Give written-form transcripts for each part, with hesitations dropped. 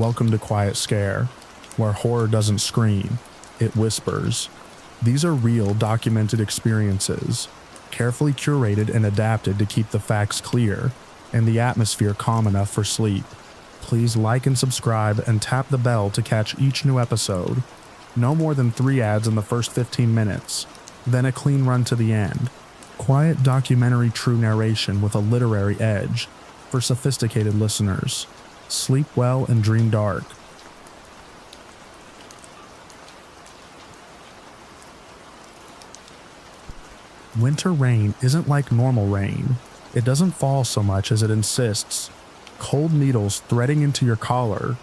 Welcome to Quiet Scare, where horror doesn't scream, it whispers. These are real, documented experiences, carefully curated and adapted to keep the facts clear and the atmosphere calm enough for sleep. Please like and subscribe and tap the bell to catch each new episode. No more than 3 ads in the first 15 minutes, then a clean run to the end. Quiet documentary true narration with a literary edge for sophisticated listeners. Sleep well and dream dark. Winter rain isn't like normal rain. It doesn't fall so much as it insists. Cold needles threading into your collar,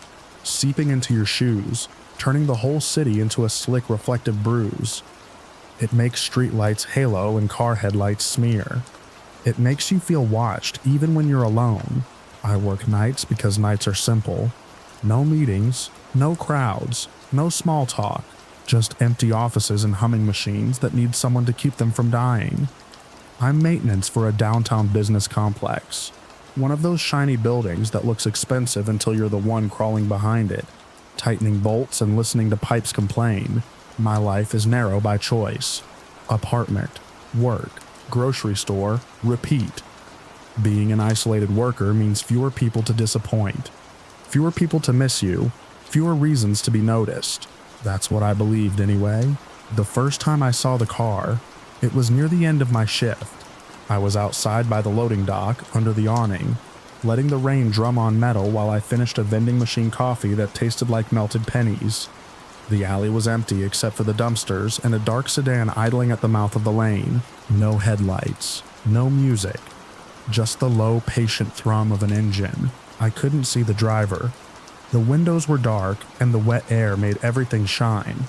seeping into your shoes, turning the whole city into a slick reflective bruise. It makes streetlights halo and car headlights smear. It makes you feel watched even when you're alone. I work nights because nights are simple. No meetings, no crowds, no small talk, just empty offices and humming machines that need someone to keep them from dying. I'm maintenance for a downtown business complex. One of those shiny buildings that looks expensive until you're the one crawling behind it, tightening bolts and listening to pipes complain. My life is narrow by choice. Apartment, work, grocery store, repeat. Being an isolated worker means fewer people to disappoint, fewer people to miss you, fewer reasons to be noticed. That's what I believed anyway. The first time I saw the car, it was near the end of my shift. I was outside by the loading dock, under the awning, letting the rain drum on metal while I finished a vending machine coffee that tasted like melted pennies. The alley was empty except for the dumpsters and a dark sedan idling at the mouth of the lane. No headlights, no music, just the low, patient thrum of an engine. I couldn't see the driver. The windows were dark and the wet air made everything shine.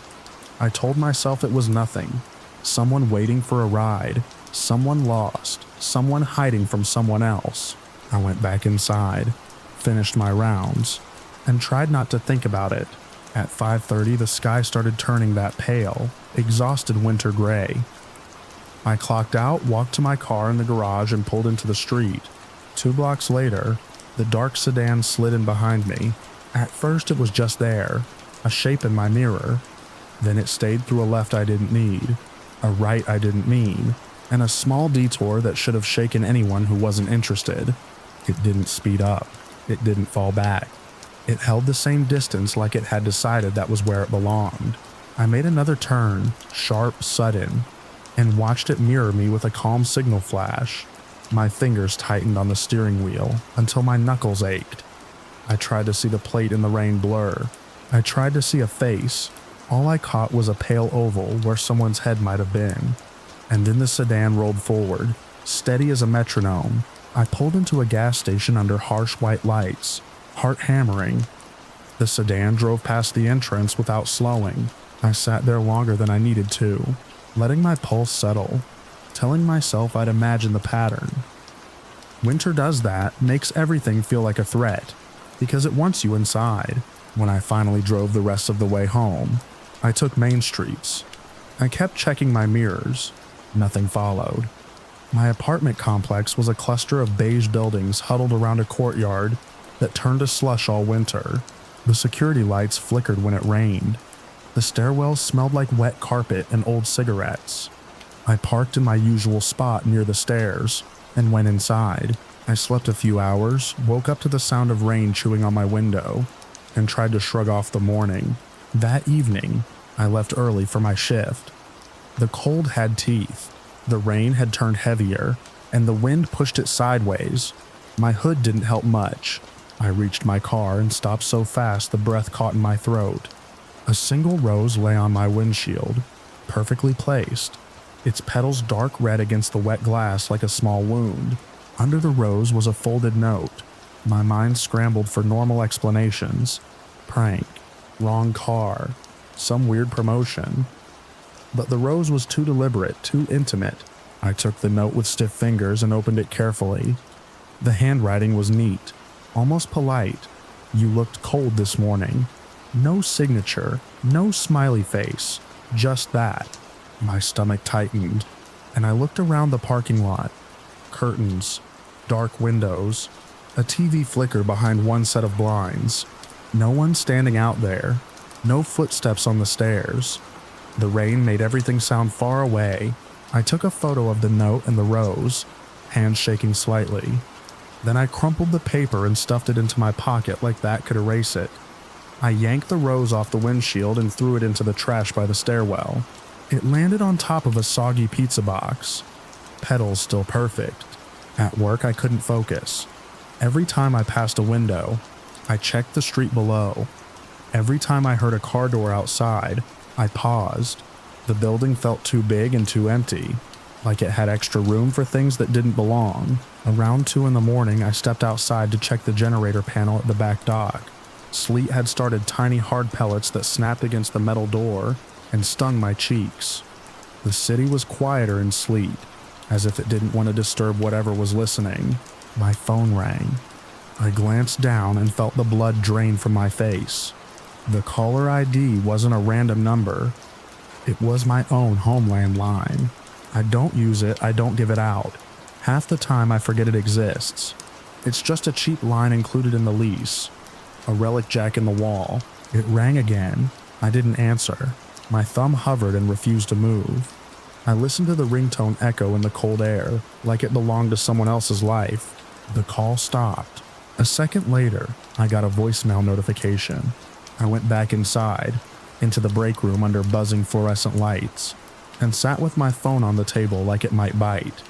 I told myself it was nothing. Someone waiting for a ride, someone lost, someone hiding from someone else. I went back inside, finished my rounds, and tried not to think about it. At 5:30, the sky started turning that pale, exhausted winter gray. I clocked out, walked to my car in the garage, and pulled into the street. 2 blocks later, the dark sedan slid in behind me. At first, it was just there, a shape in my mirror. Then it stayed through a left I didn't need, a right I didn't mean, and a small detour that should have shaken anyone who wasn't interested. It didn't speed up. It didn't fall back. It held the same distance like it had decided that was where it belonged. I made another turn, sharp, sudden, and watched it mirror me with a calm signal flash. My fingers tightened on the steering wheel until my knuckles ached. I tried to see the plate in the rain blur. I tried to see a face. All I caught was a pale oval where someone's head might have been. And then the sedan rolled forward, steady as a metronome. I pulled into a gas station under harsh white lights, heart hammering. The sedan drove past the entrance without slowing. I sat there longer than I needed to, letting my pulse settle, telling myself I'd imagine the pattern. Winter does that, makes everything feel like a threat, because it wants you inside. When I finally drove the rest of the way home, I took main streets. I kept checking my mirrors. Nothing followed. My apartment complex was a cluster of beige buildings huddled around a courtyard that turned to slush all winter. The security lights flickered when it rained. The stairwells smelled like wet carpet and old cigarettes. I parked in my usual spot near the stairs and went inside. I slept a few hours, woke up to the sound of rain chewing on my window, and tried to shrug off the morning. That evening, I left early for my shift. The cold had teeth. The rain had turned heavier, and the wind pushed it sideways. My hood didn't help much. I reached my car and stopped so fast the breath caught in my throat. A single rose lay on my windshield, perfectly placed, its petals dark red against the wet glass like a small wound. Under the rose was a folded note. My mind scrambled for normal explanations. Prank, wrong car, some weird promotion. But the rose was too deliberate, too intimate. I took the note with stiff fingers and opened it carefully. The handwriting was neat, almost polite. You looked cold this morning. No signature, no smiley face, just that. My stomach tightened, and I looked around the parking lot. Curtains, dark windows, a TV flicker behind one set of blinds. No one standing out there. No footsteps on the stairs. The rain made everything sound far away. I took a photo of the note and the rose, hands shaking slightly. Then I crumpled the paper and stuffed it into my pocket like that could erase it. I yanked the rose off the windshield and threw it into the trash by the stairwell. It landed on top of a soggy pizza box. Petals still perfect. At work, I couldn't focus. Every time I passed a window, I checked the street below. Every time I heard a car door outside, I paused. The building felt too big and too empty, like it had extra room for things that didn't belong. Around 2 in the morning, I stepped outside to check the generator panel at the back dock. Sleet had started tiny hard pellets that snapped against the metal door and stung my cheeks. The city was quieter in sleet, as if it didn't want to disturb whatever was listening. My phone rang. I glanced down and felt the blood drain from my face. The caller ID wasn't a random number. It was my own homeland line. I don't use it, I don't give it out. Half the time I forget it exists. It's just a cheap line included in the lease. A relic jack in the wall. It rang again. I didn't answer. My thumb hovered and refused to move. I listened to the ringtone echo in the cold air, like it belonged to someone else's life. The call stopped. A second later, I got a voicemail notification. I went back inside, into the break room under buzzing fluorescent lights, and sat with my phone on the table like it might bite.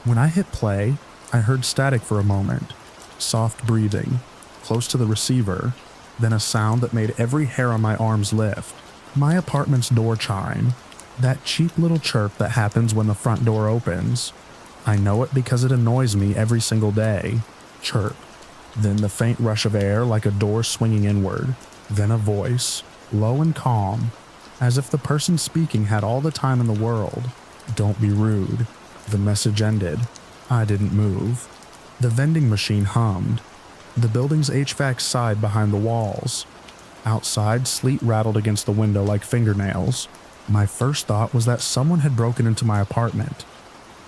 When I hit play, I heard static for a moment, soft breathing, close to the receiver, then a sound that made every hair on my arms lift. My apartment's door chime, that cheap little chirp that happens when the front door opens. I know it because it annoys me every single day. Chirp. Then the faint rush of air like a door swinging inward. Then a voice, low and calm, as if the person speaking had all the time in the world. Don't be rude. The message ended. I didn't move. The vending machine hummed. The building's HVAC sighed behind the walls. Outside, sleet rattled against the window like fingernails. My first thought was that someone had broken into my apartment.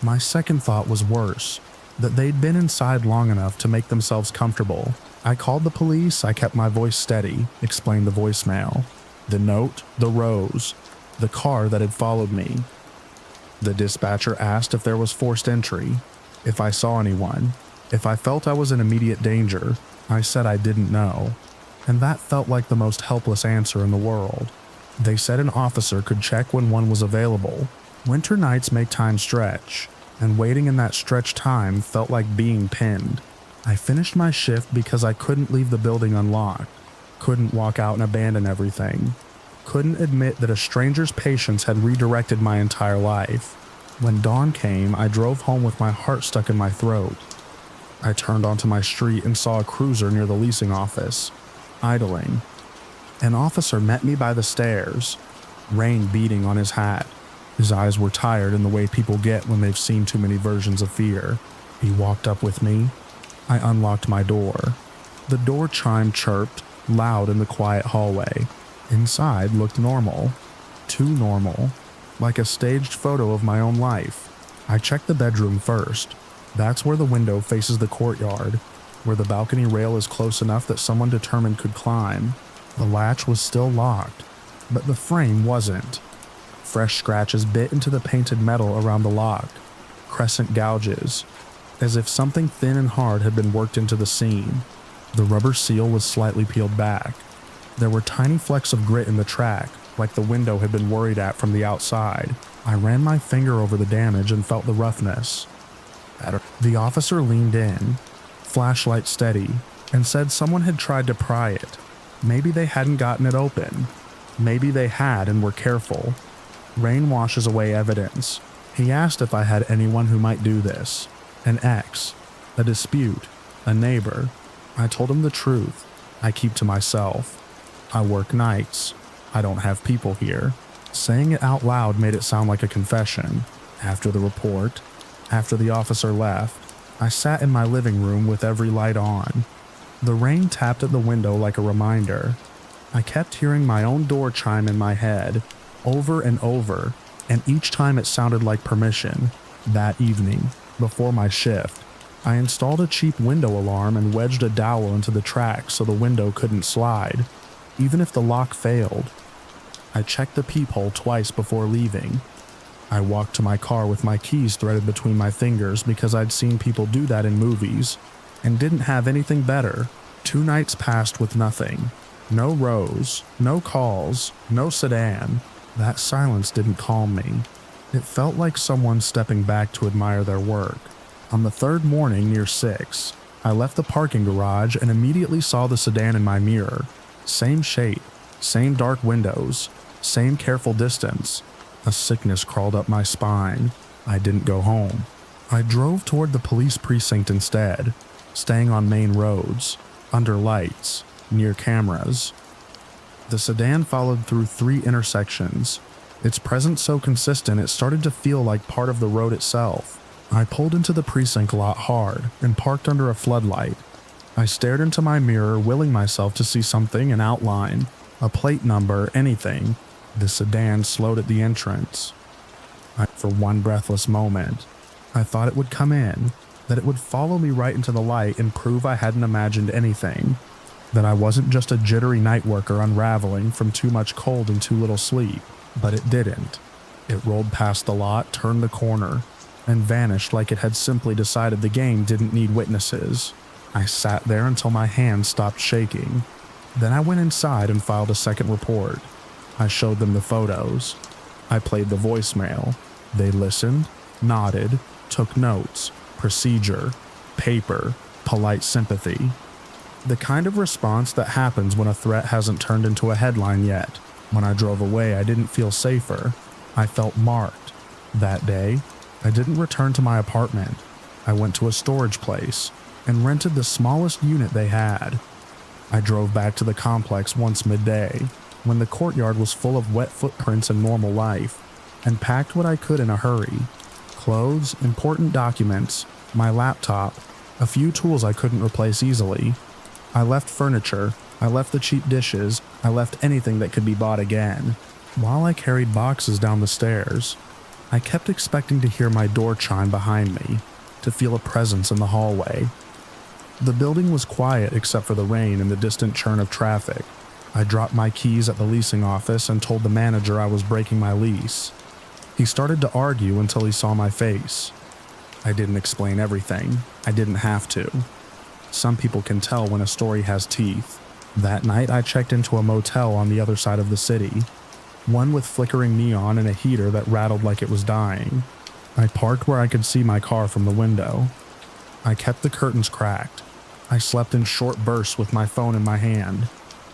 My second thought was worse, that they'd been inside long enough to make themselves comfortable. I called the police, I kept my voice steady, explained the voicemail. The note, the rose, the car that had followed me. The dispatcher asked if there was forced entry, if I saw anyone, if I felt I was in immediate danger. I said I didn't know, and that felt like the most helpless answer in the world. They said an officer could check when one was available. Winter nights make time stretch, and waiting in that stretched time felt like being pinned. I finished my shift because I couldn't leave the building unlocked, couldn't walk out and abandon everything, couldn't admit that a stranger's patience had redirected my entire life. When dawn came, I drove home with my heart stuck in my throat. I turned onto my street and saw a cruiser near the leasing office, idling. An officer met me by the stairs, rain beating on his hat. His eyes were tired in the way people get when they've seen too many versions of fear. He walked up with me. I unlocked my door. The door chime chirped, loud in the quiet hallway. Inside looked normal. Too normal. Like a staged photo of my own life. I checked the bedroom first. That's where the window faces the courtyard, where the balcony rail is close enough that someone determined could climb. The latch was still locked, but the frame wasn't. Fresh scratches bit into the painted metal around the lock, crescent gouges, as if something thin and hard had been worked into the seam. The rubber seal was slightly peeled back. There were tiny flecks of grit in the track, like the window had been worried at from the outside. I ran my finger over the damage and felt the roughness. The officer leaned in, flashlight steady, and said someone had tried to pry it. Maybe they hadn't gotten it open. Maybe they had and were careful. Rain washes away evidence. He asked if I had anyone who might do this. An ex, a dispute, a neighbor. I told him the truth. I keep to myself. I work nights. I don't have people here. Saying it out loud made it sound like a confession. After the report, after the officer left, I sat in my living room with every light on. The rain tapped at the window like a reminder. I kept hearing my own door chime in my head, over and over, and each time it sounded like permission. That evening, before my shift, I installed a cheap window alarm and wedged a dowel into the track so the window couldn't slide, even if the lock failed. I checked the peephole twice before leaving. I walked to my car with my keys threaded between my fingers because I'd seen people do that in movies, and didn't have anything better. 2 nights passed with nothing. No Rose, no calls, no sedan. That silence didn't calm me. It felt like someone stepping back to admire their work. On the 3rd morning near 6, I left the parking garage and immediately saw the sedan in my mirror. Same shape, same dark windows, same careful distance. A sickness crawled up my spine. I didn't go home. I drove toward the police precinct instead, staying on main roads, under lights, near cameras. The sedan followed through 3 intersections. Its presence so consistent it started to feel like part of the road itself. I pulled into the precinct lot hard and parked under a floodlight. I stared into my mirror, willing myself to see something, an outline, a plate number, anything. The sedan slowed at the entrance. For one breathless moment, I thought it would come in, that it would follow me right into the light and prove I hadn't imagined anything, that I wasn't just a jittery night worker unraveling from too much cold and too little sleep. But it didn't. It rolled past the lot, turned the corner, and vanished like it had simply decided the game didn't need witnesses. I sat there until my hands stopped shaking. Then I went inside and filed a second report. I showed them the photos. I played the voicemail. They listened, nodded, took notes, procedure, paper, polite sympathy. The kind of response that happens when a threat hasn't turned into a headline yet. When I drove away, I didn't feel safer. I felt marked. That day, I didn't return to my apartment. I went to a storage place and rented the smallest unit they had. I drove back to the complex once midday, when the courtyard was full of wet footprints and normal life, and packed what I could in a hurry. Clothes, important documents, my laptop, a few tools I couldn't replace easily. I left furniture, I left the cheap dishes, I left anything that could be bought again. While I carried boxes down the stairs, I kept expecting to hear my door chime behind me, to feel a presence in the hallway. The building was quiet except for the rain and the distant churn of traffic. I dropped my keys at the leasing office and told the manager I was breaking my lease. He started to argue until he saw my face. I didn't explain everything. I didn't have to. Some people can tell when a story has teeth. That night I checked into a motel on the other side of the city, one with flickering neon and a heater that rattled like it was dying. I parked where I could see my car from the window. I kept the curtains cracked. I slept in short bursts with my phone in my hand.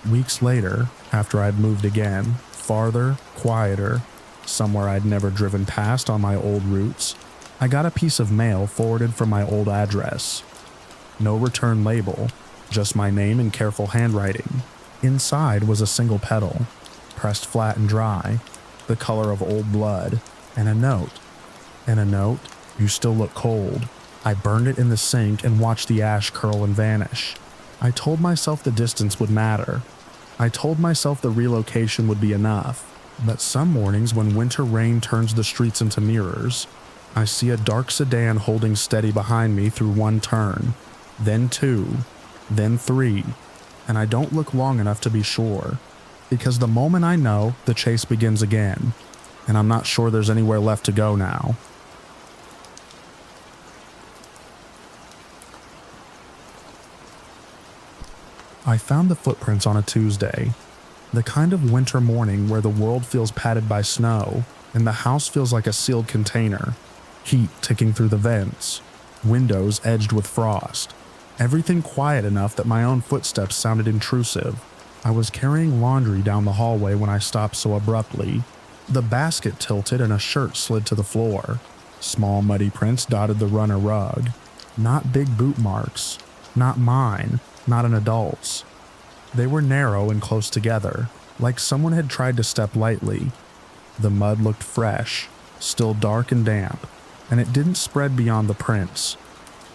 Weeks later, after I'd moved again, farther, quieter, somewhere I'd never driven past on my old routes, I got a piece of mail forwarded from my old address. No return label, just my name in careful handwriting. Inside was a single petal, pressed flat and dry, the color of old blood, and a note. And a note, "You still look cold." I burned it in the sink and watched the ash curl and vanish. I told myself the distance would matter. I told myself the relocation would be enough. But some mornings when winter rain turns the streets into mirrors, I see a dark sedan holding steady behind me through one turn, then 2, then 3, and I don't look long enough to be sure, because the moment I know, the chase begins again, and I'm not sure there's anywhere left to go now. I found the footprints on a Tuesday, the kind of winter morning where the world feels padded by snow and the house feels like a sealed container, heat ticking through the vents, windows edged with frost, everything quiet enough that my own footsteps sounded intrusive. I was carrying laundry down the hallway when I stopped so abruptly. The basket tilted and a shirt slid to the floor. Small muddy prints dotted the runner rug. Not big boot marks, not mine, not an adult's. They were narrow and close together, like someone had tried to step lightly. The mud looked fresh, still dark and damp, and it didn't spread beyond the prints.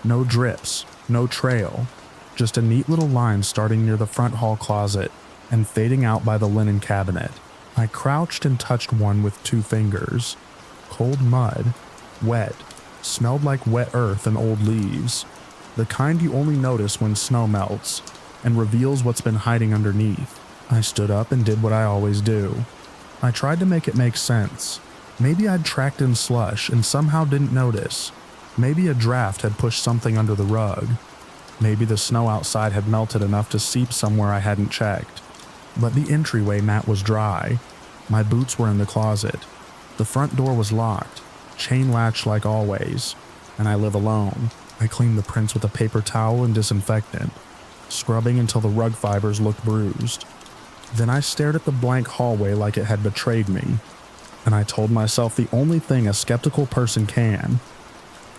No drips, no trail, just a neat little line starting near the front hall closet and fading out by the linen cabinet. I crouched and touched one with 2 fingers. Cold mud, wet, smelled like wet earth and old leaves. the kind you only notice when snow melts and reveals what's been hiding underneath. I stood up and did what I always do. I tried to make it make sense. Maybe I'd tracked in slush and somehow didn't notice. Maybe a draft had pushed something under the rug. Maybe the snow outside had melted enough to seep somewhere I hadn't checked. But the entryway mat was dry. My boots were in the closet. The front door was locked, chain latched like always, and I live alone. I cleaned the prints with a paper towel and disinfectant, scrubbing until the rug fibers looked bruised. Then I stared at the blank hallway like it had betrayed me, and I told myself the only thing a skeptical person can.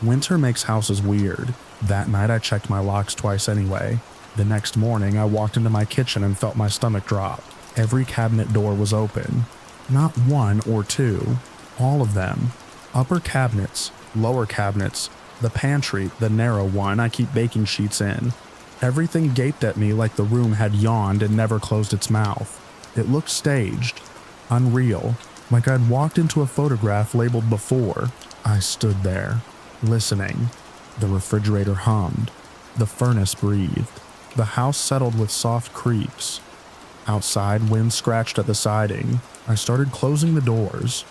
Winter makes houses weird. That night I checked my locks twice anyway. The next morning I walked into my kitchen and felt my stomach drop. Every cabinet door was open. Not one or two, all of them. Upper cabinets, lower cabinets, the pantry, the narrow one I keep baking sheets in. Everything gaped at me like the room had yawned and never closed its mouth. It looked staged, unreal, like I'd walked into a photograph labeled before. I stood there, listening. The refrigerator hummed. The furnace breathed. The house settled with soft creaks. Outside, wind scratched at the siding. I started closing the doors,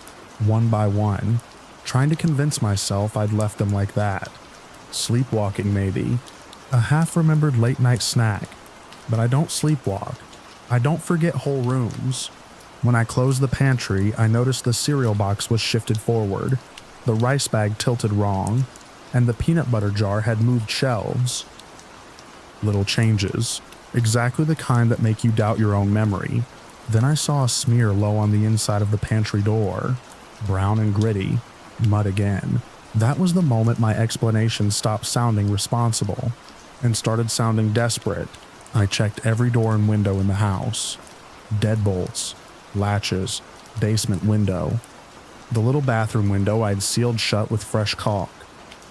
one by one, trying to convince myself I'd left them like that. Sleepwalking, maybe. A half-remembered late-night snack. But I don't sleepwalk. I don't forget whole rooms. When I closed the pantry, I noticed the cereal box was shifted forward, the rice bag tilted wrong, and the peanut butter jar had moved shelves. Little changes. Exactly the kind that make you doubt your own memory. Then I saw a smear low on the inside of the pantry door. Brown and gritty. Mud again. That was the moment my explanation stopped sounding responsible and started sounding desperate. I checked every door and window in the house. Deadbolts, latches, basement window. The little bathroom window I'd sealed shut with fresh caulk.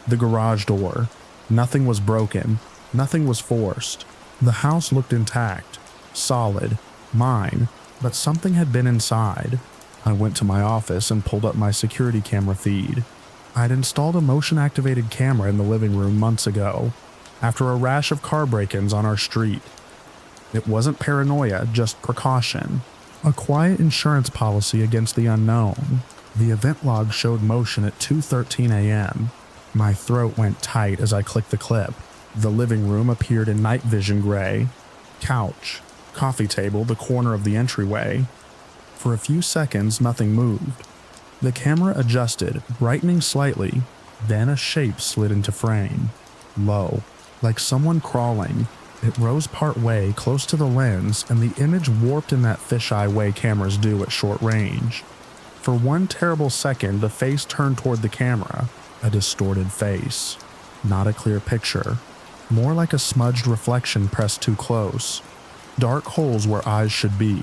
The garage door. Nothing was broken. Nothing was forced. The house looked intact, solid, mine, but something had been inside. I went to my office and pulled up my security camera feed. I'd installed a motion-activated camera in the living room months ago, after a rash of car break-ins on our street. It wasn't paranoia, just precaution. A quiet insurance policy against the unknown. The event log showed motion at 2:13 a.m. My throat went tight as I clicked the clip. The living room appeared in night vision gray. Couch, coffee table, the corner of the entryway. For a few seconds, nothing moved. The camera adjusted, brightening slightly, then a shape slid into frame. Low, like someone crawling. It rose part way, close to the lens, and the image warped in that fisheye way cameras do at short range. For one terrible second, the face turned toward the camera. A distorted face. Not a clear picture. More like a smudged reflection pressed too close. Dark holes where eyes should be.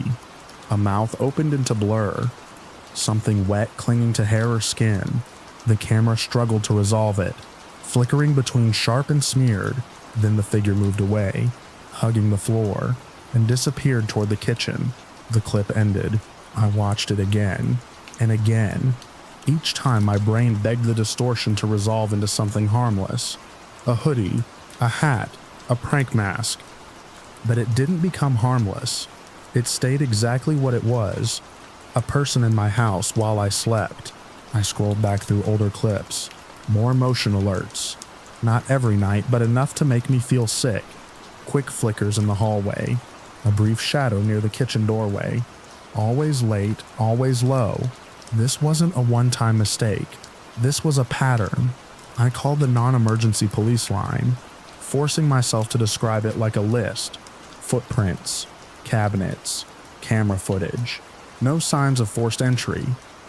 A mouth opened into blur. Something wet clinging to hair or skin. The camera struggled to resolve it, flickering between sharp and smeared. Then the figure moved away, hugging the floor, and disappeared toward the kitchen. The clip ended. I watched it again, and again. Each time my brain begged the distortion to resolve into something harmless. A hoodie, a hat, a prank mask. But it didn't become harmless. It stayed exactly what it was. A person in my house while I slept. I scrolled back through older clips. More motion alerts. Not every night, but enough to make me feel sick. Quick flickers in the hallway. A brief shadow near the kitchen doorway. Always late, always low. This wasn't a one-time mistake. This was a pattern. I called the non-emergency police line, forcing myself to describe it like a list. Footprints, cabinets, camera footage. No signs of forced entry.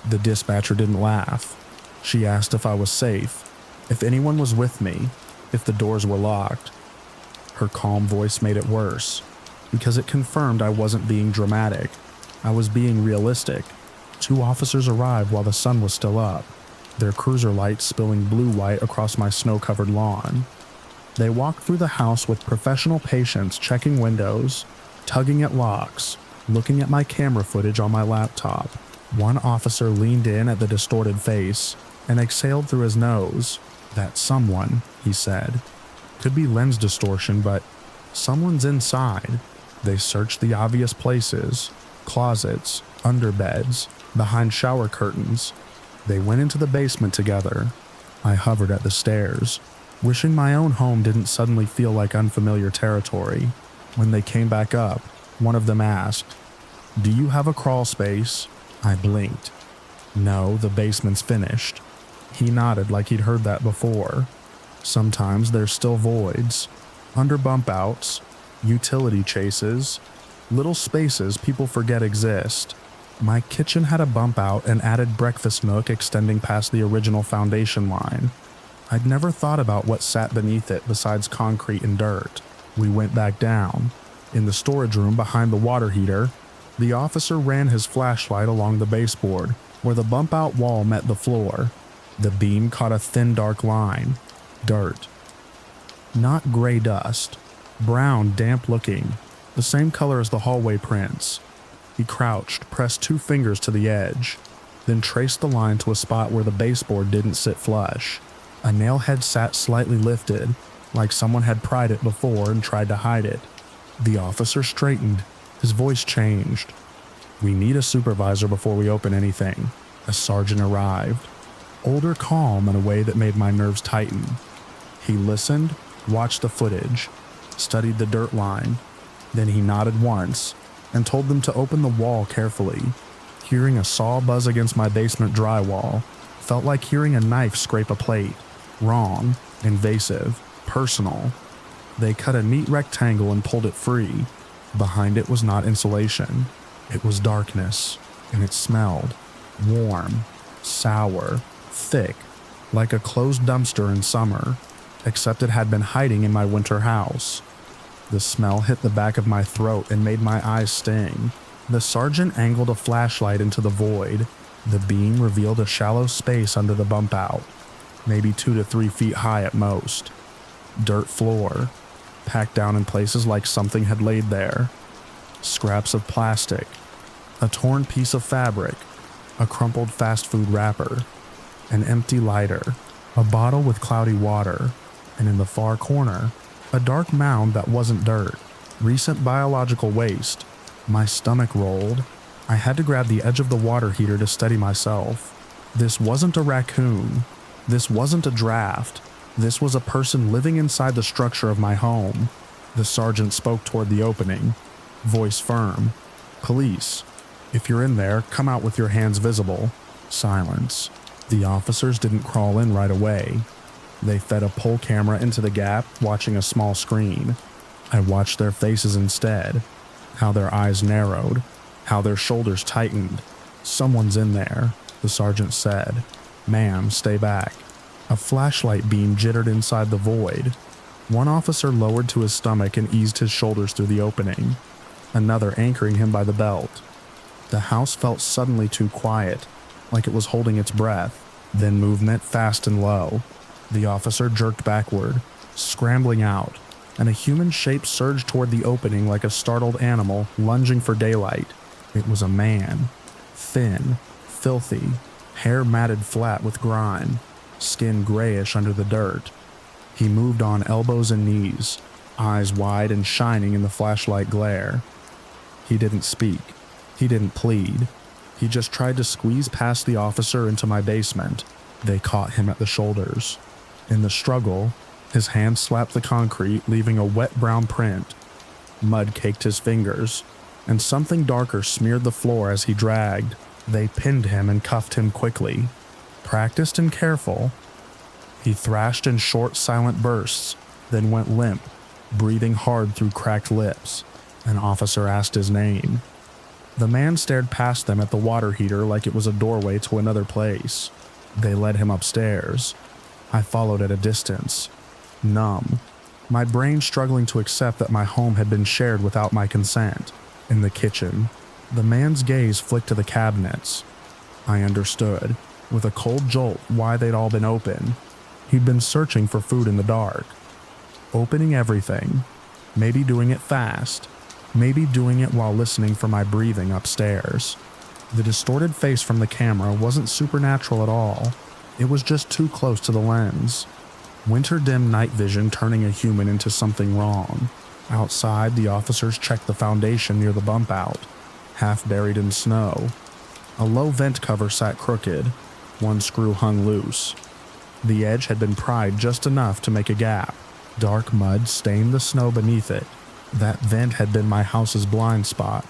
The dispatcher didn't laugh. She asked if I was safe, if anyone was with me, if the doors were locked. Her calm voice made it worse, because it confirmed I wasn't being dramatic. I was being realistic. 2 officers arrived while the sun was still up, their cruiser lights spilling blue-white across my snow-covered lawn. They walked through the house with professional patience, checking windows, tugging at locks, looking at my camera footage on my laptop. One officer leaned in at the distorted face and exhaled through his nose. "That's someone," he said. Could be lens distortion, but someone's inside. They searched the obvious places: closets, underbeds, behind shower curtains. They went into the basement together. I hovered at the stairs, wishing my own home didn't suddenly feel like unfamiliar territory. When they came back up, one of them asked, "Do you have a crawl space?" I blinked. "No, the basement's finished." He nodded like he'd heard that before. Sometimes there's still voids, under bump outs, utility chases, little spaces people forget exist. My kitchen had a bump out and added breakfast nook extending past the original foundation line. I'd never thought about what sat beneath it besides concrete and dirt. We went back down. In the storage room behind the water heater, the officer ran his flashlight along the baseboard where the bump out wall met the floor. The beam caught a thin dark line. Dirt. Not gray dust. Brown, damp looking. The same color as the hallway prints. He crouched, pressed 2 fingers to the edge, then traced the line to a spot where the baseboard didn't sit flush. A nail head sat slightly lifted, like someone had pried it before and tried to hide it. The officer straightened. His voice changed. "We need a supervisor before we open anything." A sergeant arrived. Older, calm in a way that made my nerves tighten. He listened, watched the footage, studied the dirt line. Then he nodded once and told them to open the wall carefully. Hearing a saw buzz against my basement drywall felt like hearing a knife scrape a plate. Wrong, invasive, personal. They cut a neat rectangle and pulled it free. Behind it was not insulation. It was darkness, and it smelled warm, sour, thick, like a closed dumpster in summer, except it had been hiding in my winter house. The smell hit the back of my throat and made my eyes sting. The sergeant angled a flashlight into the void. The beam revealed a shallow space under the bump out, maybe 2 to 3 feet high at most. Dirt floor, packed down in places like something had laid there. Scraps of plastic, a torn piece of fabric, a crumpled fast food wrapper, an empty lighter, a bottle with cloudy water, and in the far corner, a dark mound that wasn't dirt, recent biological waste. My stomach rolled. I had to grab the edge of the water heater to steady myself. This wasn't a raccoon. This wasn't a draft. This was a person living inside the structure of my home. The sergeant spoke toward the opening, voice firm. "Police. If you're in there, come out with your hands visible." Silence. The officers didn't crawl in right away. They fed a pole camera into the gap, watching a small screen. I watched their faces instead. How their eyes narrowed. How their shoulders tightened. "Someone's in there," the sergeant said. "Ma'am, stay back." A flashlight beam jittered inside the void. One officer lowered to his stomach and eased his shoulders through the opening, another anchoring him by the belt. The house felt suddenly too quiet, like it was holding its breath, then movement fast and low. The officer jerked backward, scrambling out, and a human shape surged toward the opening like a startled animal lunging for daylight. It was a man, thin, filthy, hair matted flat with grime, skin grayish under the dirt. He moved on elbows and knees, eyes wide and shining in the flashlight glare. He didn't speak. He didn't plead. He just tried to squeeze past the officer into my basement. They caught him at the shoulders. In the struggle, his hand slapped the concrete, leaving a wet brown print. Mud caked his fingers, and something darker smeared the floor as he dragged. They pinned him and cuffed him quickly. Practiced and careful. He thrashed in short, silent bursts, then went limp, breathing hard through cracked lips. An officer asked his name. The man stared past them at the water heater like it was a doorway to another place. They led him upstairs. I followed at a distance, numb, my brain struggling to accept that my home had been shared without my consent. In the kitchen, the man's gaze flicked to the cabinets. I understood, with a cold jolt, why they'd all been open. He'd been searching for food in the dark. Opening everything, maybe doing it fast, maybe doing it while listening for my breathing upstairs. The distorted face from the camera wasn't supernatural at all. It was just too close to the lens. Winter dim night vision turning a human into something wrong. Outside, the officers checked the foundation near the bump out, half buried in snow. A low vent cover sat crooked, one screw hung loose. The edge had been pried just enough to make a gap. Dark mud stained the snow beneath it. That vent had been my house's blind spot.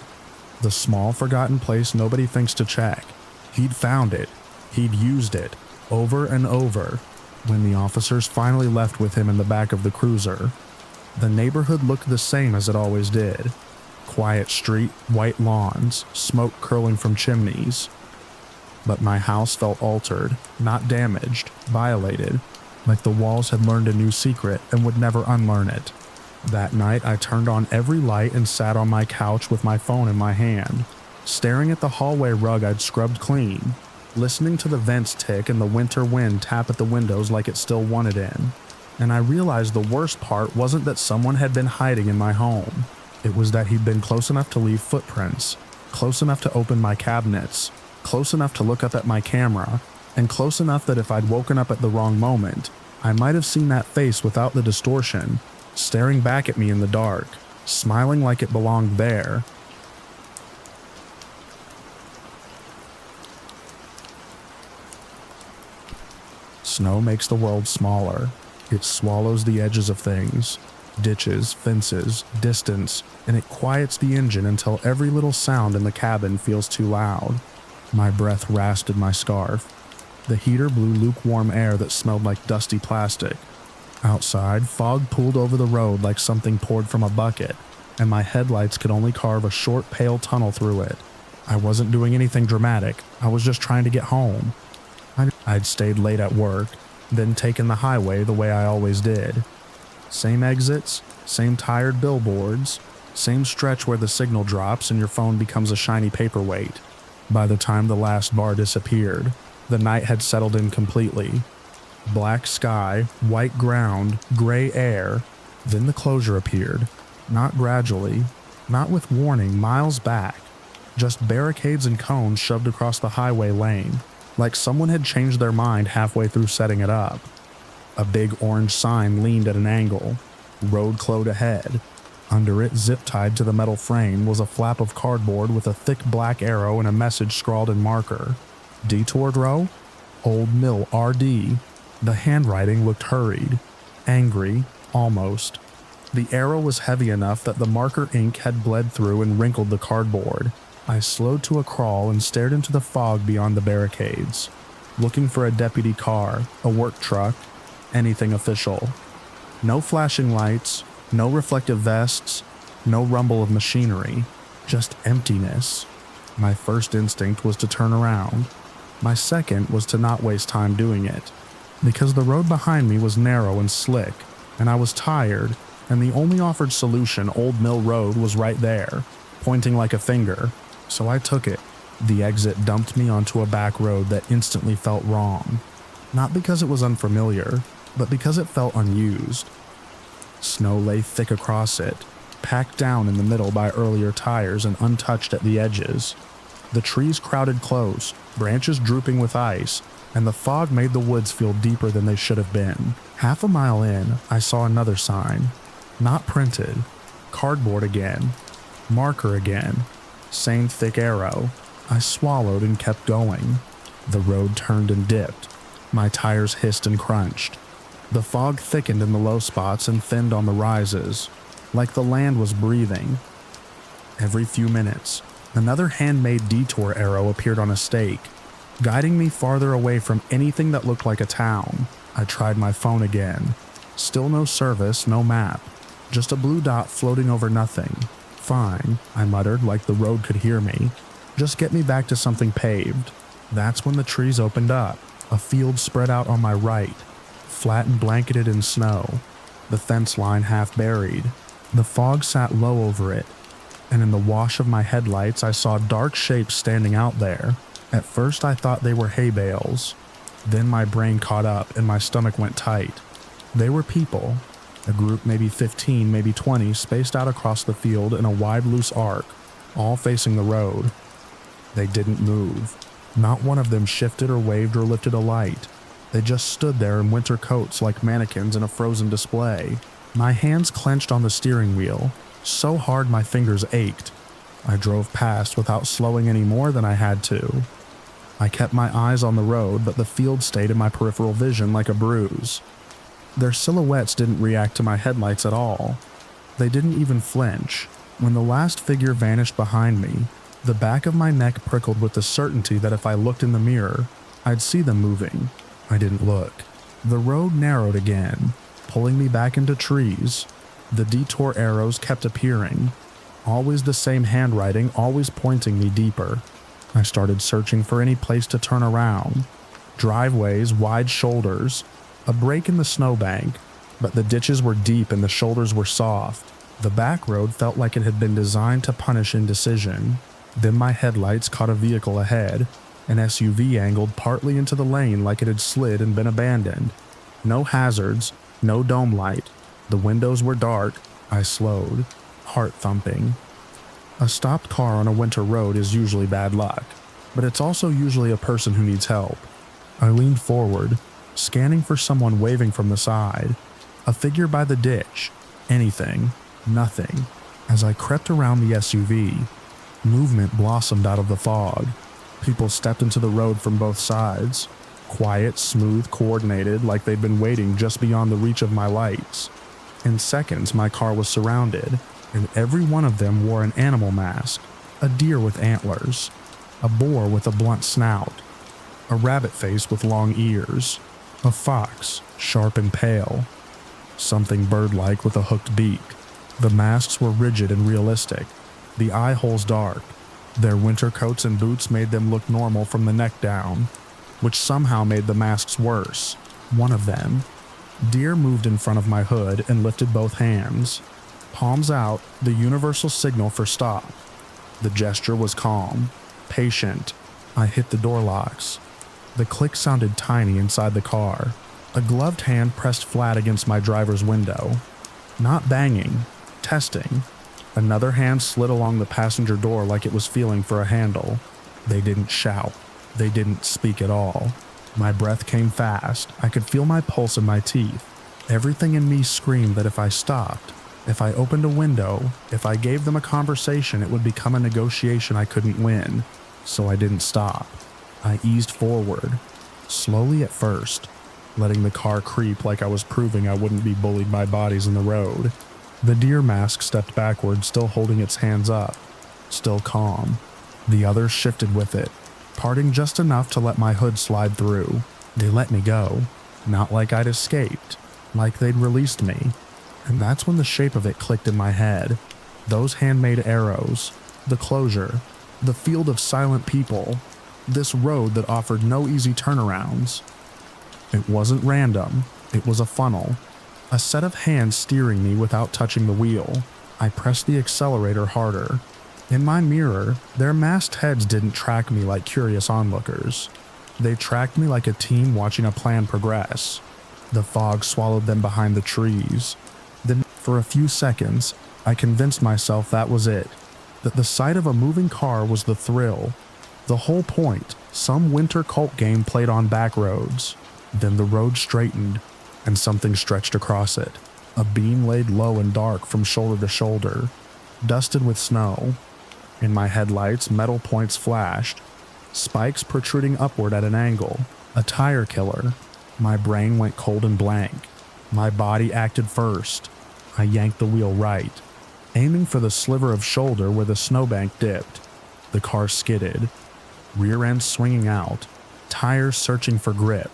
The small forgotten place nobody thinks to check. He'd found it. He'd used it, over and over. When the officers finally left with him in the back of the cruiser, the neighborhood looked the same as it always did. Quiet street, white lawns, smoke curling from chimneys. But my house felt altered, not damaged, violated, like the walls had learned a new secret and would never unlearn it. That night I turned on every light and sat on my couch with my phone in my hand, staring at the hallway rug I'd scrubbed clean, listening to the vents tick and the winter wind tap at the windows like it still wanted in. And I realized the worst part wasn't that someone had been hiding in my home. It was that he'd been close enough to leave footprints, close enough to open my cabinets, close enough to look up at my camera, and close enough that if I'd woken up at the wrong moment, I might have seen that face without the distortion, staring back at me in the dark, smiling like it belonged there. Snow makes the world smaller. It swallows the edges of things, ditches, fences, distance, and it quiets the engine until every little sound in the cabin feels too loud. My breath rasped my scarf. The heater blew lukewarm air that smelled like dusty plastic. Outside, fog pooled over the road like something poured from a bucket, and my headlights could only carve a short, pale tunnel through it. I wasn't doing anything dramatic. I was just trying to get home. I'd stayed late at work, then taken the highway the way I always did. Same exits, same tired billboards, same stretch where the signal drops and your phone becomes a shiny paperweight. By the time the last bar disappeared, the night had settled in completely. Black sky, white ground, gray air. Then the closure appeared. Not gradually, not with warning miles back. Just barricades and cones shoved across the highway lane, like someone had changed their mind halfway through setting it up. A big orange sign leaned at an angle. Road closed ahead. Under it, zip-tied to the metal frame, was a flap of cardboard with a thick black arrow and a message scrawled in marker. Detour row? Old Mill RD. The handwriting looked hurried. Angry, almost. The arrow was heavy enough that the marker ink had bled through and wrinkled the cardboard. I slowed to a crawl and stared into the fog beyond the barricades, looking for a deputy car, a work truck, anything official. No flashing lights, no reflective vests, no rumble of machinery, just emptiness. My first instinct was to turn around. My second was to not waste time doing it, because the road behind me was narrow and slick, and I was tired, and the only offered solution, Old Mill Road, was right there, pointing like a finger. So I took it. The exit dumped me onto a back road that instantly felt wrong. Not because it was unfamiliar, but because it felt unused. Snow lay thick across it, packed down in the middle by earlier tires and untouched at the edges. The trees crowded close, branches drooping with ice, and the fog made the woods feel deeper than they should have been. Half a mile in, I saw another sign. Not printed. Cardboard again. Marker again. Same thick arrow. I swallowed and kept going. The road turned and dipped. My tires hissed and crunched. The fog thickened in the low spots and thinned on the rises, like the land was breathing. Every few minutes, another handmade detour arrow appeared on a stake, guiding me farther away from anything that looked like a town. I tried my phone again. Still no service, no map. Just a blue dot floating over nothing. Fine, I muttered like the road could hear me. Just get me back to something paved. That's when the trees opened up. A field spread out on my right, flat and blanketed in snow. The fence line half buried. The fog sat low over it, and in the wash of my headlights I saw dark shapes standing out there. At first I thought they were hay bales. Then my brain caught up and my stomach went tight. They were people. A group, maybe 15, maybe 20, spaced out across the field in a wide, loose arc, all facing the road. They didn't move. Not one of them shifted or waved or lifted a light. They just stood there in winter coats like mannequins in a frozen display. My hands clenched on the steering wheel, so hard my fingers ached. I drove past without slowing any more than I had to. I kept my eyes on the road, but the field stayed in my peripheral vision like a bruise. Their silhouettes didn't react to my headlights at all. They didn't even flinch. When the last figure vanished behind me, the back of my neck prickled with the certainty that if I looked in the mirror, I'd see them moving. I didn't look. The road narrowed again, pulling me back into trees. The detour arrows kept appearing. Always the same handwriting, always pointing me deeper. I started searching for any place to turn around. Driveways, wide shoulders, a break in the snowbank, but the ditches were deep and the shoulders were soft. The back road felt like it had been designed to punish indecision. Then my headlights caught a vehicle ahead. An SUV angled partly into the lane like it had slid and been abandoned. No hazards, no dome light. The windows were dark. I slowed, heart thumping. A stopped car on a winter road is usually bad luck, but it's also usually a person who needs help. I leaned forward, scanning for someone waving from the side. A figure by the ditch. Anything. Nothing. As I crept around the SUV, movement blossomed out of the fog. People stepped into the road from both sides. Quiet, smooth, coordinated, like they'd been waiting just beyond the reach of my lights. In seconds, my car was surrounded, and every one of them wore an animal mask. A deer with antlers, a boar with a blunt snout, a rabbit face with long ears, a fox, sharp and pale, something bird-like with a hooked beak. The masks were rigid and realistic, the eye holes dark. Their winter coats and boots made them look normal from the neck down, which somehow made the masks worse. One of them, deer, moved in front of my hood and lifted both hands. Palms out, the universal signal for stop. The gesture was calm, patient. I hit the door locks. The click sounded tiny inside the car. A gloved hand pressed flat against my driver's window. Not banging, testing. Another hand slid along the passenger door like it was feeling for a handle. They didn't shout. They didn't speak at all. My breath came fast. I could feel my pulse in my teeth. Everything in me screamed that if I stopped, if I opened a window, if I gave them a conversation, it would become a negotiation I couldn't win. So I didn't stop. I eased forward, slowly at first, letting the car creep like I was proving I wouldn't be bullied by bodies in the road. The deer mask stepped backward, still holding its hands up, still calm. The others shifted with it, parting just enough to let my hood slide through. They let me go, not like I'd escaped, like they'd released me. And that's when the shape of it clicked in my head. Those handmade arrows, the closure, the field of silent people, this road that offered no easy turnarounds. It wasn't random, it was a funnel. A set of hands steering me without touching the wheel. I pressed the accelerator harder. In my mirror, their masked heads didn't track me like curious onlookers. They tracked me like a team watching a plan progress. The fog swallowed them behind the trees. Then, for a few seconds, I convinced myself that was it. That the sight of a moving car was the thrill. The whole point, some winter cult game played on back roads. Then the road straightened, and something stretched across it. A beam laid low and dark from shoulder to shoulder, dusted with snow. In my headlights, metal points flashed, spikes protruding upward at an angle. A tire killer. My brain went cold and blank. My body acted first. I yanked the wheel right, aiming for the sliver of shoulder where the snowbank dipped. The car skidded, rear end swinging out, tires searching for grip.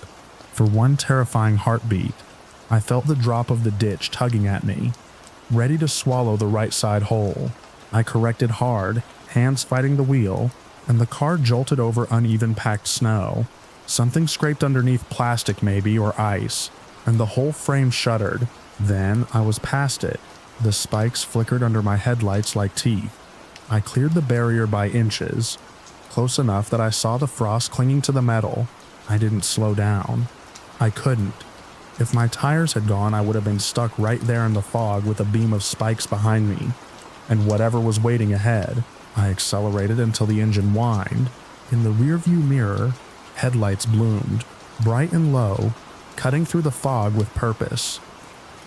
For one terrifying heartbeat, I felt the drop of the ditch tugging at me, ready to swallow the right side whole. I corrected hard, hands fighting the wheel, and the car jolted over uneven packed snow. Something scraped underneath plastic maybe, or ice, and the whole frame shuddered. Then I was past it. The spikes flickered under my headlights like teeth. I cleared the barrier by inches, close enough that I saw the frost clinging to the metal. I didn't slow down. I couldn't. If my tires had gone, I would have been stuck right there in the fog with a beam of spikes behind me, and whatever was waiting ahead. I accelerated until the engine whined. In the rearview mirror, headlights bloomed, bright and low, cutting through the fog with purpose.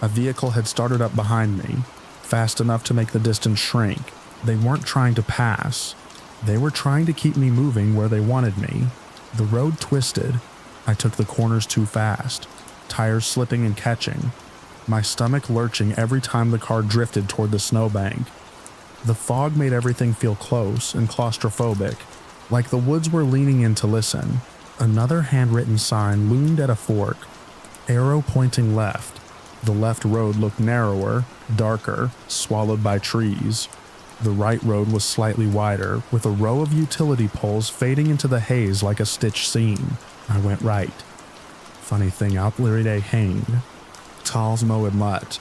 A vehicle had started up behind me, fast enough to make the distance shrink. They weren't trying to pass. They were trying to keep me moving where they wanted me. The road twisted. I took the corners too fast, tires slipping and catching, my stomach lurching every time the car drifted toward the snowbank. The fog made everything feel close and claustrophobic, like the woods were leaning in to listen. Another handwritten sign loomed at a fork, arrow pointing left. The left road looked narrower, darker, swallowed by trees. The right road was slightly wider, with a row of utility poles fading into the haze like a stitched scene. I went right. Funny thing, out there hanged. Tals mowed mutt.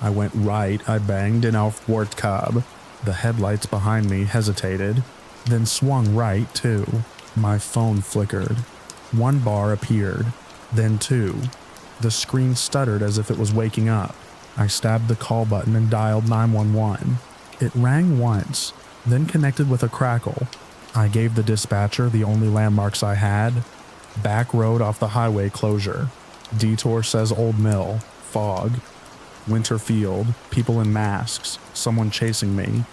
I went right, I banged in auf Wortkob. The headlights behind me hesitated, then swung right too. My phone flickered. One bar appeared, then two. The screen stuttered as if it was waking up. I stabbed the call button and dialed 911. It rang once, then connected with a crackle. I gave the dispatcher the only landmarks I had. Back road off the highway closure. Detour says Old Mill. Fog. Winter field. People in masks. Someone chasing me.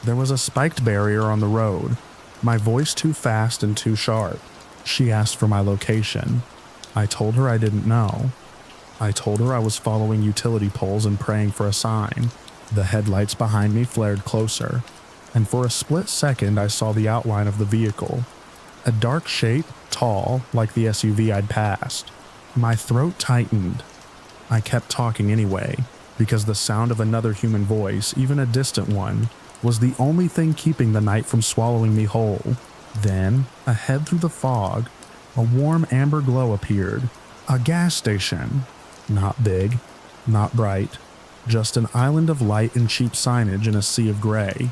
There was a spiked barrier on the road. My voice too fast and too sharp. She asked for my location. I told her I didn't know. I told her I was following utility poles and praying for a sign. The headlights behind me flared closer, and for a split second I saw the outline of the vehicle. A dark shape, tall, like the SUV I'd passed. My throat tightened. I kept talking anyway, because the sound of another human voice, even a distant one, was the only thing keeping the night from swallowing me whole. Then, ahead through the fog, a warm amber glow appeared. A gas station. Not big, not bright, just an island of light and cheap signage in a sea of gray.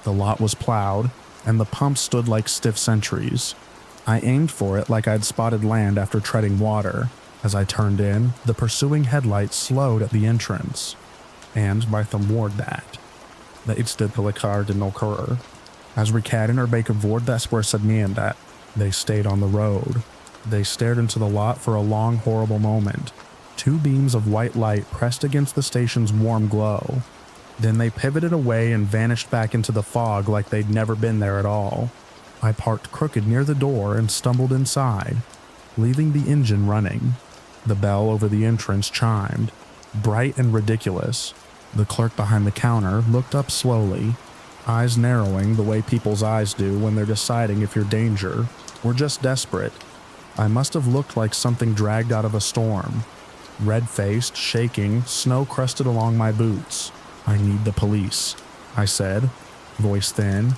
The lot was plowed, and the pumps stood like stiff sentries. I aimed for it like I'd spotted land after treading water. As I turned in, the pursuing headlights slowed at the entrance. And by the ward that. The car didn't occur. As we in our bacon vord, that's where said me and that. They stayed on the road. They stared into the lot for a long, horrible moment. Two beams of white light pressed against the station's warm glow. Then they pivoted away and vanished back into the fog like they'd never been there at all. I parked crooked near the door and stumbled inside, leaving the engine running. The bell over the entrance chimed, bright and ridiculous. The clerk behind the counter looked up slowly, eyes narrowing the way people's eyes do when they're deciding if you're danger or just desperate. I must have looked like something dragged out of a storm. Red-faced, shaking, snow crusted along my boots. I need the police, I said, voice thin.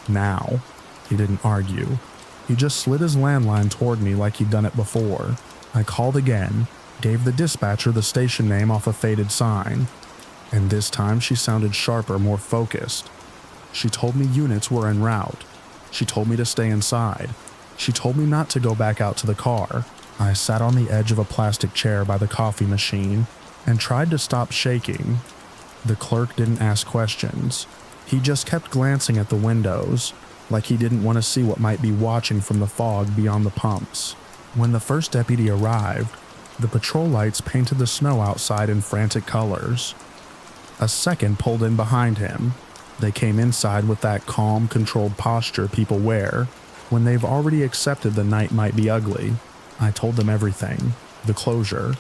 Now. He didn't argue. He just slid his landline toward me like he'd done it before. I called again, gave the dispatcher the station name off a faded sign. And this time she sounded sharper, more focused. She told me units were en route. She told me to stay inside. She told me not to go back out to the car. I sat on the edge of a plastic chair by the coffee machine and tried to stop shaking. The clerk didn't ask questions. He just kept glancing at the windows, like he didn't want to see what might be watching from the fog beyond the pumps. When the first deputy arrived, the patrol lights painted the snow outside in frantic colors. A second pulled in behind him. They came inside with that calm, controlled posture people wear when they've already accepted the night might be ugly. I told them everything. The closure,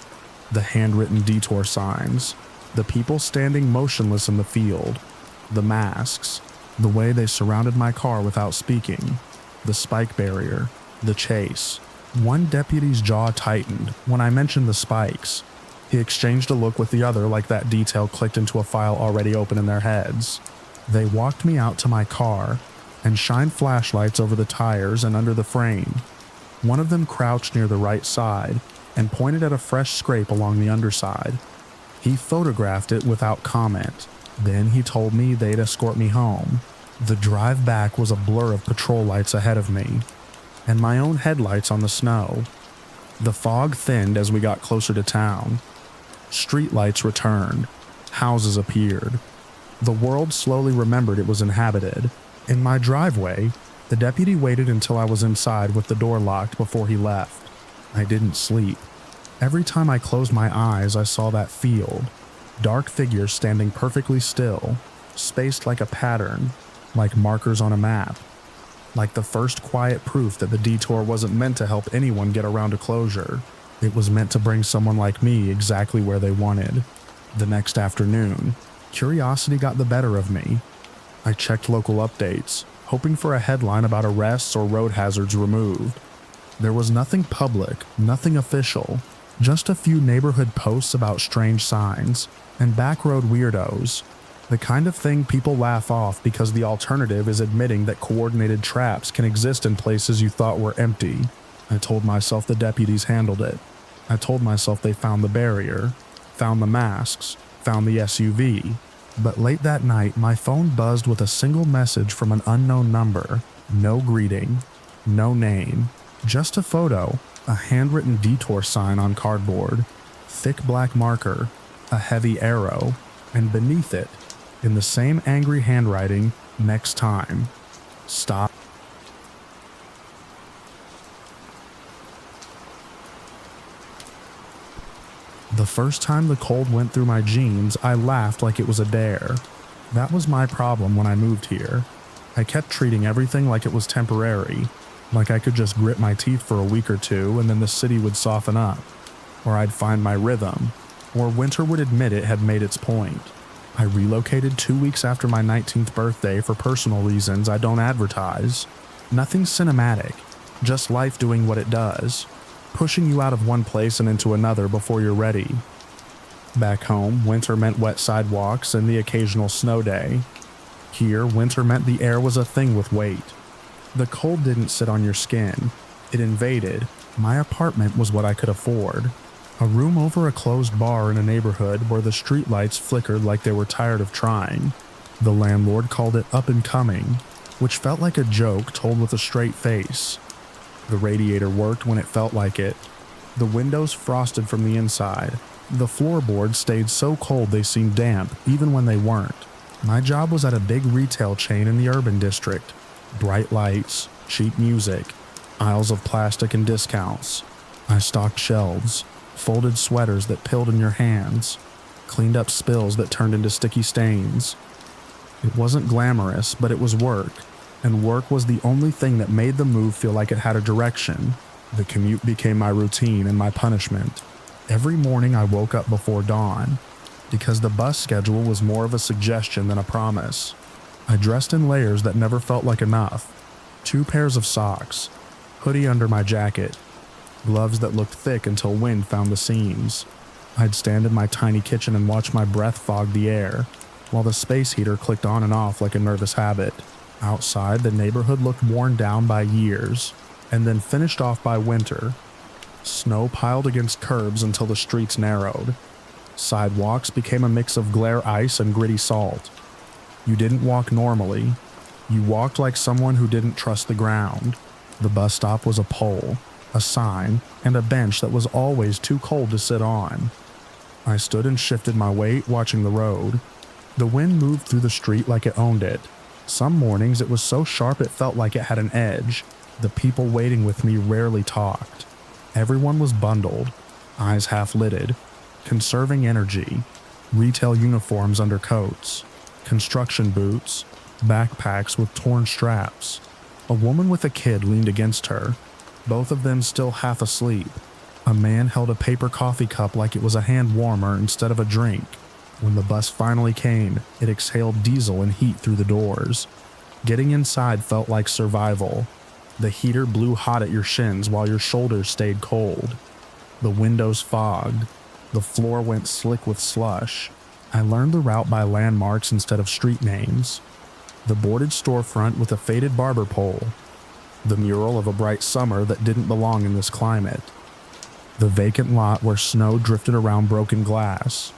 the handwritten detour signs, the people standing motionless in the field, the masks, the way they surrounded my car without speaking, the spike barrier, the chase. One deputy's jaw tightened when I mentioned the spikes. He exchanged a look with the other like that detail clicked into a file already open in their heads. They walked me out to my car and shined flashlights over the tires and under the frame. One of them crouched near the right side and pointed at a fresh scrape along the underside. He photographed it without comment. Then he told me they'd escort me home. The drive back was a blur of patrol lights ahead of me, and my own headlights on the snow. The fog thinned as we got closer to town. Street lights returned. Houses appeared. The world slowly remembered it was inhabited. In my driveway, the deputy waited until I was inside with the door locked before he left. I didn't sleep. Every time I closed my eyes, I saw that field. Dark figures standing perfectly still, spaced like a pattern, like markers on a map. Like the first quiet proof that the detour wasn't meant to help anyone get around to closure. It was meant to bring someone like me exactly where they wanted. The next afternoon, curiosity got the better of me. I checked local updates, hoping for a headline about arrests or road hazards removed. There was nothing public, nothing official, just a few neighborhood posts about strange signs and backroad weirdos. The kind of thing people laugh off because the alternative is admitting that coordinated traps can exist in places you thought were empty. I told myself the deputies handled it. I told myself they found the barrier, found the masks, found the SUV. But late that night, my phone buzzed with a single message from an unknown number. No greeting, no name, just a photo, a handwritten detour sign on cardboard, thick black marker, a heavy arrow, and beneath it, in the same angry handwriting, next time. Stop. The first time the cold went through my jeans, I laughed like it was a dare. That was my problem when I moved here. I kept treating everything like it was temporary, like I could just grit my teeth for a week or two and then the city would soften up, or I'd find my rhythm, or winter would admit it had made its point. I relocated 2 weeks after my 19th birthday for personal reasons I don't advertise. Nothing cinematic, just life doing what it does, pushing you out of one place and into another before you're ready. Back home, winter meant wet sidewalks and the occasional snow day. Here, winter meant the air was a thing with weight. The cold didn't sit on your skin, it invaded. My apartment was what I could afford. A room over a closed bar in a neighborhood where the streetlights flickered like they were tired of trying. The landlord called it up and coming, which felt like a joke told with a straight face. The radiator worked when it felt like it. The windows frosted from the inside. The floorboards stayed so cold they seemed damp even when they weren't. My job was at a big retail chain in the urban district. Bright lights, cheap music, aisles of plastic and discounts. I stocked shelves, folded sweaters that pilled in your hands, cleaned up spills that turned into sticky stains. It wasn't glamorous, but it was work, and work was the only thing that made the move feel like it had a direction. The commute became my routine and my punishment. Every morning I woke up before dawn, because the bus schedule was more of a suggestion than a promise. I dressed in layers that never felt like enough. 2 pairs of socks, hoodie under my jacket, gloves that looked thick until wind found the seams. I'd stand in my tiny kitchen and watch my breath fog the air, while the space heater clicked on and off like a nervous habit. Outside, the neighborhood looked worn down by years, and then finished off by winter. Snow piled against curbs until the streets narrowed. Sidewalks became a mix of glare ice and gritty salt. You didn't walk normally. You walked like someone who didn't trust the ground. The bus stop was a pole, a sign, and a bench that was always too cold to sit on. I stood and shifted my weight, watching the road. The wind moved through the street like it owned it. Some mornings it was so sharp it felt like it had an edge. The people waiting with me rarely talked. Everyone was bundled, eyes half-lidded, conserving energy, retail uniforms under coats, construction boots, backpacks with torn straps. A woman with a kid leaned against her, both of them still half asleep. A man held a paper coffee cup like it was a hand warmer instead of a drink. When the bus finally came, it exhaled diesel and heat through the doors. Getting inside felt like survival. The heater blew hot at your shins while your shoulders stayed cold. The windows fogged. The floor went slick with slush. I learned the route by landmarks instead of street names. The boarded storefront with a faded barber pole. The mural of a bright summer that didn't belong in this climate. The vacant lot where snow drifted around broken glass.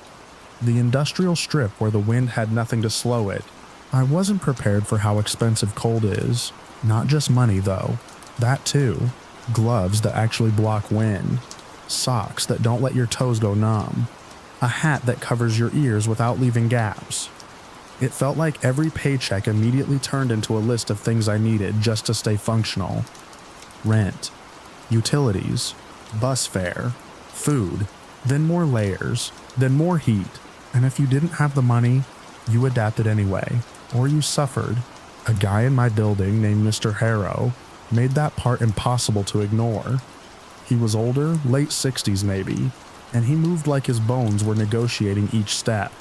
The industrial strip where the wind had nothing to slow it. I wasn't prepared for how expensive cold is. Not just money, though. That too. Gloves that actually block wind. Socks that don't let your toes go numb. A hat that covers your ears without leaving gaps. It felt like every paycheck immediately turned into a list of things I needed just to stay functional. Rent. Utilities. bus fare, food, then more layers, then more heat, and if you didn't have the money, you adapted anyway, or you suffered. A guy in my building named Mr. Harrow made that part impossible to ignore. He was older, late 60s maybe, and he moved like his bones were negotiating each step.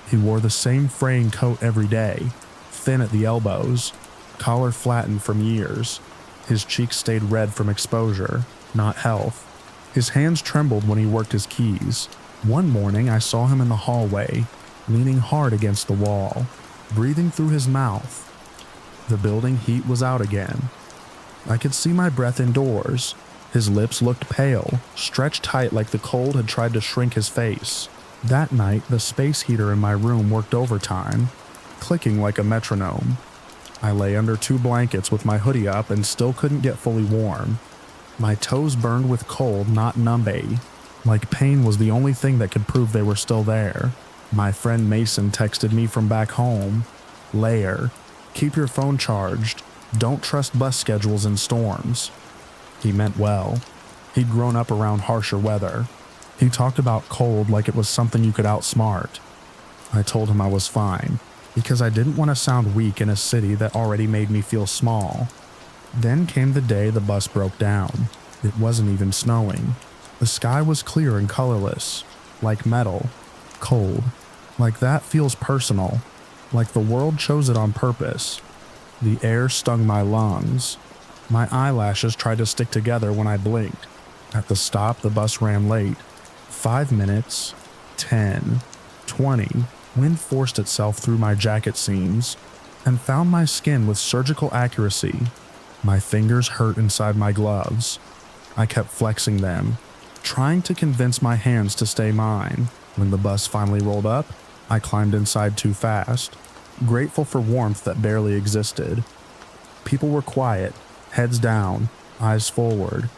He wore the same fraying coat every day, thin at the elbows, collar flattened from years. His cheeks stayed red from exposure, not health. His hands trembled when he worked his keys. One morning I saw him in the hallway, leaning hard against the wall, breathing through his mouth. The building heat was out again. I could see my breath indoors. His lips looked pale, stretched tight like the cold had tried to shrink his face. That night, the space heater in my room worked overtime, clicking like a metronome. I lay under 2 blankets with my hoodie up and still couldn't get fully warm. My toes burned with cold, not numbe, like pain was the only thing that could prove they were still there. My friend Mason texted me from back home, "Layer, keep your phone charged, don't trust bus schedules in storms." He meant well. He'd grown up around harsher weather. He talked about cold like it was something you could outsmart. I told him I was fine, because I didn't want to sound weak in a city that already made me feel small. Then came the day the bus broke down. It wasn't even snowing. The sky was clear and colorless, like metal, cold. Like that feels personal, like the world chose it on purpose. The air stung my lungs. My eyelashes tried to stick together when I blinked. At the stop, the bus ran late. 5 minutes, 10, 20. Wind forced itself through my jacket seams and found my skin with surgical accuracy. My fingers hurt inside my gloves. I kept flexing them, trying to convince my hands to stay mine. When the bus finally rolled up, I climbed inside too fast, grateful for warmth that barely existed. People were quiet, heads down, eyes forward.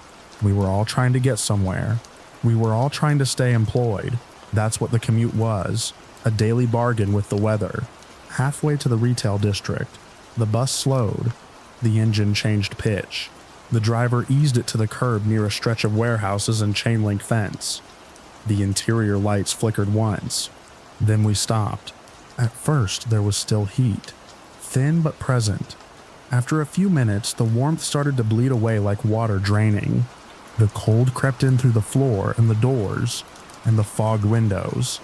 We were all trying to get somewhere. We were all trying to stay employed. That's what the commute was, a daily bargain with the weather. Halfway to the retail district, the bus slowed. The engine changed pitch. The driver eased it to the curb near a stretch of warehouses and chain-link fence. The interior lights flickered once. Then we stopped. At first, there was still heat, thin but present. After a few minutes, the warmth started to bleed away like water draining. The cold crept in through the floor and the doors and the fogged windows.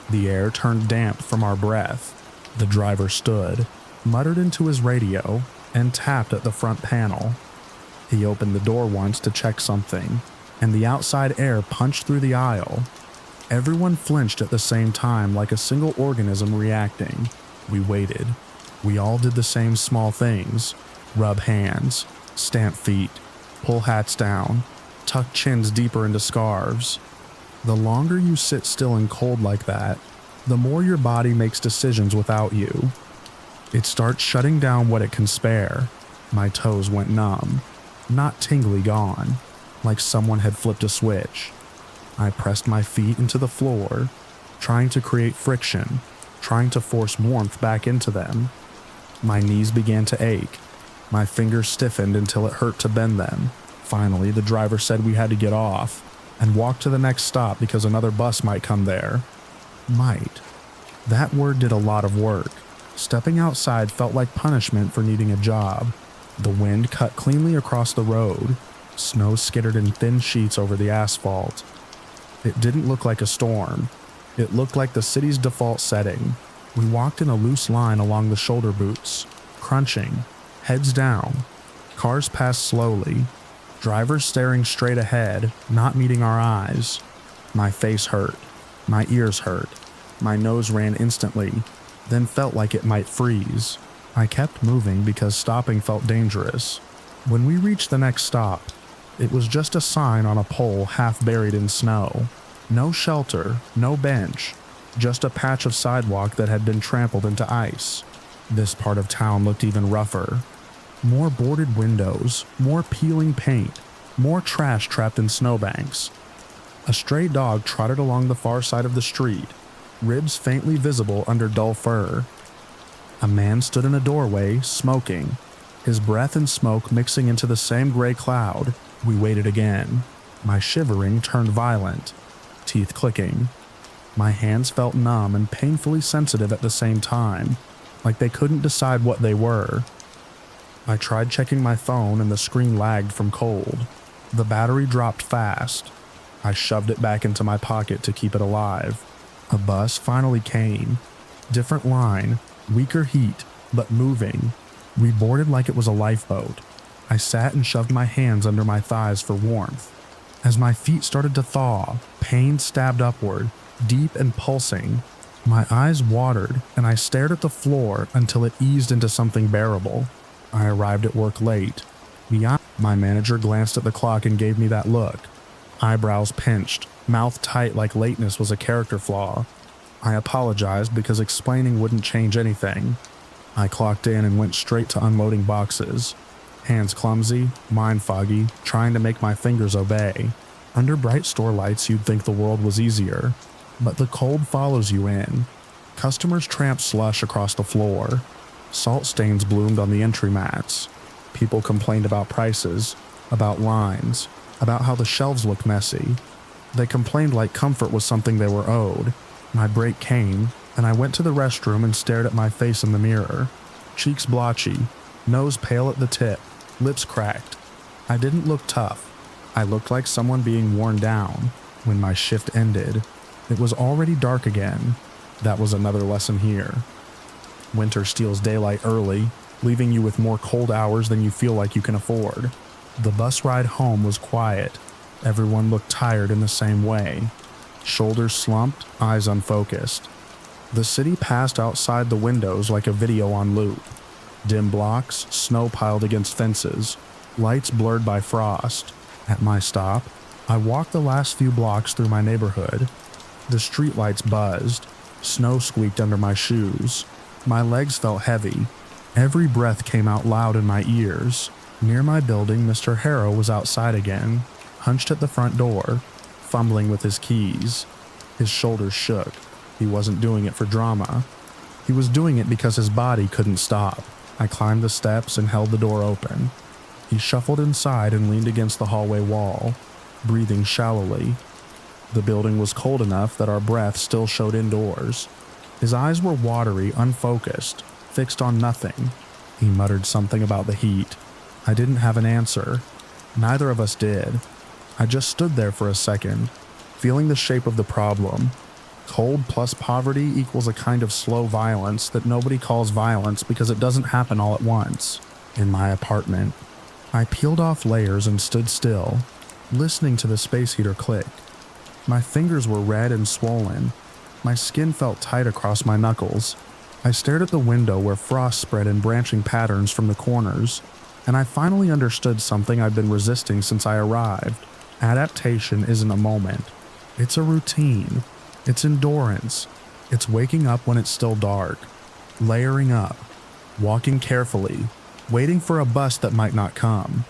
The air turned damp from our breath. The driver stood, muttered into his radio, and tapped at the front panel. He opened the door once to check something, and the outside air punched through the aisle. Everyone flinched at the same time like a single organism reacting. We waited. We all did the same small things. Rub hands, stamp feet, pull hats down, tuck chins deeper into scarves. The longer you sit still and cold like that, the more your body makes decisions without you. It starts shutting down what it can spare. My toes went numb, not tingly gone, like someone had flipped a switch. I pressed my feet into the floor, trying to create friction, trying to force warmth back into them. My knees began to ache. My fingers stiffened until it hurt to bend them. Finally, the driver said we had to get off and walk to the next stop because another bus might come there. Might. That word did a lot of work. Stepping outside felt like punishment for needing a job. The wind cut cleanly across the road. Snow skittered in thin sheets over the asphalt. It didn't look like a storm. It looked like the city's default setting. We walked in a loose line along the shoulder boots, crunching, heads down. Cars passed slowly, drivers staring straight ahead, not meeting our eyes. My face hurt. My ears hurt. My nose ran instantly, then felt like it might freeze. I kept moving because stopping felt dangerous. When we reached the next stop, it was just a sign on a pole half buried in snow. No shelter, no bench, just a patch of sidewalk that had been trampled into ice. This part of town looked even rougher. More boarded windows, more peeling paint, more trash trapped in snowbanks. A stray dog trotted along the far side of the street, ribs faintly visible under dull fur. A man stood in a doorway, smoking, his breath and smoke mixing into the same gray cloud. We waited again. My shivering turned violent, teeth clicking. My hands felt numb and painfully sensitive at the same time, like they couldn't decide what they were. I tried checking my phone and the screen lagged from cold. The battery dropped fast. I shoved it back into my pocket to keep it alive. A bus finally came. Different line, weaker heat, but moving. We boarded like it was a lifeboat. I sat and shoved my hands under my thighs for warmth. As my feet started to thaw, pain stabbed upward, deep and pulsing. My eyes watered, and I stared at the floor until it eased into something bearable. I arrived at work late. My manager glanced at the clock and gave me that look. Eyebrows pinched, mouth tight like lateness was a character flaw. I apologized because explaining wouldn't change anything. I clocked in and went straight to unloading boxes. Hands clumsy, mind foggy, trying to make my fingers obey. Under bright store lights you'd think the world was easier, but the cold follows you in. Customers tramped slush across the floor. Salt stains bloomed on the entry mats. People complained about prices, about lines, about how the shelves looked messy. They complained like comfort was something they were owed. My break came, and I went to the restroom and stared at my face in the mirror. Cheeks blotchy, nose pale at the tip, lips cracked. I didn't look tough. I looked like someone being worn down. When my shift ended, it was already dark again. That was another lesson here. Winter steals daylight early, leaving you with more cold hours than you feel like you can afford. The bus ride home was quiet. Everyone looked tired in the same way. Shoulders slumped, eyes unfocused. The city passed outside the windows like a video on loop. Dim blocks, snow piled against fences, lights blurred by frost. At my stop, I walked the last few blocks through my neighborhood. The streetlights buzzed. Snow squeaked under my shoes. My legs felt heavy. Every breath came out loud in my ears. Near my building, Mr. Harrow was outside again, hunched at the front door, fumbling with his keys. His shoulders shook. He wasn't doing it for drama. He was doing it because his body couldn't stop. I climbed the steps and held the door open. He shuffled inside and leaned against the hallway wall, breathing shallowly. The building was cold enough that our breath still showed indoors. His eyes were watery, unfocused, fixed on nothing. He muttered something about the heat. I didn't have an answer. Neither of us did. I just stood there for a second, feeling the shape of the problem. Cold plus poverty equals a kind of slow violence that nobody calls violence because it doesn't happen all at once. In my apartment, I peeled off layers and stood still, listening to the space heater click. My fingers were red and swollen. My skin felt tight across my knuckles. I stared at the window where frost spread in branching patterns from the corners, and I finally understood something I'd been resisting since I arrived. Adaptation isn't a moment. It's a routine. It's endurance. It's waking up when it's still dark, layering up, walking carefully, waiting for a bus that might not come,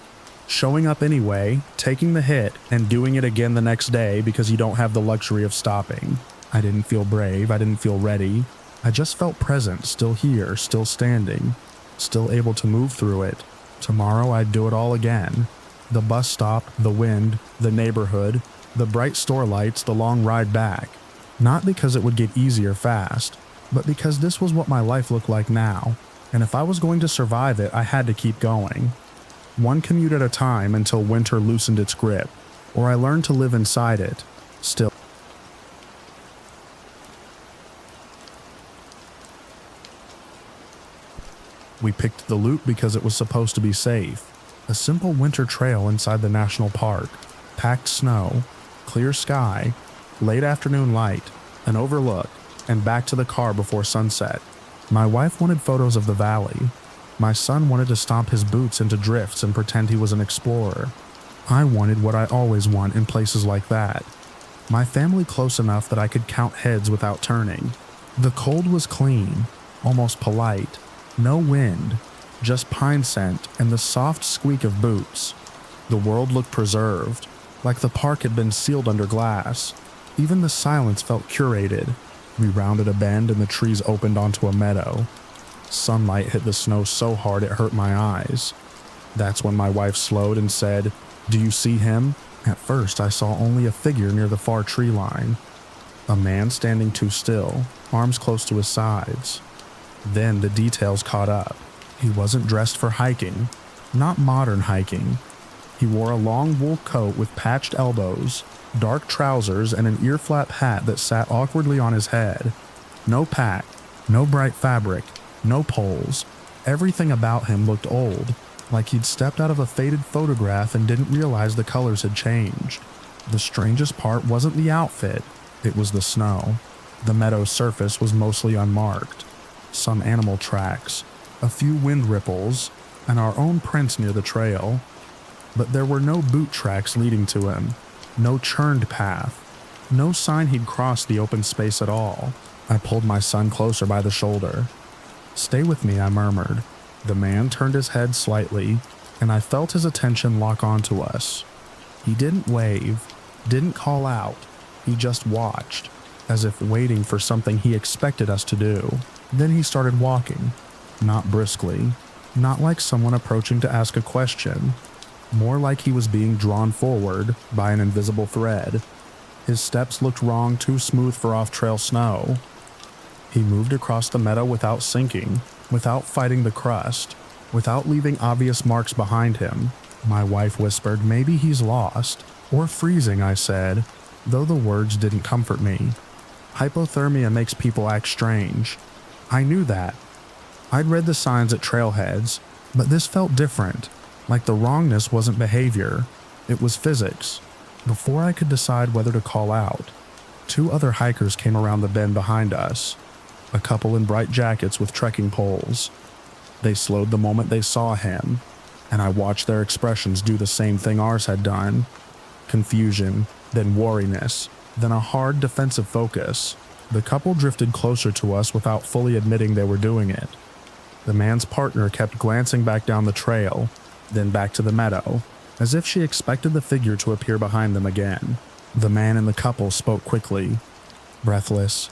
showing up anyway, taking the hit, and doing it again the next day because you don't have the luxury of stopping. I didn't feel brave. I didn't feel ready. I just felt present, still here, still standing, still able to move through it. Tomorrow I'd do it all again. The bus stop, the wind, the neighborhood, the bright store lights, the long ride back. Not because it would get easier fast, but because this was what my life looked like now, and if I was going to survive it, I had to keep going. One commute at a time until winter loosened its grip, or I learned to live inside it, still. We picked the loop because it was supposed to be safe. A simple winter trail inside the national park. Packed snow, clear sky, late afternoon light, an overlook, and back to the car before sunset. My wife wanted photos of the valley. My son wanted to stomp his boots into drifts and pretend he was an explorer. I wanted what I always want in places like that. My family close enough that I could count heads without turning. The cold was clean, almost polite. No wind, just pine scent and the soft squeak of boots. The world looked preserved, like the park had been sealed under glass. Even the silence felt curated. We rounded a bend and the trees opened onto a meadow. Sunlight hit the snow so hard it hurt my eyes. That's when my wife slowed and said, Do you see him? At first, I saw only a figure near the far tree line. A man standing too still, arms close to his sides. Then the details caught up. He wasn't dressed for hiking, not modern hiking. He wore a long wool coat with patched elbows, dark trousers, and an ear-flap hat that sat awkwardly on his head. No pack, no bright fabric, no poles. Everything about him looked old, like he'd stepped out of a faded photograph and didn't realize the colors had changed. The strangest part wasn't the outfit, it was the snow. The meadow's surface was mostly unmarked. Some animal tracks, a few wind ripples, and our own prints near the trail. But there were no boot tracks leading to him, no churned path, no sign he'd crossed the open space at all. I pulled my son closer by the shoulder. "Stay with me," I murmured. The man turned his head slightly, and I felt his attention lock onto us. He didn't wave, didn't call out. He just watched, as if waiting for something he expected us to do. Then he started walking, not briskly, not like someone approaching to ask a question, more like he was being drawn forward by an invisible thread. His steps looked wrong, too smooth for off-trail snow. He moved across the meadow without sinking, without fighting the crust, without leaving obvious marks behind him. My wife whispered, "Maybe he's lost." "Or freezing," I said, though the words didn't comfort me. Hypothermia makes people act strange. I knew that. I'd read the signs at trailheads, but this felt different, like the wrongness wasn't behavior, it was physics. Before I could decide whether to call out, 2 other hikers came around the bend behind us, a couple in bright jackets with trekking poles. They slowed the moment they saw him, and I watched their expressions do the same thing ours had done. Confusion, then wariness, then a hard defensive focus. The couple drifted closer to us without fully admitting they were doing it. The man's partner kept glancing back down the trail, then back to the meadow, as if she expected the figure to appear behind them again. The man in the couple spoke quickly, breathless.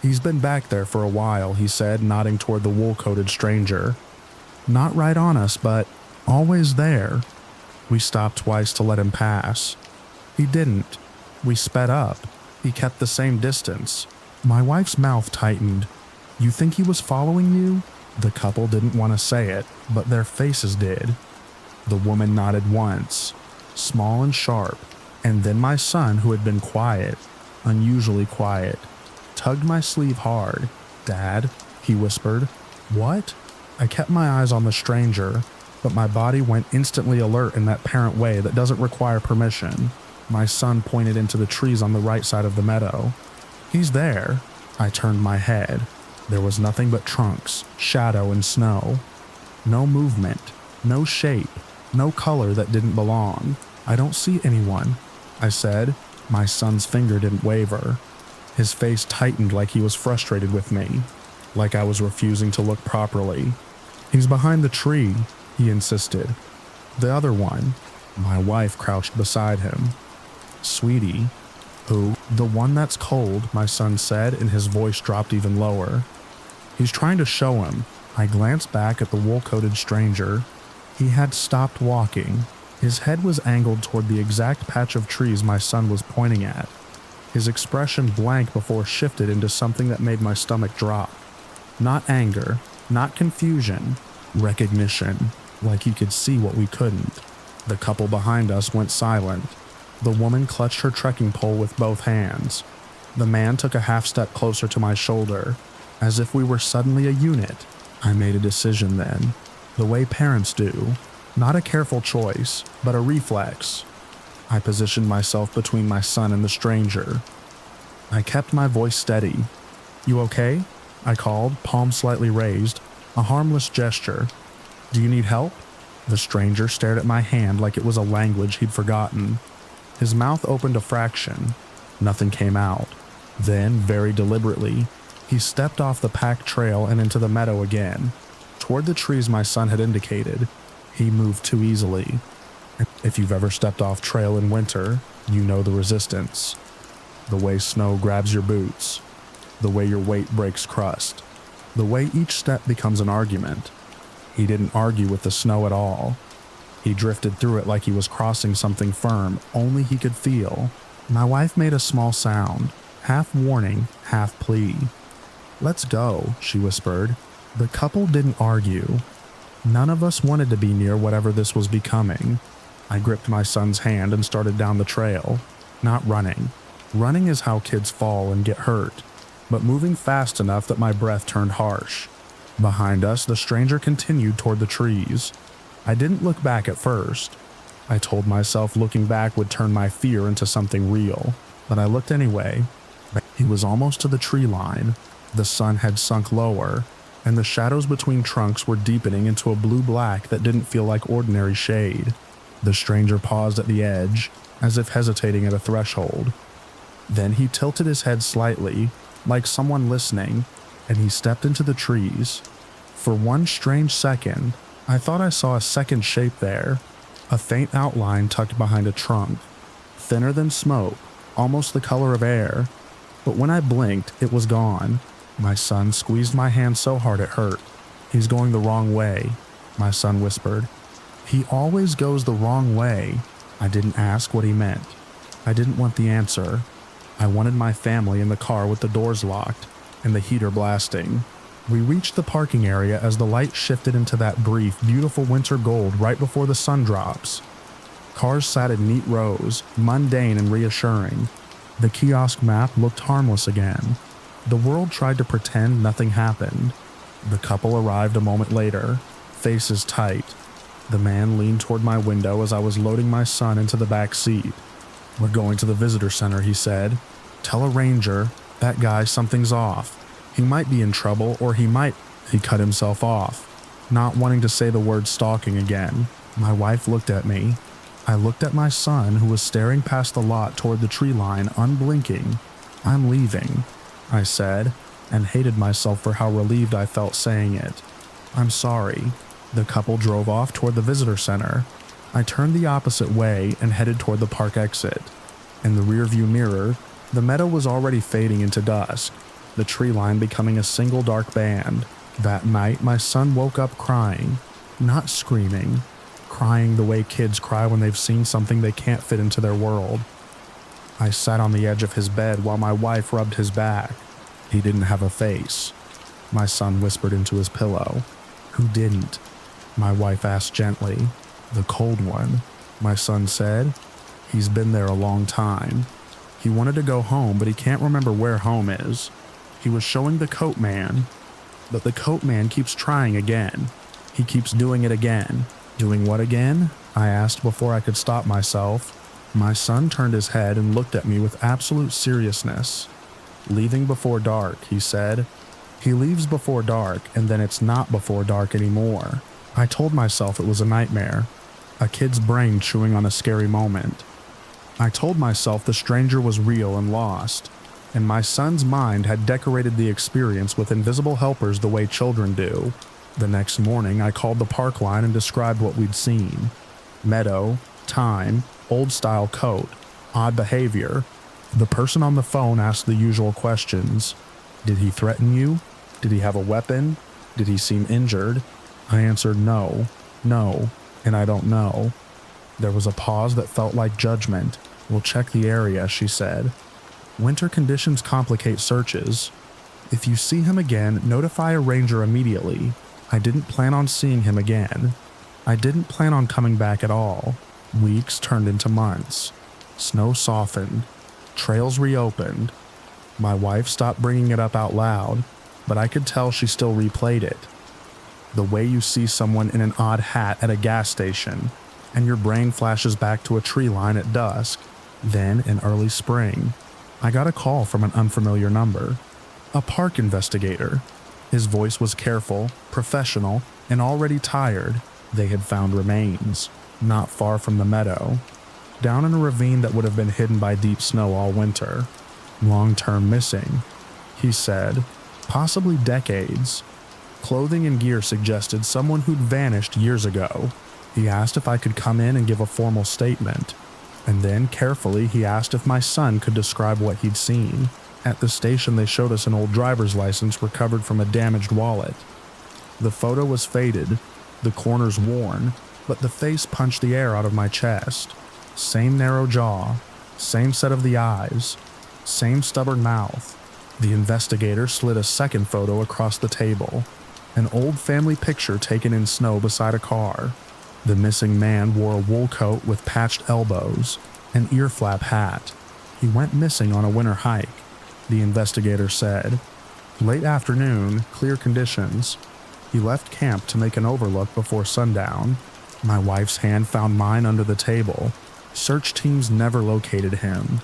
"He's been back there for a while," he said, nodding toward the wool-coated stranger. "Not right on us, but always there." We stopped twice to let him pass. He didn't. We sped up. He kept the same distance. My wife's mouth tightened. "You think he was following you?" The couple didn't want to say it, but their faces did. The woman nodded once, small and sharp, and then my son, who had been quiet, unusually quiet, tugged my sleeve hard. "Dad," he whispered. "What?" I kept my eyes on the stranger, but my body went instantly alert in that parent way that doesn't require permission. My son pointed into the trees on the right side of the meadow. "He's there." I turned my head. There was nothing but trunks, shadow, and snow. No movement, no shape, no color that didn't belong. "I don't see anyone," I said. My son's finger didn't waver. His face tightened like he was frustrated with me, like I was refusing to look properly. "He's behind the tree," he insisted. "The other one." My wife crouched beside him. "Sweetie." "Who?" "The one that's cold," my son said, and his voice dropped even lower. "He's trying to show him." I glanced back at the wool-coated stranger. He had stopped walking. His head was angled toward the exact patch of trees my son was pointing at. His expression blank before shifted into something that made my stomach drop. Not anger, not confusion, recognition, like he could see what we couldn't. The couple behind us went silent. The woman clutched her trekking pole with both hands. The man took a half step closer to my shoulder, as if we were suddenly a unit. I made a decision then, the way parents do. Not a careful choice, but a reflex. I positioned myself between my son and the stranger. I kept my voice steady. "You okay?" I called, palm slightly raised, a harmless gesture. "Do you need help?" The stranger stared at my hand like it was a language he'd forgotten. His mouth opened a fraction. Nothing came out. Then, very deliberately, he stepped off the packed trail and into the meadow again, toward the trees my son had indicated. He moved too easily. If you've ever stepped off trail in winter, you know the resistance. The way snow grabs your boots. The way your weight breaks crust. The way each step becomes an argument. He didn't argue with the snow at all. He drifted through it like he was crossing something firm only he could feel. My wife made a small sound, half warning, half plea. "Let's go," she whispered. The couple didn't argue. None of us wanted to be near whatever this was becoming. I gripped my son's hand and started down the trail. Not running. Running is how kids fall and get hurt, but moving fast enough that my breath turned harsh. Behind us, the stranger continued toward the trees. I didn't look back at first. I told myself looking back would turn my fear into something real, but I looked anyway. He was almost to the tree line. The sun had sunk lower, and the shadows between trunks were deepening into a blue-black that didn't feel like ordinary shade. The stranger paused at the edge, as if hesitating at a threshold. Then he tilted his head slightly, like someone listening, and he stepped into the trees. For one strange second, I thought I saw a second shape there, a faint outline tucked behind a trunk, thinner than smoke, almost the color of air. But when I blinked, it was gone. My son squeezed my hand so hard it hurt. "He's going the wrong way," my son whispered. "He always goes the wrong way." I didn't ask what he meant. I didn't want the answer. I wanted my family in the car with the doors locked and the heater blasting. We reached the parking area as the light shifted into that brief, beautiful winter gold right before the sun drops. Cars sat in neat rows, mundane and reassuring. The kiosk map looked harmless again. The world tried to pretend nothing happened. The couple arrived a moment later, faces tight. The man leaned toward my window as I was loading my son into the back seat. "We're going to the visitor center," he said. "Tell a ranger, that guy, something's off. He might be in trouble, or he might—" He cut himself off, not wanting to say the word stalking again. My wife looked at me. I looked at my son, who was staring past the lot toward the tree line, unblinking. "I'm leaving," I said, and hated myself for how relieved I felt saying it. "I'm sorry." The couple drove off toward the visitor center. I turned the opposite way and headed toward the park exit. In the rearview mirror, the meadow was already fading into dusk, the tree line becoming a single dark band. That night, my son woke up crying, not screaming, crying the way kids cry when they've seen something they can't fit into their world. I sat on the edge of his bed while my wife rubbed his back. He didn't have a face. My son whispered into his pillow. "Who didn't?" My wife asked gently. "The cold one," my son said. "He's been there a long time. He wanted to go home, but he can't remember where home is. He was showing the coat man, but the coat man keeps trying again. He keeps doing it again." "Doing what again?" I asked before I could stop myself. My son turned his head and looked at me with absolute seriousness. "Leaving before dark," he said. "He leaves before dark, and then it's not before dark anymore." I told myself it was a nightmare, a kid's brain chewing on a scary moment. I told myself the stranger was real and lost, and my son's mind had decorated the experience with invisible helpers the way children do. The next morning, I called the park line and described what we'd seen. Meadow, time, old-style coat, odd behavior. The person on the phone asked the usual questions. Did he threaten you? Did he have a weapon? Did he seem injured? I answered no, and I don't know. There was a pause that felt like judgment. "We'll check the area," she said. "Winter conditions complicate searches. If you see him again, notify a ranger immediately." I didn't plan on seeing him again. I didn't plan on coming back at all. Weeks turned into months. Snow softened. Trails reopened. My wife stopped bringing it up out loud, but I could tell she still replayed it. The way you see someone in an odd hat at a gas station, and your brain flashes back to a tree line at dusk. Then, in early spring, I got a call from an unfamiliar number. A park investigator. His voice was careful, professional, and already tired. They had found remains, not far from the meadow, down in a ravine that would have been hidden by deep snow all winter. Long-term missing, he said, possibly decades. Clothing and gear suggested someone who'd vanished years ago. He asked if I could come in and give a formal statement. And then, carefully, he asked if my son could describe what he'd seen. At the station, they showed us an old driver's license recovered from a damaged wallet. The photo was faded, the corners worn, but the face punched the air out of my chest. Same narrow jaw, same set of the eyes, same stubborn mouth. The investigator slid a second photo across the table. An old family picture taken in snow beside a car. The missing man wore a wool coat with patched elbows, an ear flap hat. He went missing on a winter hike, the investigator said. Late afternoon, clear conditions. He left camp to make an overlook before sundown. My wife's hand found mine under the table. Search teams never located him.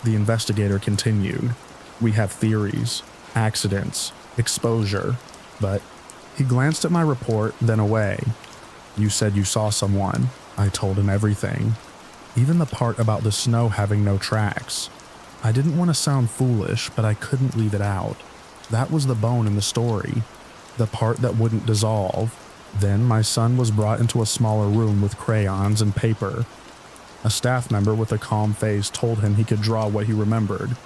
The investigator continued. We have theories, accidents, exposure, but he glanced at my report, then away. You said you saw someone. I told him everything. Even the part about the snow having no tracks. I didn't want to sound foolish, but I couldn't leave it out. That was the bone in the story. The part that wouldn't dissolve. Then my son was brought into a smaller room with crayons and paper. A staff member with a calm face told him he could draw what he remembered.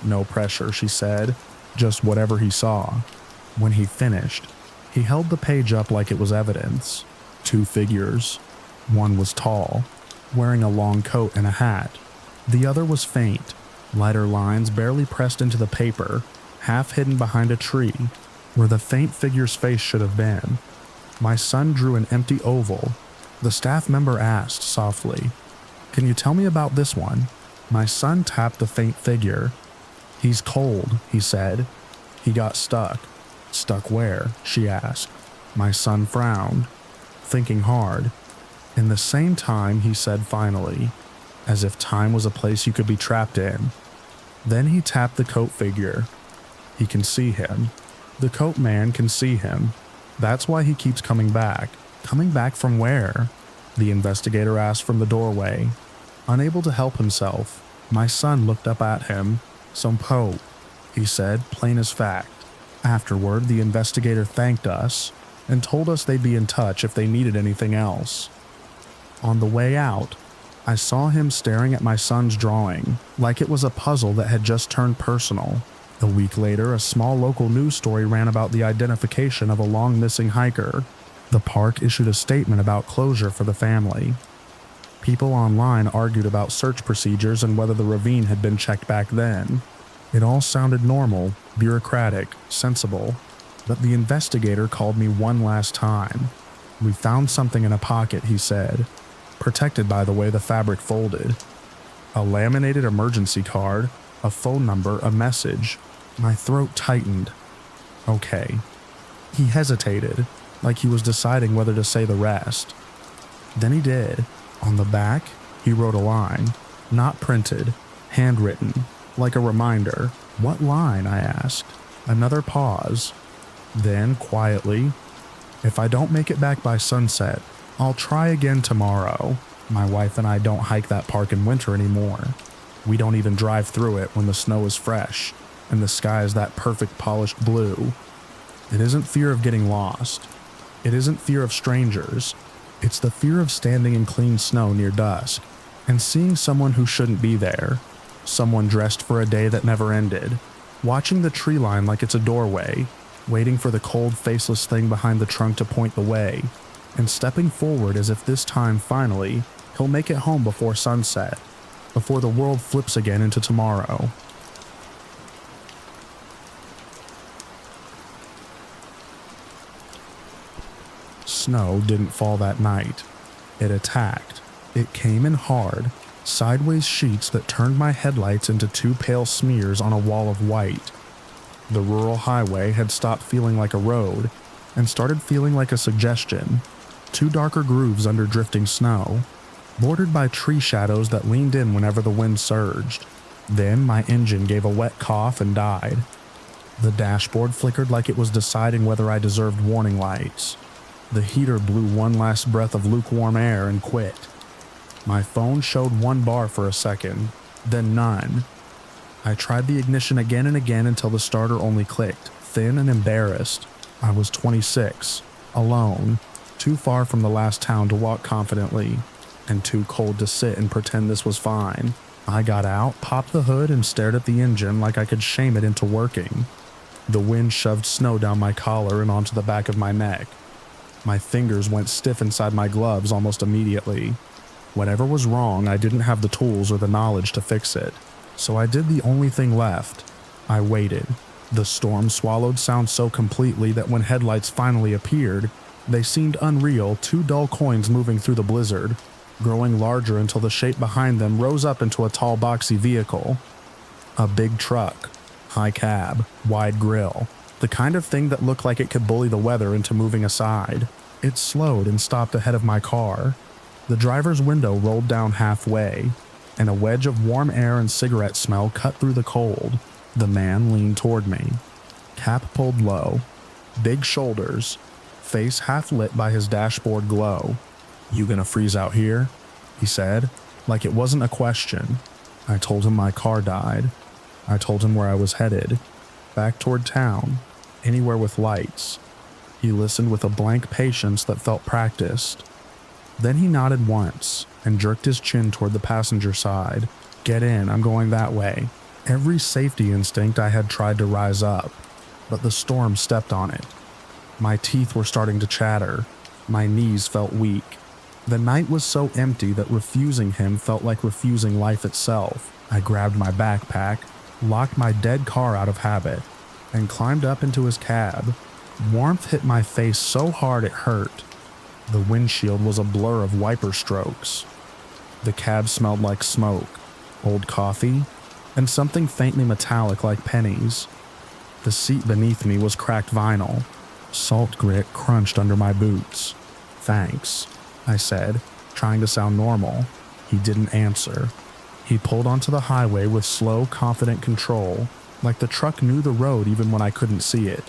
No pressure, she said, just whatever he saw. When he finished, he held the page up like it was evidence. 2 figures. One was tall, wearing a long coat and a hat. The other was faint, lighter lines barely pressed into the paper, half hidden behind a tree, where the faint figure's face should have been. My son drew an empty oval. The staff member asked softly, "Can you tell me about this one?" My son tapped the faint figure. "He's cold," he said. "He got stuck." "Stuck where?" she asked. My son frowned, thinking hard. In the same time, he said finally, as if time was a place you could be trapped in. Then he tapped the coat figure. "He can see him. The coat man can see him. That's why he keeps coming back." "Coming back from where?" the investigator asked from the doorway. Unable to help himself, my son looked up at him. "Some Pope," he said, plain as fact. Afterward, the investigator thanked us and told us they'd be in touch if they needed anything else. On the way out, I saw him staring at my son's drawing, like it was a puzzle that had just turned personal. A week later, a small local news story ran about the identification of a long-missing hiker. The park issued a statement about closure for the family. People online argued about search procedures and whether the ravine had been checked back then. It all sounded normal, bureaucratic, sensible. But the investigator called me one last time. "We found something in a pocket," he said, protected by the way the fabric folded. A laminated emergency card, a phone number, a message. My throat tightened. Okay. He hesitated, like he was deciding whether to say the rest. Then he did. On the back, he wrote a line. Not printed, handwritten, like a reminder. "What line?" I asked. Another pause. Then, quietly, "If I don't make it back by sunset, I'll try again tomorrow. My wife and I don't hike that park in winter anymore. We don't even drive through it when the snow is fresh and the sky is that perfect polished blue. It isn't fear of getting lost. It isn't fear of strangers. It's the fear of standing in clean snow near dusk and seeing someone who shouldn't be there, someone dressed for a day that never ended, watching the tree line like it's a doorway, waiting for the cold, faceless thing behind the trunk to point the way, and stepping forward as if this time, finally, he'll make it home before sunset, before the world flips again into tomorrow." Snow didn't fall that night. It attacked. It came in hard, sideways sheets that turned my headlights into 2 pale smears on a wall of white. The rural highway had stopped feeling like a road and started feeling like a suggestion. 2 darker grooves under drifting snow, bordered by tree shadows that leaned in whenever the wind surged. Then my engine gave a wet cough and died. The dashboard flickered like it was deciding whether I deserved warning lights. The heater blew one last breath of lukewarm air and quit. My phone showed 1 bar for a second, then none. I tried the ignition again and again until the starter only clicked, thin and embarrassed. I was 26, alone, too far from the last town to walk confidently, and too cold to sit and pretend this was fine. I got out, popped the hood, and stared at the engine like I could shame it into working. The wind shoved snow down my collar and onto the back of my neck. My fingers went stiff inside my gloves almost immediately. Whatever was wrong, I didn't have the tools or the knowledge to fix it. So I did the only thing left. I waited. The storm swallowed sound so completely that when headlights finally appeared, they seemed unreal, two dull coins moving through the blizzard, growing larger until the shape behind them rose up into a tall boxy vehicle. A big truck, high cab, wide grille, the kind of thing that looked like it could bully the weather into moving aside. It slowed and stopped ahead of my car. The driver's window rolled down halfway, and a wedge of warm air and cigarette smell cut through the cold. The man leaned toward me. Cap pulled low, big shoulders, face half lit by his dashboard glow. "You gonna freeze out here?" he said, like it wasn't a question. I told him my car died. I told him where I was headed, back toward town, anywhere with lights. He listened with a blank patience that felt practiced. Then he nodded once and jerked his chin toward the passenger side. "Get in, I'm going that way." Every safety instinct I had tried to rise up, but the storm stepped on it. My teeth were starting to chatter. My knees felt weak. The night was so empty that refusing him felt like refusing life itself. I grabbed my backpack, locked my dead car out of habit, and climbed up into his cab. Warmth hit my face so hard it hurt. The windshield was a blur of wiper strokes. The cab smelled like smoke, old coffee, and something faintly metallic like pennies. The seat beneath me was cracked vinyl. Salt grit crunched under my boots. "Thanks," I said, trying to sound normal. He didn't answer. He pulled onto the highway with slow, confident control, like the truck knew the road even when I couldn't see it.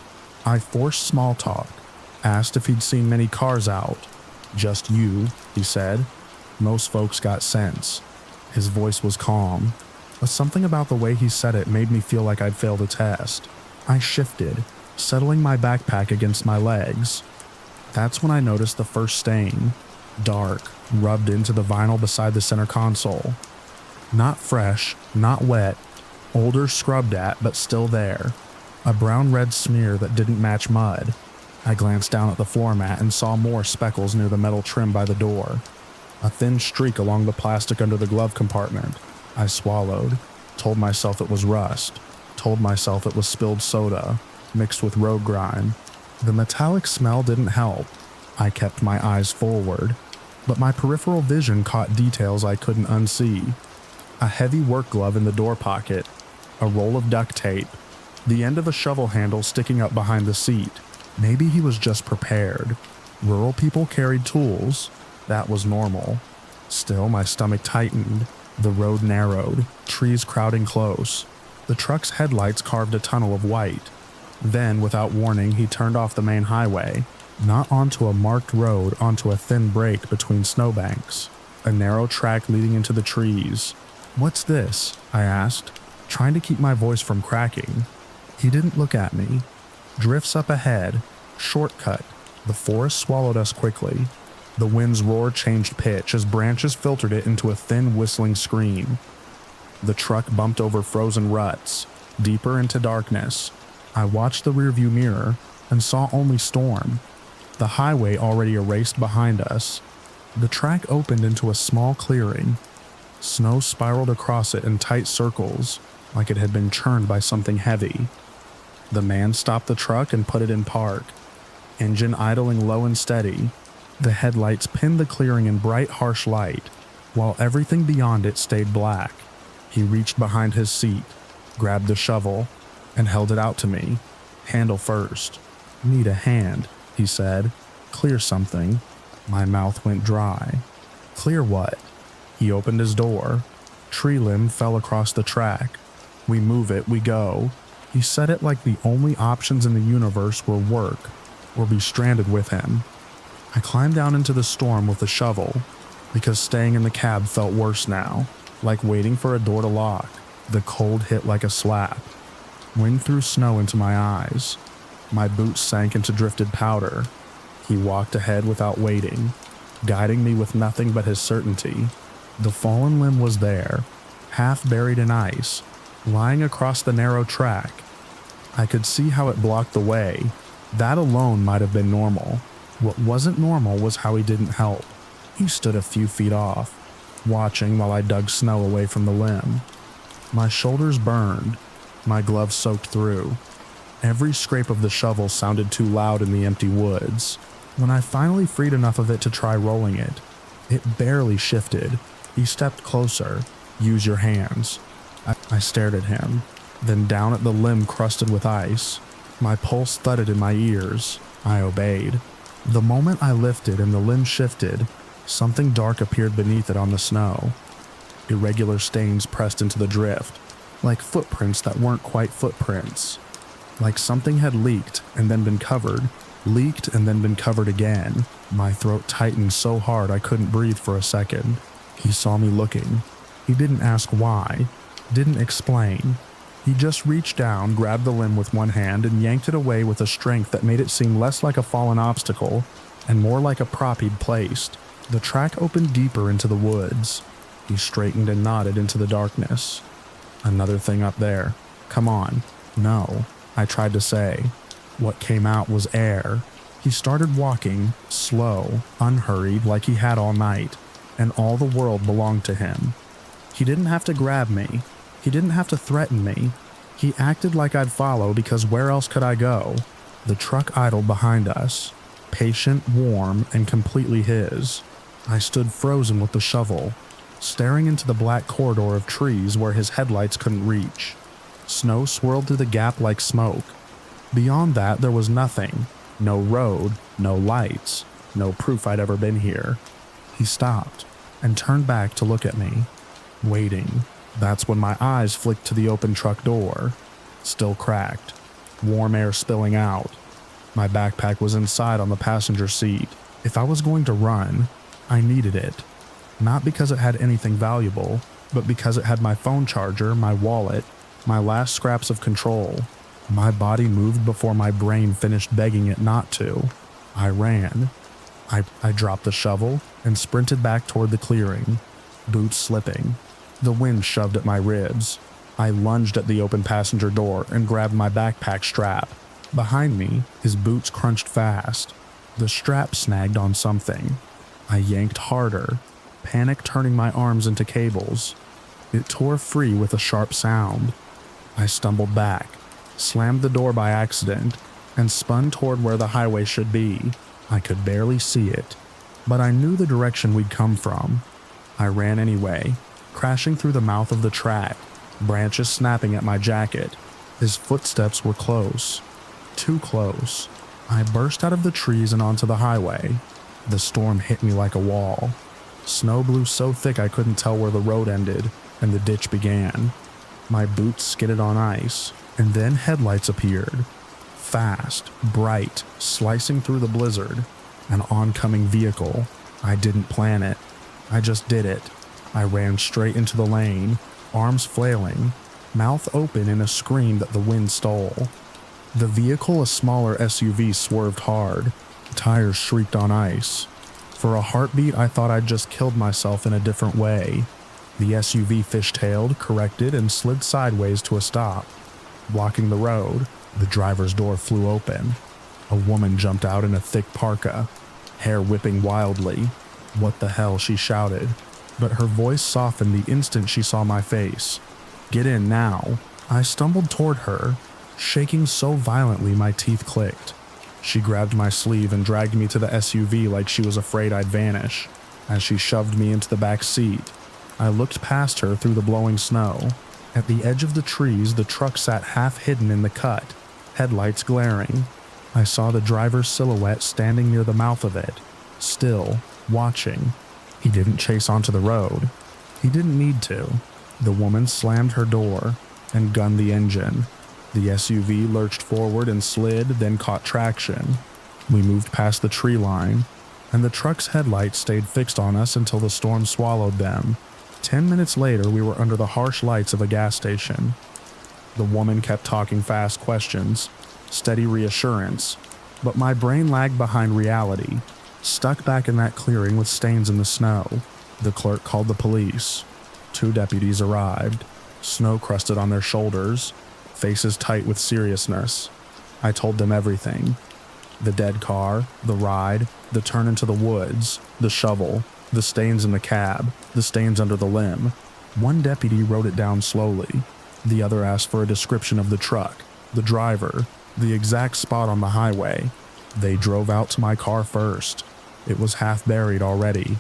I forced small talk, asked if he'd seen many cars out. "Just you," he said. "Most folks got sense." His voice was calm, but something about the way he said it made me feel like I'd failed a test. I shifted, settling my backpack against my legs. That's when I noticed the first stain, dark, rubbed into the vinyl beside the center console. Not fresh, not wet, older scrubbed at, but still there. A brown-red smear that didn't match mud. I glanced down at the floor mat and saw more speckles near the metal trim by the door. A thin streak along the plastic under the glove compartment. I swallowed, told myself it was rust, told myself it was spilled soda, mixed with road grime. The metallic smell didn't help. I kept my eyes forward, but my peripheral vision caught details I couldn't unsee. A heavy work glove in the door pocket, a roll of duct tape, the end of a shovel handle sticking up behind the seat. Maybe he was just prepared. Rural people carried tools. That was normal. Still, my stomach tightened. The road narrowed, trees crowding close. The truck's headlights carved a tunnel of white. Then, without warning, he turned off the main highway, not onto a marked road, onto a thin break between snowbanks, a narrow track leading into the trees. "What's this?" I asked, trying to keep my voice from cracking. He didn't look at me. Drifts up ahead, shortcut. The forest swallowed us quickly. The wind's roar changed pitch as branches filtered it into a thin whistling scream. The truck bumped over frozen ruts, deeper into darkness. I watched the rearview mirror and saw only storm. The highway already erased behind us. The track opened into a small clearing. Snow spiraled across it in tight circles, like it had been churned by something heavy. The man stopped the truck and put it in park, engine idling low and steady. The headlights pinned the clearing in bright, harsh light, while everything beyond it stayed black. He reached behind his seat, grabbed the shovel, and held it out to me, handle first. "Need a hand," he said. "Clear something." My mouth went dry. "Clear what?" He opened his door. Tree limb fell across the track. "We move it, we go." He said it like the only options in the universe were work, or be stranded with him. I climbed down into the storm with the shovel, because staying in the cab felt worse now, like waiting for a door to lock. The cold hit like a slap. Wind threw snow into my eyes. My boots sank into drifted powder. He walked ahead without waiting, guiding me with nothing but his certainty. The fallen limb was there, half buried in ice, lying across the narrow track. I could see how it blocked the way. That alone might have been normal. What wasn't normal was how he didn't help. He stood a few feet off, watching while I dug snow away from the limb. My shoulders burned, my gloves soaked through. Every scrape of the shovel sounded too loud in the empty woods. When I finally freed enough of it to try rolling it, it barely shifted. He stepped closer. "Use your hands." I stared at him, then down at the limb crusted with ice. My pulse thudded in my ears. I obeyed. The moment I lifted and the limb shifted, something dark appeared beneath it on the snow. Irregular stains pressed into the drift, like footprints that weren't quite footprints. Like something had leaked and then been covered, leaked and then been covered again. My throat tightened so hard I couldn't breathe for a second. He saw me looking. He didn't ask why, didn't explain. He just reached down, grabbed the limb with one hand, and yanked it away with a strength that made it seem less like a fallen obstacle and more like a prop he'd placed. The track opened deeper into the woods. He straightened and nodded into the darkness. "Another thing up there. Come on." "No," I tried to say. What came out was air. He started walking, slow, unhurried, like he had all night, and all the world belonged to him. He didn't have to grab me. He didn't have to threaten me. He acted like I'd follow because where else could I go? The truck idled behind us, patient, warm, and completely his. I stood frozen with the shovel, staring into the black corridor of trees where his headlights couldn't reach. Snow swirled through the gap like smoke. Beyond that, there was nothing. No road, no lights, no proof I'd ever been here. He stopped and turned back to look at me, waiting. That's when my eyes flicked to the open truck door, still cracked, warm air spilling out. My backpack was inside on the passenger seat. If I was going to run, I needed it. Not because it had anything valuable, but because it had my phone charger, my wallet, my last scraps of control. My body moved before my brain finished begging it not to. I ran. I dropped the shovel and sprinted back toward the clearing, boots slipping. The wind shoved at my ribs. I lunged at the open passenger door and grabbed my backpack strap. Behind me, his boots crunched fast. The strap snagged on something. I yanked harder, panic turning my arms into cables. It tore free with a sharp sound. I stumbled back, slammed the door by accident, and spun toward where the highway should be. I could barely see it, but I knew the direction we'd come from. I ran anyway, crashing through the mouth of the track, branches snapping at my jacket. His footsteps were close, too close. I burst out of the trees and onto the highway. The storm hit me like a wall. Snow blew so thick I couldn't tell where the road ended and the ditch began. My boots skidded on ice, and then headlights appeared. Fast, bright, slicing through the blizzard. An oncoming vehicle. I didn't plan it. I just did it. I ran straight into the lane, arms flailing, mouth open in a scream that the wind stole. The vehicle, a smaller SUV, swerved hard. Tires shrieked on ice. For a heartbeat, I thought I'd just killed myself in a different way. The SUV fishtailed, corrected, and slid sideways to a stop, blocking the road. The driver's door flew open. A woman jumped out in a thick parka, hair whipping wildly. "What the hell?" she shouted, but her voice softened the instant she saw my face. "Get in now." I stumbled toward her, shaking so violently my teeth clicked. She grabbed my sleeve and dragged me to the SUV like she was afraid I'd vanish. As she shoved me into the back seat, I looked past her through the blowing snow. At the edge of the trees, the truck sat half hidden in the cut, headlights glaring. I saw the driver's silhouette standing near the mouth of it, still, watching. He didn't chase onto the road. He didn't need to. The woman slammed her door and gunned the engine. The SUV lurched forward and slid, then caught traction. We moved past the tree line, and the truck's headlights stayed fixed on us until the storm swallowed them. 10 minutes later, we were under the harsh lights of a gas station. The woman kept talking fast questions, steady reassurance, but my brain lagged behind reality, stuck back in that clearing with stains in the snow. The clerk called the police. 2 deputies arrived, snow crusted on their shoulders, faces tight with seriousness. I told them everything. The dead car, the ride, the turn into the woods, the shovel, the stains in the cab, the stains under the limb. One deputy wrote it down slowly. The other asked for a description of the truck, the driver, the exact spot on the highway. They drove out to my car first. It was half buried already.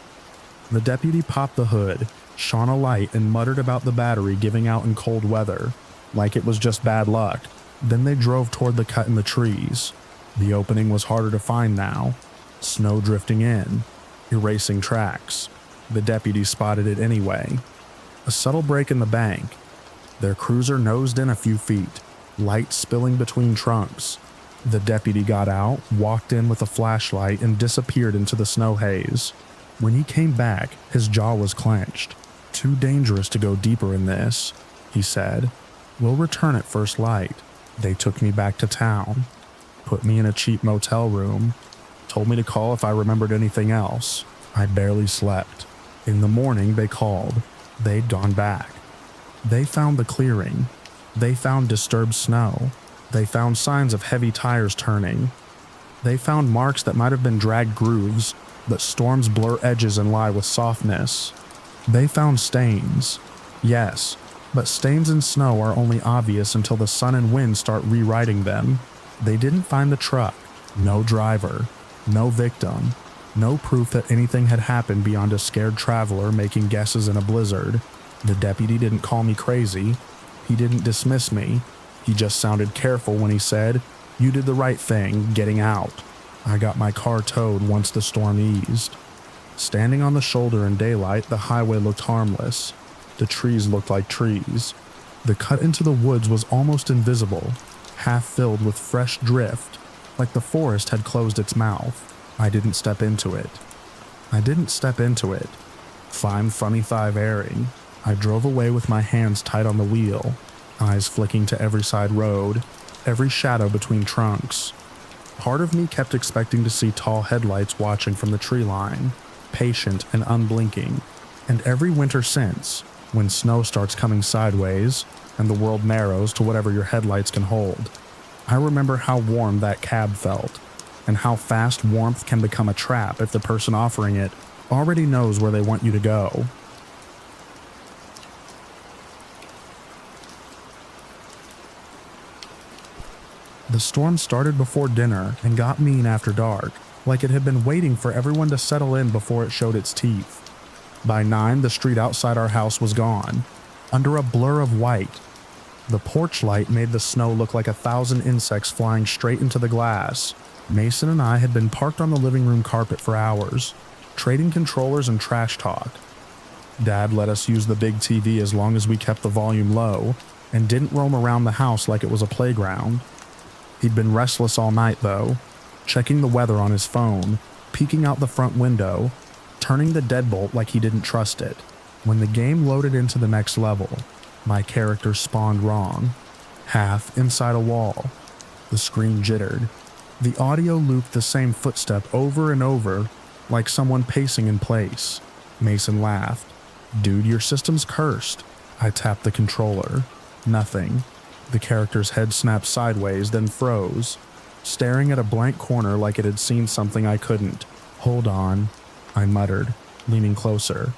The deputy popped the hood, shone a light, and muttered about the battery giving out in cold weather, like it was just bad luck. Then they drove toward the cut in the trees. The opening was harder to find now. Snow drifting in, erasing tracks. The deputy spotted it anyway. A subtle break in the bank. Their cruiser nosed in a few feet, light spilling between trunks. The deputy got out, walked in with a flashlight, and disappeared into the snow haze. When he came back, his jaw was clenched. "Too dangerous to go deeper in this," he said. "We'll return at first light." They took me back to town, put me in a cheap motel room, told me to call if I remembered anything else. I barely slept. In the morning, they called. They'd gone back. They found the clearing. They found disturbed snow. They found signs of heavy tires turning. They found marks that might have been dragged grooves, but storms blur edges and lie with softness. They found stains. Yes, but stains in snow are only obvious until the sun and wind start rewriting them. They didn't find the truck. No driver. No victim. No proof that anything had happened beyond a scared traveler making guesses in a blizzard. The deputy didn't call me crazy. He didn't dismiss me. He just sounded careful when he said, "You did the right thing, getting out." I got my car towed once the storm eased. Standing on the shoulder in daylight, the highway looked harmless. The trees looked like trees. The cut into the woods was almost invisible, half filled with fresh drift, like the forest had closed its mouth. I didn't step into it. Fine funny thigh airing. I drove away with my hands tight on the wheel, eyes flicking to every side road, every shadow between trunks. Part of me kept expecting to see tall headlights watching from the tree line, patient and unblinking. And every winter since, when snow starts coming sideways and the world narrows to whatever your headlights can hold, I remember how warm that cab felt, and how fast warmth can become a trap if the person offering it already knows where they want you to go. The storm started before dinner and got mean after dark, like it had been waiting for everyone to settle in before it showed its teeth. By 9, the street outside our house was gone, under a blur of white. The porch light made the snow look like 1,000 insects flying straight into the glass. Mason and I had been parked on the living room carpet for hours, trading controllers and trash talk. Dad let us use the big TV as long as we kept the volume low and didn't roam around the house like it was a playground. He'd been restless all night though, checking the weather on his phone, peeking out the front window, turning the deadbolt like he didn't trust it. When the game loaded into the next level, my character spawned wrong, half inside a wall. The screen jittered. The audio looped the same footstep over and over, like someone pacing in place. Mason laughed. "Dude, your system's cursed." I tapped the controller. Nothing. The character's head snapped sideways, then froze, staring at a blank corner like it had seen something I couldn't. "Hold on," I muttered, leaning closer.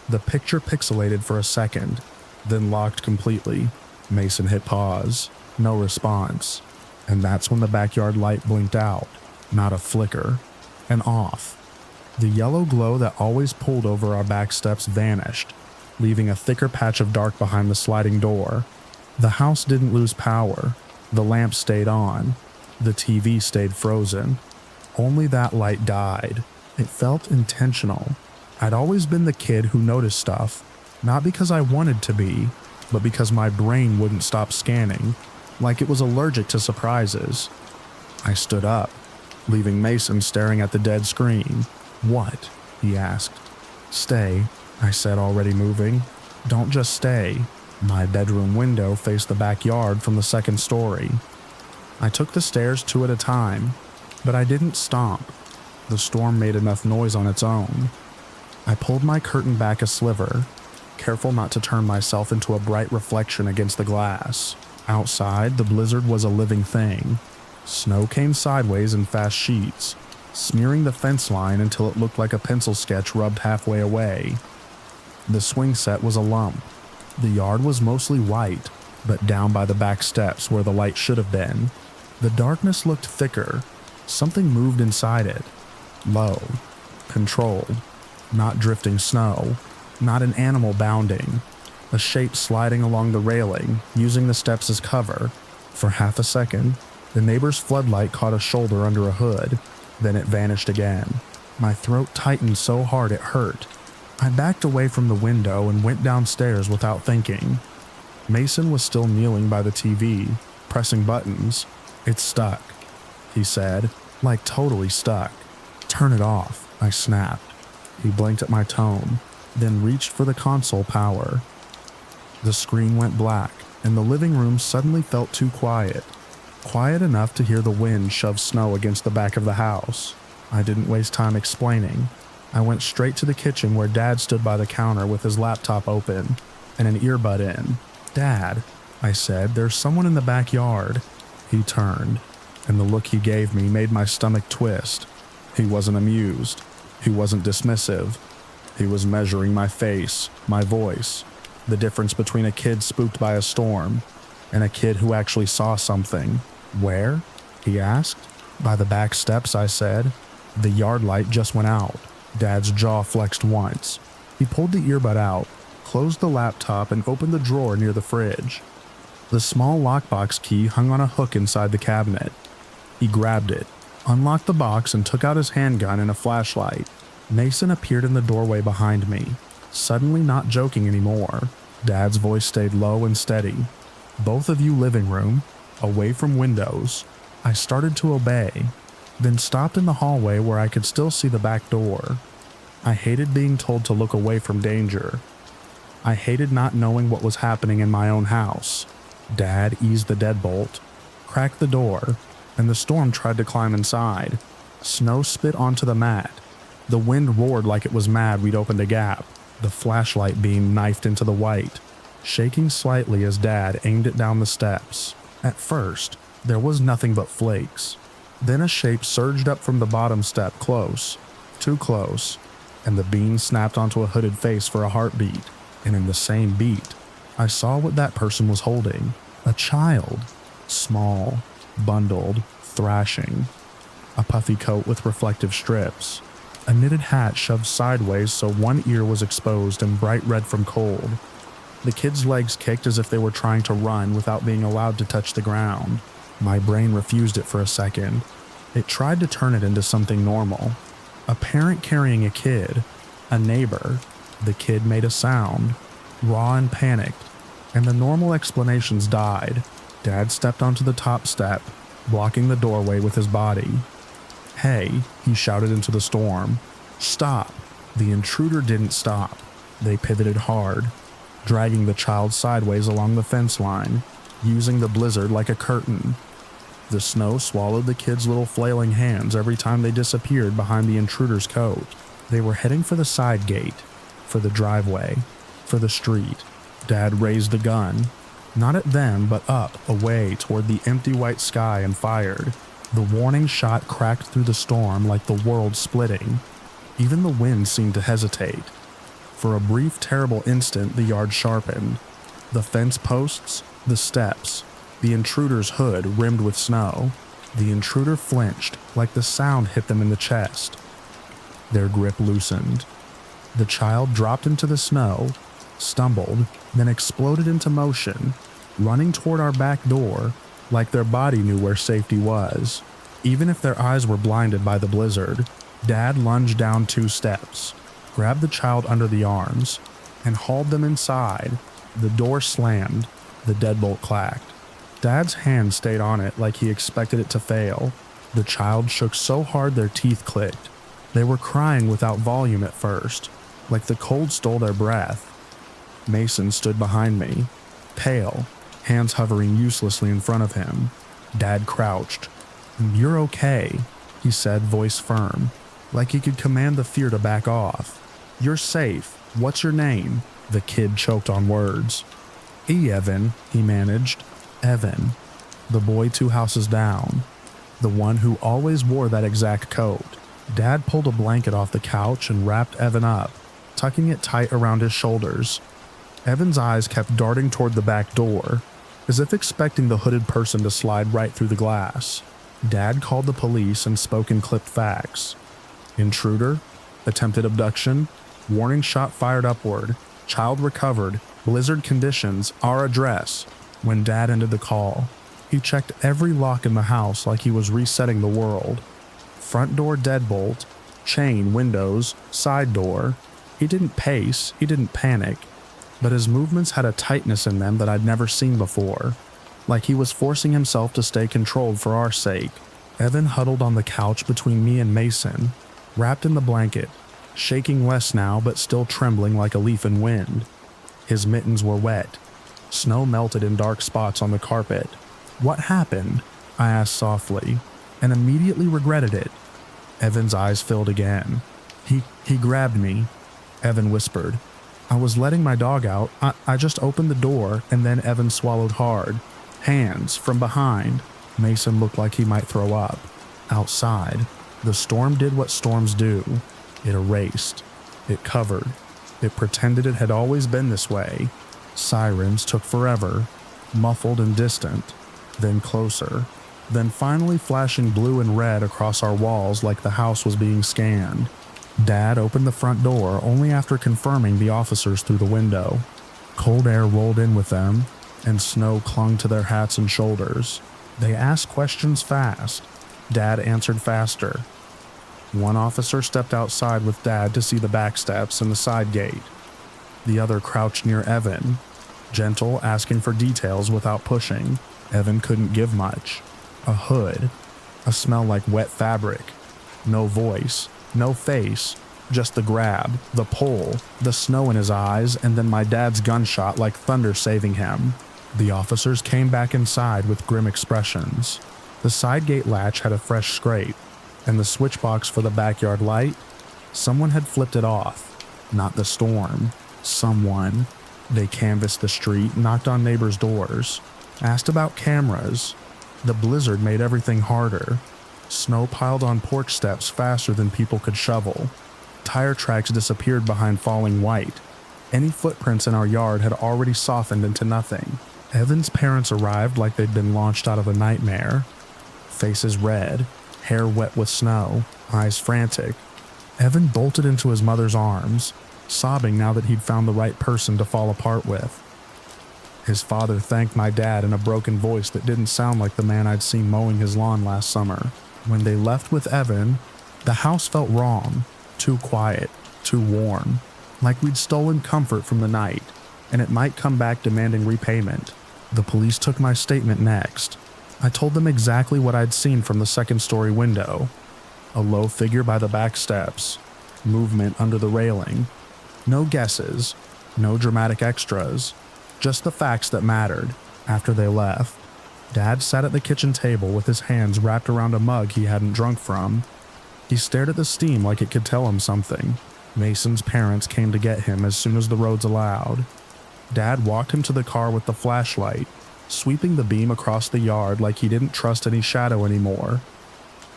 The picture pixelated for a second, then locked completely. Mason hit pause. No response. And that's when the backyard light blinked out. Not a flicker. An off. The yellow glow that always pulled over our back steps vanished, leaving a thicker patch of dark behind the sliding door. The house didn't lose power. The lamp stayed on. The TV stayed frozen. Only that light died. It felt intentional. I'd always been the kid who noticed stuff, not because I wanted to be, but because my brain wouldn't stop scanning, like it was allergic to surprises. I stood up, leaving Mason staring at the dead screen. "What?" he asked. "Stay," I said, already moving. "Don't just stay." My bedroom window faced the backyard from the second story. I took the stairs 2 at a time, but I didn't stomp. The storm made enough noise on its own. I pulled my curtain back a sliver, careful not to turn myself into a bright reflection against the glass. Outside, the blizzard was a living thing. Snow came sideways in fast sheets, smearing the fence line until it looked like a pencil sketch rubbed halfway away. The swing set was a lump. The yard was mostly white, but down by the back steps where the light should have been, the darkness looked thicker. Something moved inside it. Low. Controlled. Not drifting snow. Not an animal bounding. A shape sliding along the railing, using the steps as cover. For half a second, the neighbor's floodlight caught a shoulder under a hood. Then it vanished again. My throat tightened so hard it hurt. I backed away from the window and went downstairs without thinking. Mason was still kneeling by the TV, pressing buttons. "It's stuck," he said, like totally stuck. "Turn it off," I snapped. He blinked at my tone, then reached for the console power. The screen went black, and the living room suddenly felt too quiet. Quiet enough to hear the wind shove snow against the back of the house. I didn't waste time explaining. I went straight to the kitchen where Dad stood by the counter with his laptop open and an earbud in. "Dad," I said, "there's someone in the backyard." He turned, and the look he gave me made my stomach twist. He wasn't amused. He wasn't dismissive. He was measuring my face, my voice, the difference between a kid spooked by a storm and a kid who actually saw something. "Where?" he asked. "By the back steps," I said. "The yard light just went out." Dad's jaw flexed once. He pulled the earbud out, closed the laptop, and opened the drawer near the fridge. The small lockbox key hung on a hook inside the cabinet. He grabbed it, unlocked the box, and took out his handgun and a flashlight. Mason appeared in the doorway behind me, suddenly not joking anymore. Dad's voice stayed low and steady. "Both of you living room, away from windows." I started to obey, then stopped in the hallway where I could still see the back door. I hated being told to look away from danger. I hated not knowing what was happening in my own house. Dad eased the deadbolt, cracked the door, and the storm tried to climb inside. Snow spit onto the mat. The wind roared like it was mad we'd opened a gap. The flashlight beam knifed into the white, shaking slightly as Dad aimed it down the steps. At first, there was nothing but flakes. Then a shape surged up from the bottom step close, too close, and the beam snapped onto a hooded face for a heartbeat. And in the same beat, I saw what that person was holding. A child. Small, bundled, thrashing. A puffy coat with reflective strips. A knitted hat shoved sideways so one ear was exposed and bright red from cold. The kid's legs kicked as if they were trying to run without being allowed to touch the ground. My brain refused it for a second. It tried to turn it into something normal. A parent carrying a kid. A neighbor. The kid made a sound. Raw and panicked. And the normal explanations died. Dad stepped onto the top step, blocking the doorway with his body. "Hey," he shouted into the storm. "Stop." The intruder didn't stop. They pivoted hard, dragging the child sideways along the fence line, using the blizzard like a curtain. The snow swallowed the kid's little flailing hands every time they disappeared behind the intruder's coat. They were heading for the side gate, for the driveway, for the street. Dad raised the gun, not at them but up, away toward the empty white sky, and fired. The warning shot cracked through the storm like the world splitting. Even the wind seemed to hesitate. For a brief, terrible instant, the yard sharpened. The fence posts, the steps, the intruder's hood rimmed with snow. The intruder flinched like the sound hit them in the chest. Their grip loosened. The child dropped into the snow, stumbled, then exploded into motion, running toward our back door like their body knew where safety was. Even if their eyes were blinded by the blizzard, Dad lunged down 2 steps, grabbed the child under the arms, and hauled them inside. The door slammed. The deadbolt clacked. Dad's hand stayed on it like he expected it to fail. The child shook so hard their teeth clicked. They were crying without volume at first, like the cold stole their breath. Mason stood behind me, pale, hands hovering uselessly in front of him. Dad crouched. "You're okay," he said, voice firm, like he could command the fear to back off. "You're safe. What's your name?" The kid choked on words. "Evan," he managed. "Evan." The boy 2 houses down. the one who always wore that exact coat. Dad pulled a blanket off the couch and wrapped Evan up, tucking it tight around his shoulders. Evan's eyes kept darting toward the back door, as if expecting the hooded person to slide right through the glass. Dad called the police and spoke in clipped facts. Intruder, attempted abduction, warning shot fired upward, child recovered, blizzard conditions, our address. When Dad ended the call, he checked every lock in the house like he was resetting the world. Front door deadbolt, chain, windows, side door. He didn't pace, he didn't panic, but his movements had a tightness in them that I'd never seen before, like he was forcing himself to stay controlled for our sake. Evan huddled on the couch between me and Mason, wrapped in the blanket, shaking less now but still trembling like a leaf in wind. His mittens were wet. Snow melted in dark spots on the carpet. "What happened?" I asked softly, and immediately regretted it. Evan's eyes filled again. He grabbed me," Evan whispered. "I was letting my dog out. I just opened the door," and then Evan swallowed hard. "Hands, from behind." Mason looked like he might throw up. Outside, the storm did what storms do. It erased. It covered. It pretended it had always been this way. Sirens took forever, muffled and distant, then closer, then finally flashing blue and red across our walls like the house was being scanned. Dad opened the front door only after confirming the officers through the window. Cold air rolled in with them, and snow clung to their hats and shoulders. They asked questions fast. Dad answered faster. One officer stepped outside with Dad to see the back steps and the side gate. The other crouched near Evan, gentle, asking for details without pushing. Evan couldn't give much. A hood, a smell like wet fabric, no voice, no face, just the grab, the pull, the snow in his eyes, and then my dad's gunshot like thunder saving him. The officers came back inside with grim expressions. The side gate latch had a fresh scrape, and the switch box for the backyard light, someone had flipped it off. Not the storm. Someone. They canvassed the street, knocked on neighbors' doors, asked about cameras. The blizzard made everything harder. Snow piled on porch steps faster than people could shovel. Tire tracks disappeared behind falling white. Any footprints in our yard had already softened into nothing. Evan's parents arrived like they'd been launched out of a nightmare. Faces red, hair wet with snow, eyes frantic. Evan bolted into his mother's arms, sobbing now that he'd found the right person to fall apart with. His father thanked my dad in a broken voice that didn't sound like the man I'd seen mowing his lawn last summer. When they left with Evan, the house felt wrong, too quiet, too warm, like we'd stolen comfort from the night, and it might come back demanding repayment. The police took my statement next. I told them exactly what I'd seen from the second-story window. A low figure by the back steps, movement under the railing. No guesses, no dramatic extras, just the facts that mattered. After they left, Dad sat at the kitchen table with his hands wrapped around a mug he hadn't drunk from. He stared at the steam like it could tell him something. Mason's parents came to get him as soon as the roads allowed. Dad walked him to the car with the flashlight, sweeping the beam across the yard like he didn't trust any shadow anymore,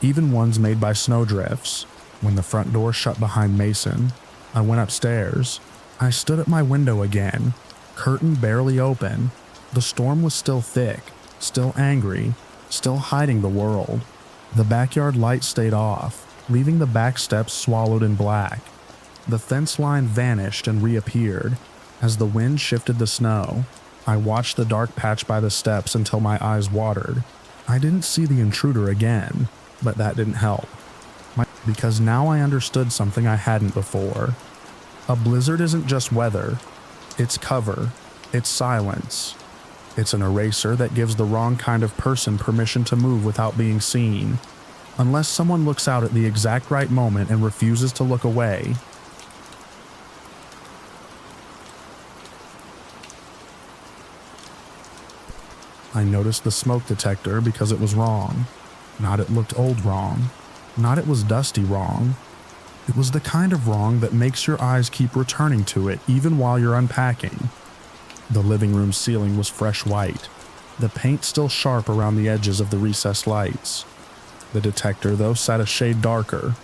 even ones made by snowdrifts. When the front door shut behind Mason, I went upstairs. I stood at my window again, curtain barely open. The storm was still thick, still angry, still hiding the world. The backyard light stayed off, leaving the back steps swallowed in black. The fence line vanished and reappeared. As the wind shifted the snow, I watched the dark patch by the steps until my eyes watered. I didn't see the intruder again, but that didn't help. Because now I understood something I hadn't before. A blizzard isn't just weather. It's cover. It's silence. It's an eraser that gives the wrong kind of person permission to move without being seen. Unless someone looks out at the exact right moment and refuses to look away. I noticed the smoke detector because it was wrong. Not it looked old wrong. Not it was dusty wrong. It was the kind of wrong that makes your eyes keep returning to it even while you're unpacking. The living room ceiling was fresh white, the paint still sharp around the edges of the recessed lights. The detector, though, sat a shade darker,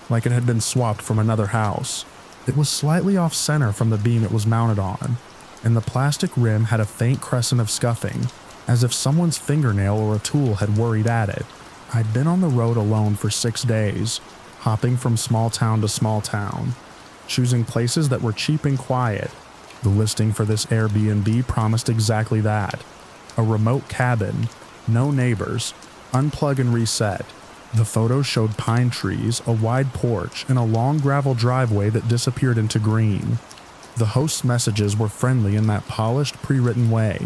like it had been swapped from another house. It was slightly off-center from the beam it was mounted on, and the plastic rim had a faint crescent of scuffing, as if someone's fingernail or a tool had worried at it. I'd been on the road alone for 6 days, hopping from small town to small town, choosing places that were cheap and quiet. The listing for this Airbnb promised exactly that. A remote cabin, no neighbors, unplug and reset. The photos showed pine trees, a wide porch, and a long gravel driveway that disappeared into green. The host's messages were friendly in that polished, pre-written way,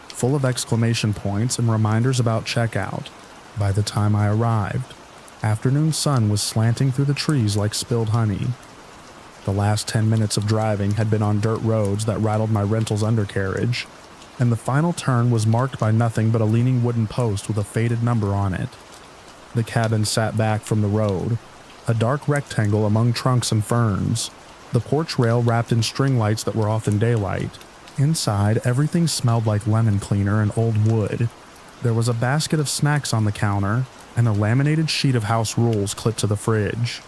full of exclamation points and reminders about checkout. By the time I arrived, afternoon sun was slanting through the trees like spilled honey. The last 10 minutes of driving had been on dirt roads that rattled my rental's undercarriage, and the final turn was marked by nothing but a leaning wooden post with a faded number on it. The cabin sat back from the road, a dark rectangle among trunks and ferns, the porch rail wrapped in string lights that were off in daylight. Inside, everything smelled like lemon cleaner and old wood. There was a basket of snacks on the counter, and a laminated sheet of house rules clipped to the fridge.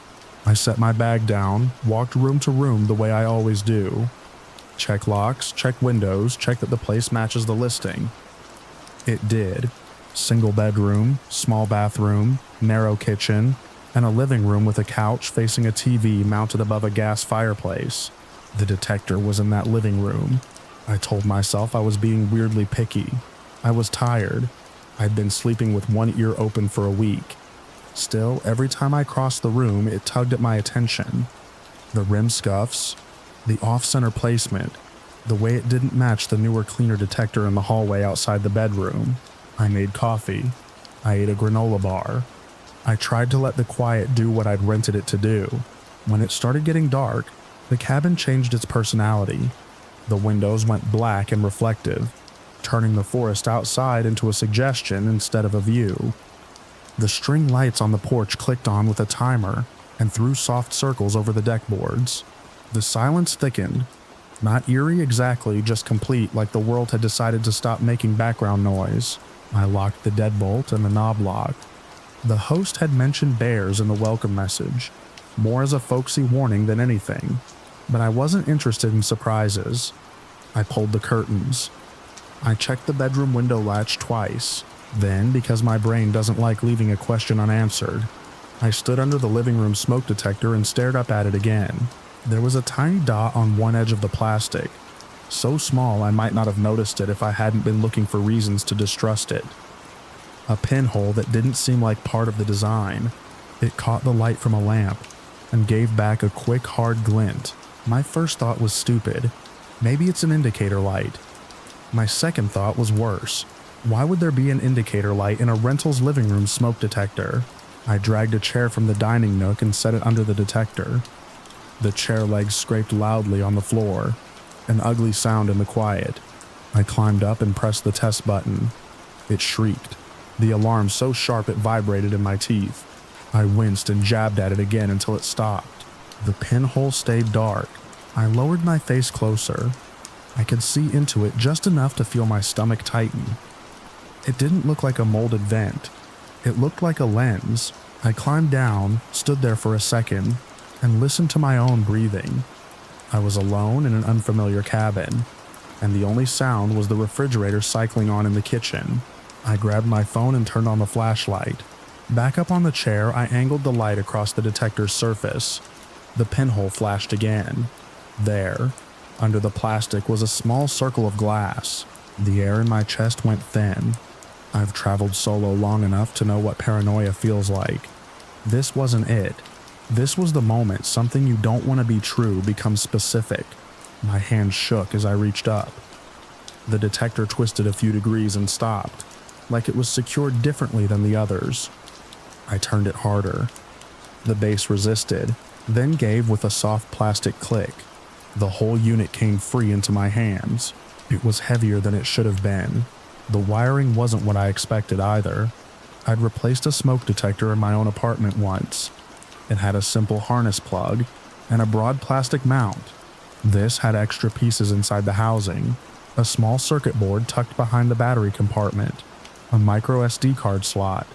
I set my bag down, walked room to room the way I always do. Check locks, check windows, check that the place matches the listing. It did. Single bedroom, small bathroom, narrow kitchen, and a living room with a couch facing a TV mounted above a gas fireplace. The detector was in that living room. I told myself I was being weirdly picky. I was tired. I'd been sleeping with one ear open for a week. Still, every time I crossed the room, it tugged at my attention. The rim scuffs, the off-center placement, the way it didn't match the newer, cleaner detector in the hallway outside the bedroom. I made coffee. I ate a granola bar. I tried to let the quiet do what I'd rented it to do. When it started getting dark, the cabin changed its personality. The windows went black and reflective, turning the forest outside into a suggestion instead of a view. The string lights on the porch clicked on with a timer and threw soft circles over the deck boards. The silence thickened, not eerie exactly, just complete, like the world had decided to stop making background noise. I locked the deadbolt and the knob lock. The host had mentioned bears in the welcome message, more as a folksy warning than anything, but I wasn't interested in surprises. I pulled the curtains. I checked the bedroom window latch twice. Then, because my brain doesn't like leaving a question unanswered, I stood under the living room smoke detector and stared up at it again. There was a tiny dot on one edge of the plastic, so small I might not have noticed it if I hadn't been looking for reasons to distrust it. A pinhole that didn't seem like part of the design. It caught the light from a lamp and gave back a quick, hard glint. My first thought was stupid. Maybe it's an indicator light. My second thought was worse. Why would there be an indicator light in a rental's living room smoke detector? I dragged a chair from the dining nook and set it under the detector. The chair legs scraped loudly on the floor, an ugly sound in the quiet. I climbed up and pressed the test button. It shrieked, the alarm so sharp it vibrated in my teeth. I winced and jabbed at it again until it stopped. The pinhole stayed dark. I lowered my face closer. I could see into it just enough to feel my stomach tighten. It didn't look like a molded vent. It looked like a lens. I climbed down, stood there for a second, and listened to my own breathing. I was alone in an unfamiliar cabin, and the only sound was the refrigerator cycling on in the kitchen. I grabbed my phone and turned on the flashlight. Back up on the chair, I angled the light across the detector's surface. The pinhole flashed again. There, under the plastic, was a small circle of glass. The air in my chest went thin. I've traveled solo long enough to know what paranoia feels like. This wasn't it. This was the moment something you don't want to be true becomes specific. My hand shook as I reached up. The detector twisted a few degrees and stopped, like it was secured differently than the others. I turned it harder. The base resisted, then gave with a soft plastic click. The whole unit came free into my hands. It was heavier than it should have been. The wiring wasn't what I expected either. I'd replaced a smoke detector in my own apartment once. It had a simple harness plug and a broad plastic mount. This had extra pieces inside the housing, a small circuit board tucked behind the battery compartment, a micro SD card slot,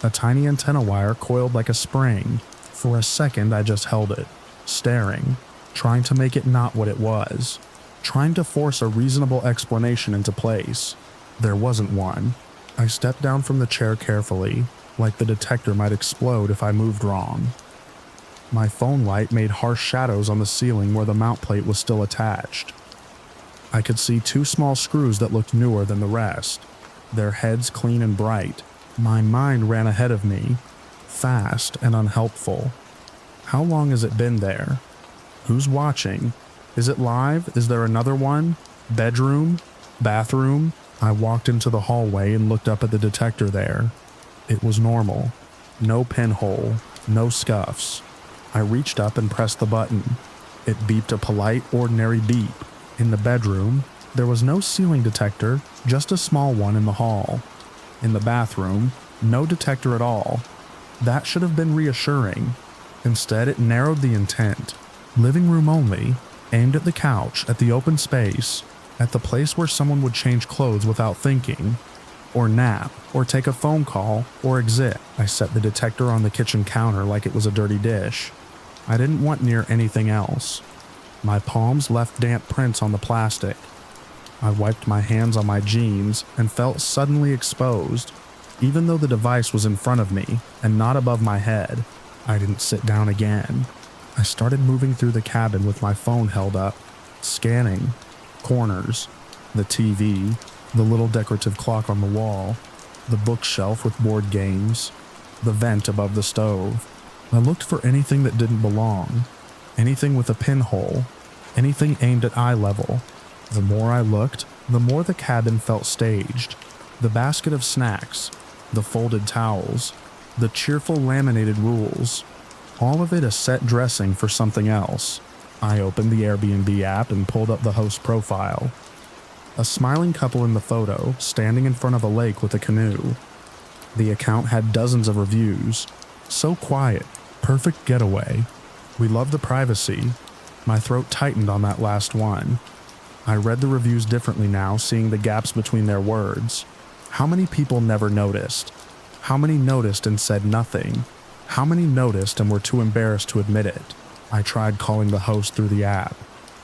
A tiny antenna wire coiled like a spring. For a second, I just held it, staring, trying to make it not what it was, trying to force a reasonable explanation into place. There wasn't one. I stepped down from the chair carefully, like the detector might explode if I moved wrong. My phone light made harsh shadows on the ceiling where the mount plate was still attached. I could see 2 small screws that looked newer than the rest, their heads clean and bright. My mind ran ahead of me, fast and unhelpful. How long has it been there? Who's watching? Is it live? Is there another one? Bedroom? Bathroom? I walked into the hallway and looked up at the detector there. It was normal. No pinhole, no scuffs. I reached up and pressed the button. It beeped a polite, ordinary beep. In the bedroom, there was no ceiling detector, just a small one in the hall. In the bathroom, no detector at all. That should have been reassuring. Instead, it narrowed the intent. Living room only, aimed at the couch, at the open space, at the place where someone would change clothes without thinking, or nap, or take a phone call, or exit. I set the detector on the kitchen counter like it was a dirty dish. I didn't want near anything else. My palms left damp prints on the plastic. I wiped my hands on my jeans and felt suddenly exposed, even though the device was in front of me and not above my head. I didn't sit down again. I started moving through the cabin with my phone held up, scanning corners, the TV, the little decorative clock on the wall, the bookshelf with board games, the vent above the stove. I looked for anything that didn't belong, anything with a pinhole, anything aimed at eye level. The more I looked, the more the cabin felt staged. The basket of snacks, the folded towels, the cheerful laminated rules, all of it a set dressing for something else. I opened the Airbnb app and pulled up the host profile. A smiling couple in the photo, standing in front of a lake with a canoe. The account had dozens of reviews. So quiet, perfect getaway. We love the privacy. My throat tightened on that last one. I read the reviews differently now, seeing the gaps between their words. How many people never noticed? How many noticed and said nothing? How many noticed and were too embarrassed to admit it? I tried calling the host through the app.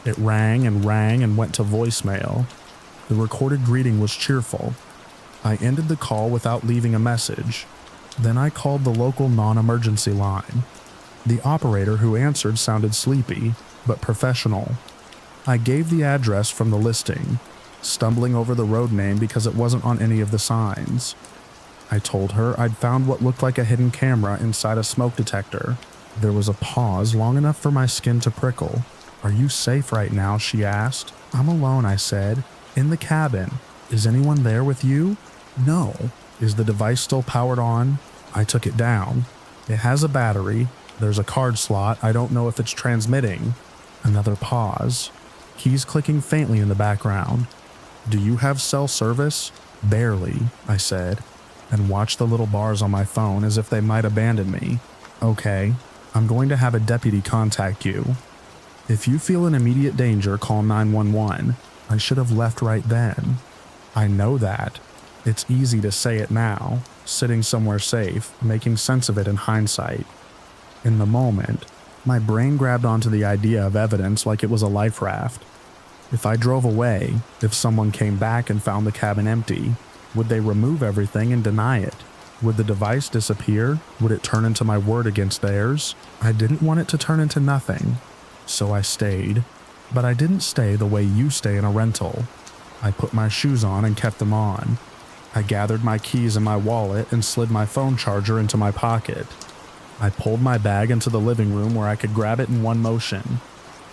It rang and went to voicemail. The recorded greeting was cheerful. I ended the call without leaving a message. Then I called the local non-emergency line. The operator who answered sounded sleepy, but professional. I gave the address from the listing, stumbling over the road name because it wasn't on any of the signs. I told her I'd found what looked like a hidden camera inside a smoke detector. There was a pause long enough for my skin to prickle. "Are you safe right now?" she asked. "I'm alone," I said. "In the cabin. Is anyone there with you?" "No." "Is the device still powered on?" I took it down. "It has a battery. There's a card slot. I don't know if it's transmitting." Another pause. Keys clicking faintly in the background. "Do you have cell service?" "Barely," I said, and watched the little bars on my phone as if they might abandon me. "Okay, I'm going to have a deputy contact you. If you feel in immediate danger, call 911. I should have left right then. I know that. It's easy to say it now, sitting somewhere safe, making sense of it in hindsight. In the moment, my brain grabbed onto the idea of evidence like it was a life raft. If I drove away, if someone came back and found the cabin empty, would they remove everything and deny it? Would the device disappear? Would it turn into my word against theirs? I didn't want it to turn into nothing, so I stayed. But I didn't stay the way you stay in a rental. I put my shoes on and kept them on. I gathered my keys in my wallet and slid my phone charger into my pocket. I pulled my bag into the living room where I could grab it in one motion.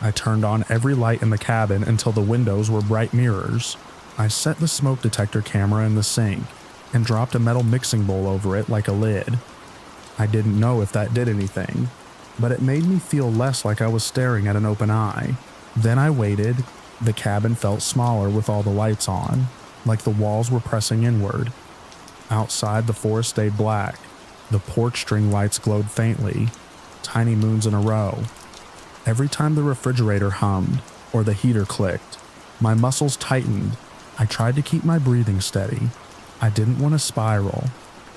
I turned on every light in the cabin until the windows were bright mirrors. I set the smoke detector camera in the sink and dropped a metal mixing bowl over it like a lid. I didn't know if that did anything, but it made me feel less like I was staring at an open eye. Then I waited. The cabin felt smaller with all the lights on, like the walls were pressing inward. Outside, the forest stayed black. The porch string lights glowed faintly, tiny moons in a row. Every time the refrigerator hummed or the heater clicked, my muscles tightened. I tried to keep my breathing steady. I didn't want to spiral.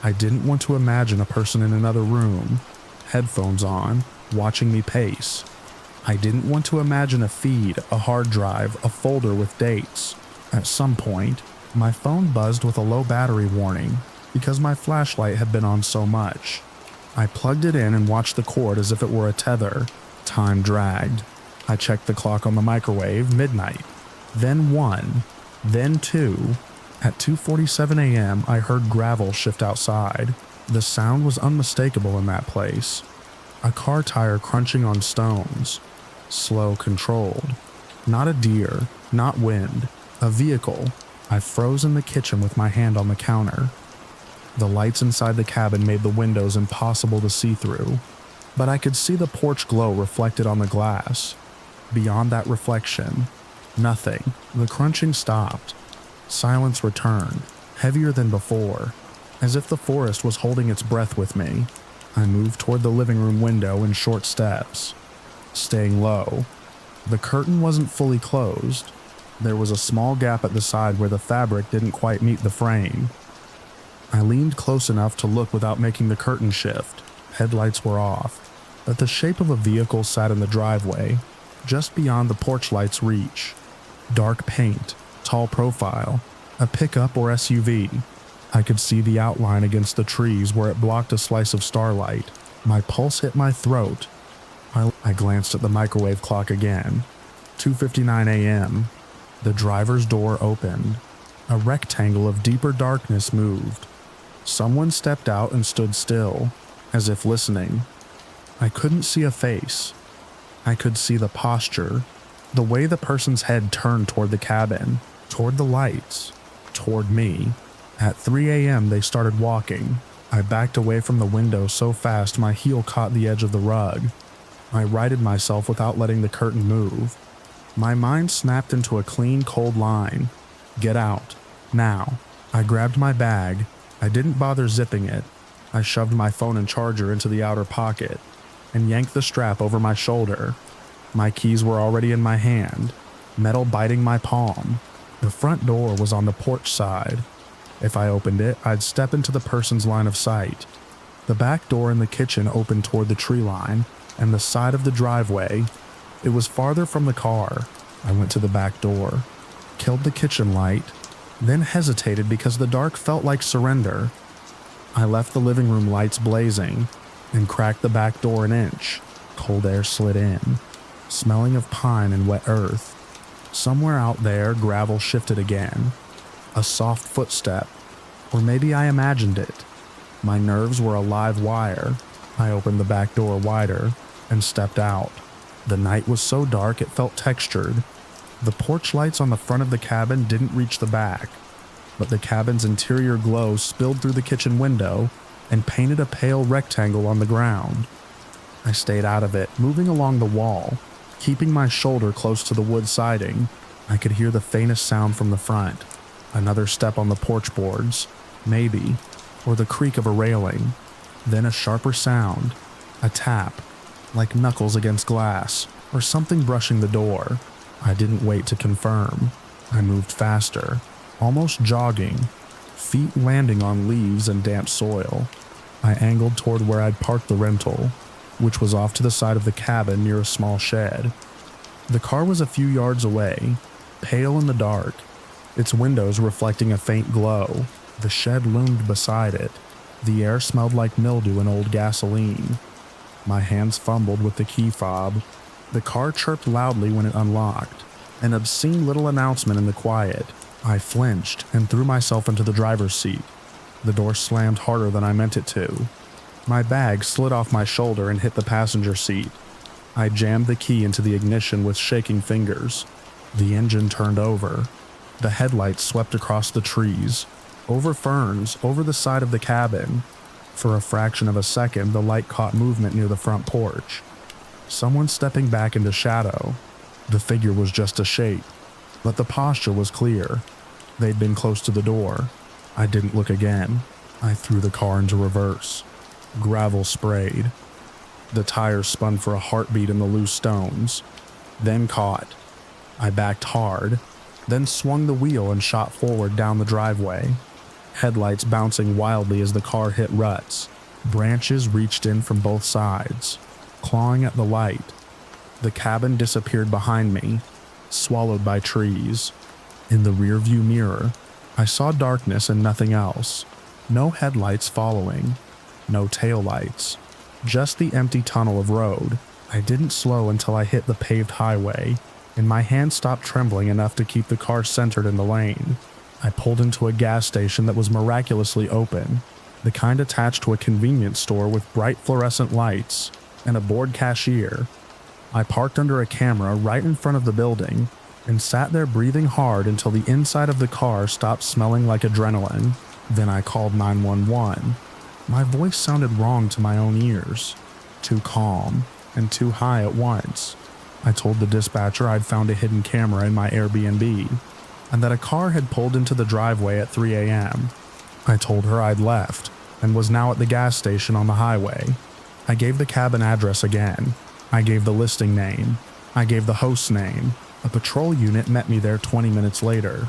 I didn't want to imagine a person in another room, headphones on, watching me pace. I didn't want to imagine a feed, a hard drive, a folder with dates. At some point, my phone buzzed with a low battery warning because my flashlight had been on so much. I plugged it in and watched the cord as if it were a tether. Time dragged. I checked the clock on the microwave, midnight. Then 1, then 2. At 2:47 a.m., I heard gravel shift outside. The sound was unmistakable in that place. A car tire crunching on stones. Slow, controlled. Not a deer, not wind. A vehicle. I froze in the kitchen with my hand on the counter. The lights inside the cabin made the windows impossible to see through, but I could see the porch glow reflected on the glass. Beyond that reflection, nothing. The crunching stopped. Silence returned, heavier than before, as if the forest was holding its breath with me. I moved toward the living room window in short steps, staying low. The curtain wasn't fully closed. There was a small gap at the side where the fabric didn't quite meet the frame. I leaned close enough to look without making the curtain shift. Headlights were off, but the shape of a vehicle sat in the driveway, just beyond the porch light's reach. Dark paint, tall profile, a pickup or SUV. I could see the outline against the trees where it blocked a slice of starlight. My pulse hit my throat. I glanced at the microwave clock again. 2:59 a.m. The driver's door opened. A rectangle of deeper darkness moved. Someone stepped out and stood still, as if listening. I couldn't see a face. I could see the posture, the way the person's head turned toward the cabin, toward the lights, toward me. At 3 a.m. they started walking. I backed away from the window so fast my heel caught the edge of the rug. I righted myself without letting the curtain move. My mind snapped into a clean, cold line. Get out. Now. I grabbed my bag. I didn't bother zipping it. I shoved my phone and charger into the outer pocket and yanked the strap over my shoulder. My keys were already in my hand, metal biting my palm. The front door was on the porch side. If I opened it, I'd step into the person's line of sight. The back door in the kitchen opened toward the tree line and the side of the driveway. It was farther from the car. I went to the back door, killed the kitchen light, then hesitated because the dark felt like surrender. I left the living room lights blazing and cracked the back door an inch. Cold air slid in, smelling of pine and wet earth. Somewhere out there, gravel shifted again. A soft footstep, or maybe I imagined it. My nerves were a live wire. I opened the back door wider and stepped out. The night was so dark it felt textured. The porch lights on the front of the cabin didn't reach the back, but the cabin's interior glow spilled through the kitchen window and painted a pale rectangle on the ground. I stayed out of it, moving along the wall, keeping my shoulder close to the wood siding. I could hear the faintest sound from the front. Another step on the porch boards, maybe, or the creak of a railing. Then a sharper sound, a tap, like knuckles against glass, or something brushing the door. I didn't wait to confirm. I moved faster, almost jogging, feet landing on leaves and damp soil. I angled toward where I'd parked the rental, which was off to the side of the cabin near a small shed. The car was a few yards away, pale in the dark, its windows reflecting a faint glow. The shed loomed beside it. The air smelled like mildew and old gasoline. My hands fumbled with the key fob. The car chirped loudly when it unlocked, an obscene little announcement in the quiet. I flinched and threw myself into the driver's seat. The door slammed harder than I meant it to. My bag slid off my shoulder and hit the passenger seat. I jammed the key into the ignition with shaking fingers. The engine turned over. The headlights swept across the trees, over ferns, over the side of the cabin. For a fraction of a second, the light caught movement near the front porch. Someone stepping back into shadow. The figure was just a shape, but the posture was clear. They'd been close to the door. I didn't look again. I threw the car into reverse. Gravel sprayed. The tires spun for a heartbeat in the loose stones, then caught. I backed hard, then swung the wheel and shot forward down the driveway. headlights bouncing wildly as the car hit ruts. Branches reached in from both sides, clawing at the light. The cabin disappeared behind me, swallowed by trees. In the rearview mirror, I saw darkness and nothing else. No headlights following, no taillights, just the empty tunnel of road. I didn't slow until I hit the paved highway, and my hand stopped trembling enough to keep the car centered in the lane. I pulled into a gas station that was miraculously open, the kind attached to a convenience store with bright fluorescent lights and a bored cashier. I parked under a camera right in front of the building and sat there breathing hard until the inside of the car stopped smelling like adrenaline. Then I called 911. My voice sounded wrong to my own ears, too calm and too high at once. I told the dispatcher I'd found a hidden camera in my Airbnb and that a car had pulled into the driveway at 3 a.m. I told her I'd left and was now at the gas station on the highway. I gave the cabin address again. I gave the listing name. I gave the host's name. A patrol unit met me there 20 minutes later.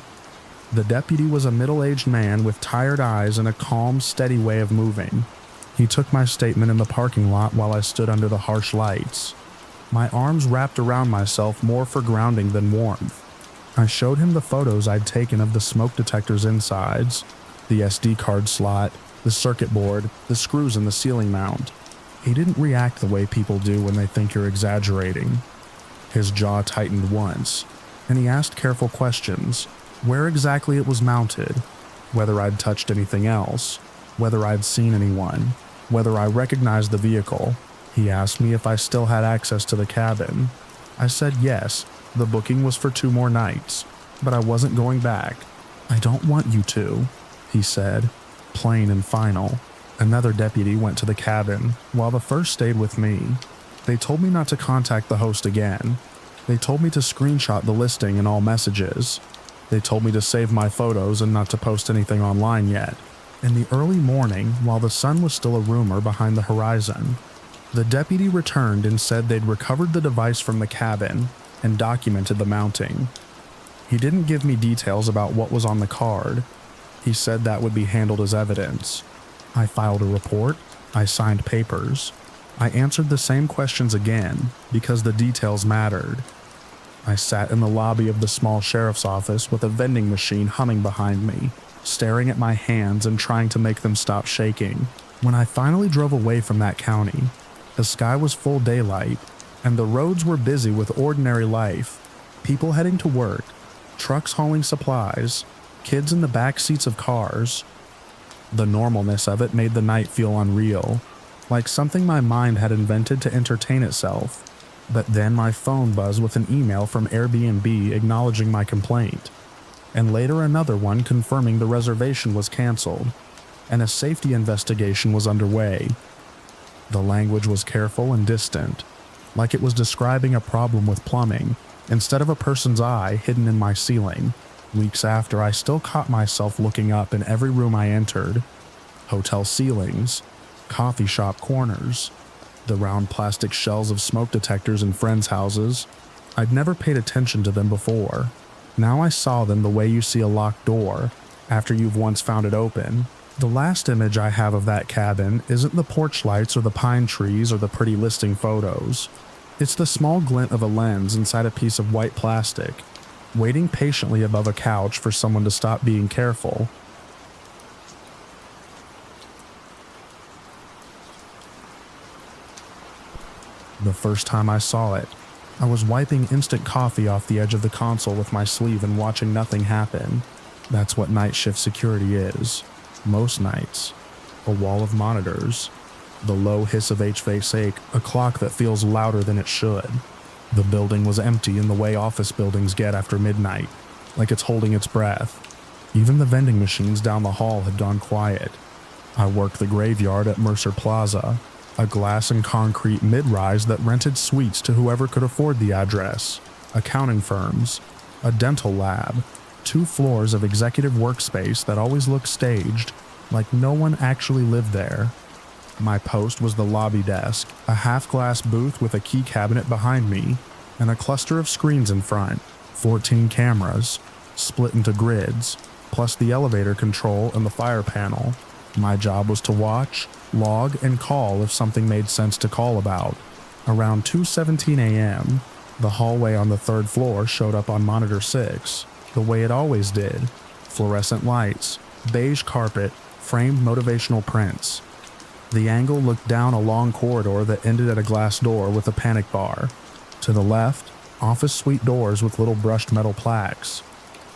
The deputy was a middle-aged man with tired eyes and a calm, steady way of moving. He took my statement in the parking lot while I stood under the harsh lights. My arms wrapped around myself more for grounding than warmth. I showed him the photos I'd taken of the smoke detector's insides, the SD card slot, the circuit board, the screws in the ceiling mount. He didn't react the way people do when they think you're exaggerating. His jaw tightened once, and he asked careful questions. Where exactly it was mounted, whether I'd touched anything else, whether I'd seen anyone, whether I recognized the vehicle. He asked me if I still had access to the cabin. I said yes, the booking was for 2 more nights, but I wasn't going back. I don't want you to, he said, plain and final. Another deputy went to the cabin, while the first stayed with me. They told me not to contact the host again. They told me to screenshot the listing in all messages. They told me to save my photos and not to post anything online yet. In the early morning, while the sun was still a rumor behind the horizon, the deputy returned and said they'd recovered the device from the cabin and documented the mounting. He didn't give me details about what was on the card. He said that would be handled as evidence. I filed a report. I signed papers. I answered the same questions again because the details mattered. I sat in the lobby of the small sheriff's office with a vending machine humming behind me, staring at my hands and trying to make them stop shaking. When I finally drove away from that county, the sky was full daylight, and the roads were busy with ordinary life. People heading to work, trucks hauling supplies, kids in the back seats of cars. The normalness of it made the night feel unreal, like something my mind had invented to entertain itself. But then my phone buzzed with an email from Airbnb acknowledging my complaint, and later another one confirming the reservation was canceled, and a safety investigation was underway. The language was careful and distant, like it was describing a problem with plumbing, instead of a person's eye hidden in my ceiling. Weeks after, I still caught myself looking up in every room I entered. Hotel ceilings, coffee shop corners, the round plastic shells of smoke detectors in friends' houses. I'd never paid attention to them before. Now I saw them the way you see a locked door after you've once found it open. The last image I have of that cabin isn't the porch lights or the pine trees or the pretty listing photos. It's the small glint of a lens inside a piece of white plastic, waiting patiently above a couch for someone to stop being careful. The first time I saw it, I was wiping instant coffee off the edge of the console with my sleeve and watching nothing happen. That's what night shift security is. Most nights. A wall of monitors. The low hiss of HVAC, a clock that feels louder than it should. The building was empty in the way office buildings get after midnight, like it's holding its breath. Even the vending machines down the hall had gone quiet. I worked the graveyard at Mercer Plaza, a glass and concrete mid-rise that rented suites to whoever could afford the address, accounting firms, a dental lab, 2 floors of executive workspace that always looked staged, like no one actually lived there. My post was the lobby desk, a half-glass booth with a key cabinet behind me, and a cluster of screens in front, 14 cameras, split into grids, plus the elevator control and the fire panel. My job was to watch, log, and call if something made sense to call about. Around 2:17 a.m., the hallway on the 3rd floor showed up on monitor 6, the way it always did. Fluorescent lights, beige carpet, framed motivational prints. The angle looked down a long corridor that ended at a glass door with a panic bar. To the left, office suite doors with little brushed metal plaques.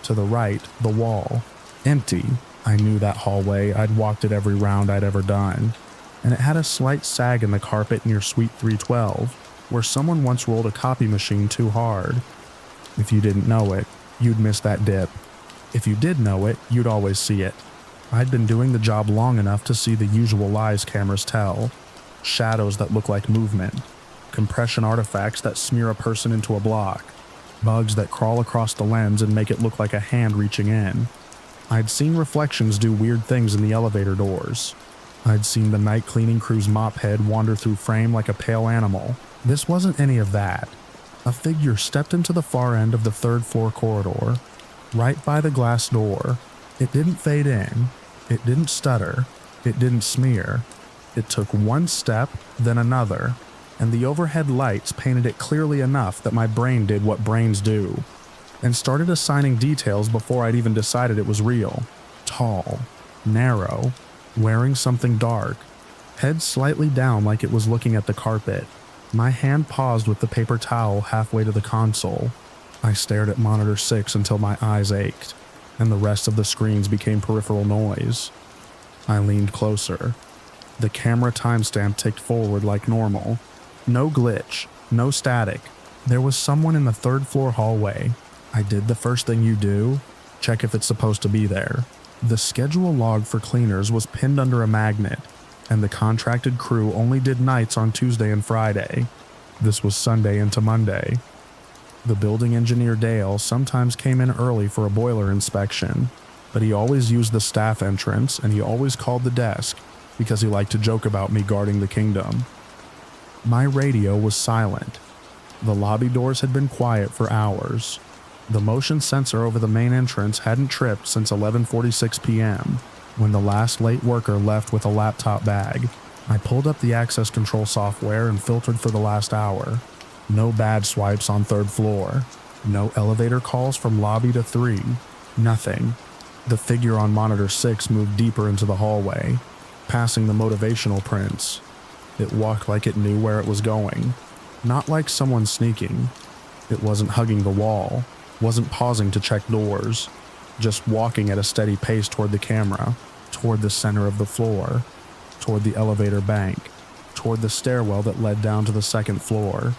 To the right, the wall. Empty. I knew that hallway. I'd walked it every round I'd ever done. And it had a slight sag in the carpet near Suite 312, where someone once rolled a copy machine too hard. If you didn't know it, you'd miss that dip. If you did know it, you'd always see it. I'd been doing the job long enough to see the usual lies cameras tell. Shadows that look like movement. Compression artifacts that smear a person into a block. Bugs that crawl across the lens and make it look like a hand reaching in. I'd seen reflections do weird things in the elevator doors. I'd seen the night cleaning crew's mop head wander through frame like a pale animal. This wasn't any of that. A figure stepped into the far end of the 3rd floor corridor, right by the glass door. It didn't fade in. It didn't stutter. It didn't smear. It took one step, then another, and the overhead lights painted it clearly enough that my brain did what brains do, and started assigning details before I'd even decided it was real. Tall, narrow, wearing something dark, head slightly down like it was looking at the carpet. My hand paused with the paper towel halfway to the console. I stared at monitor 6 until my eyes ached, and the rest of the screens became peripheral noise. I leaned closer. The camera timestamp ticked forward like normal. No glitch, no static. There was someone in the 3rd floor hallway. I did the first thing you do, check if it's supposed to be there. The schedule log for cleaners was pinned under a magnet, and the contracted crew only did nights on Tuesday and Friday. This was Sunday into Monday. The building engineer Dale sometimes came in early for a boiler inspection, but he always used the staff entrance and he always called the desk because he liked to joke about me guarding the kingdom. My radio was silent. The lobby doors had been quiet for hours. The motion sensor over the main entrance hadn't tripped since 11:46 p.m. when the last late worker left with a laptop bag. I pulled up the access control software and filtered for the last hour. No badge swipes on 3rd floor. No elevator calls from lobby to 3. Nothing. The figure on monitor 6 moved deeper into the hallway, passing the motivational prints. It walked like it knew where it was going. Not like someone sneaking. It wasn't hugging the wall, wasn't pausing to check doors, just walking at a steady pace toward the camera, toward the center of the floor, toward the elevator bank, toward the stairwell that led down to the 2nd floor,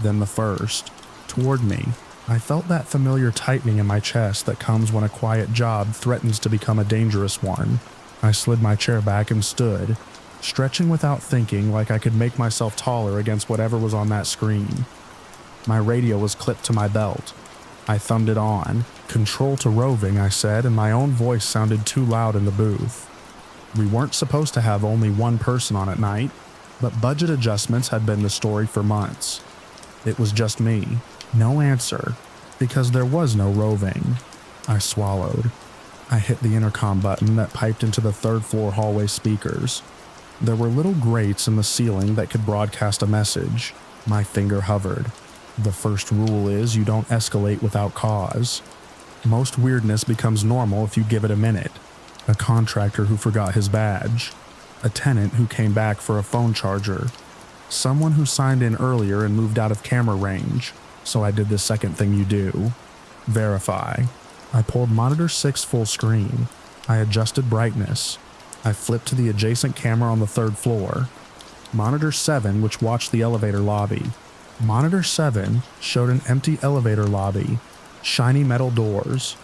then the 1st, toward me. I felt that familiar tightening in my chest that comes when a quiet job threatens to become a dangerous one. I slid my chair back and stood, stretching without thinking like I could make myself taller against whatever was on that screen. My radio was clipped to my belt. I thumbed it on. Control to roving, I said, and my own voice sounded too loud in the booth. We weren't supposed to have only one person on at night, but budget adjustments had been the story for months. It was just me. No answer, because there was no roving. I swallowed. I hit the intercom button that piped into the 3rd floor hallway speakers. There were little grates in the ceiling that could broadcast a message. My finger hovered. The first rule is you don't escalate without cause. Most weirdness becomes normal if you give it a minute. A contractor who forgot his badge. A tenant who came back for a phone charger. Someone who signed in earlier and moved out of camera range. So I did the second thing you do. Verify. I pulled monitor 6 full screen. I adjusted brightness. I flipped to the adjacent camera on the 3rd floor. Monitor 7, which watched the elevator lobby. Monitor 7 showed an empty elevator lobby, shiny metal doors,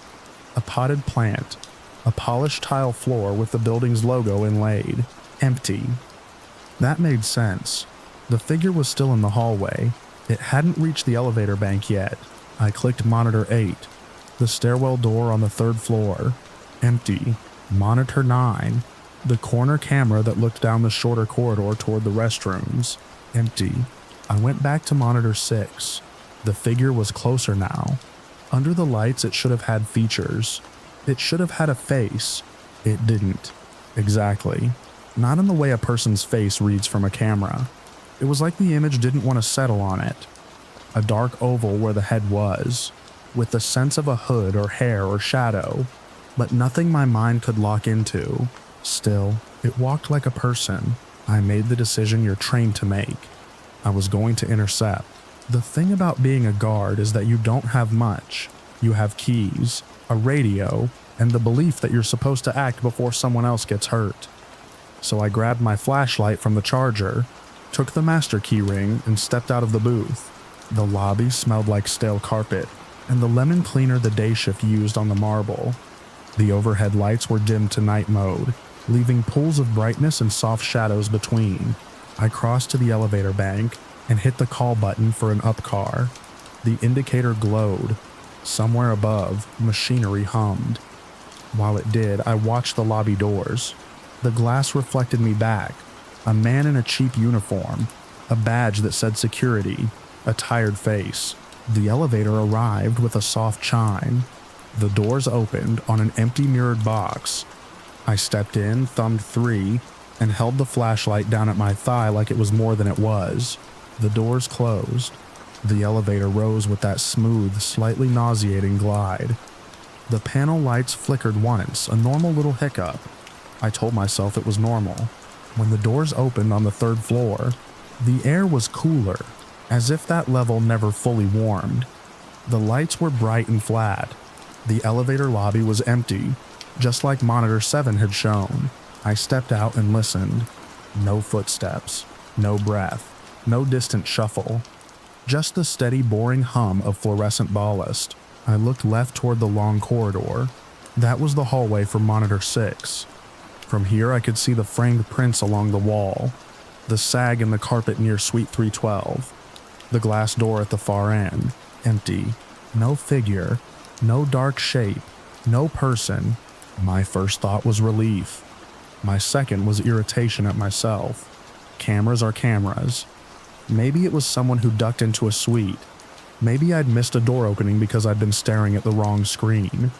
a potted plant, a polished tile floor with the building's logo inlaid. Empty. That made sense. The figure was still in the hallway. It hadn't reached the elevator bank yet. I clicked monitor 8. The stairwell door on the 3rd floor. Empty. Monitor 9. The corner camera that looked down the shorter corridor toward the restrooms. Empty. I went back to monitor 6. The figure was closer now. Under the lights it should have had features. It should have had a face. It didn't. Exactly. Not in the way a person's face reads from a camera. It was like the image didn't want to settle on it. A dark oval where the head was, with the sense of a hood or hair or shadow, but nothing my mind could lock into. Still, it walked like a person. I made the decision you're trained to make. I was going to intercept. The thing about being a guard is that you don't have much. You have keys, a radio, and the belief that you're supposed to act before someone else gets hurt. So I grabbed my flashlight from the charger, took the master key ring, and stepped out of the booth. The lobby smelled like stale carpet, and the lemon cleaner the day shift used on the marble. The overhead lights were dimmed to night mode, leaving pools of brightness and soft shadows between. I crossed to the elevator bank and hit the call button for an up car. The indicator glowed. Somewhere above, machinery hummed. While it did, I watched the lobby doors. The glass reflected me back. A man in a cheap uniform, a badge that said security, a tired face. The elevator arrived with a soft chime. The doors opened on an empty mirrored box. I stepped in, thumbed 3, and held the flashlight down at my thigh like it was more than it was. The doors closed. The elevator rose with that smooth, slightly nauseating glide. The panel lights flickered once, a normal little hiccup. I told myself it was normal. When the doors opened on the 3rd floor, the air was cooler, as if that level never fully warmed. The lights were bright and flat. The elevator lobby was empty, just like Monitor 7 had shown. I stepped out and listened. No footsteps, no breath, no distant shuffle. Just the steady, boring hum of fluorescent ballast. I looked left toward the long corridor. That was the hallway for Monitor 6. From here I could see the framed prints along the wall, the sag in the carpet near Suite 312, the glass door at the far end, empty. No figure, no dark shape, no person. My first thought was relief. My second was irritation at myself. Cameras are cameras. Maybe it was someone who ducked into a suite. Maybe I'd missed a door opening because I'd been staring at the wrong screen.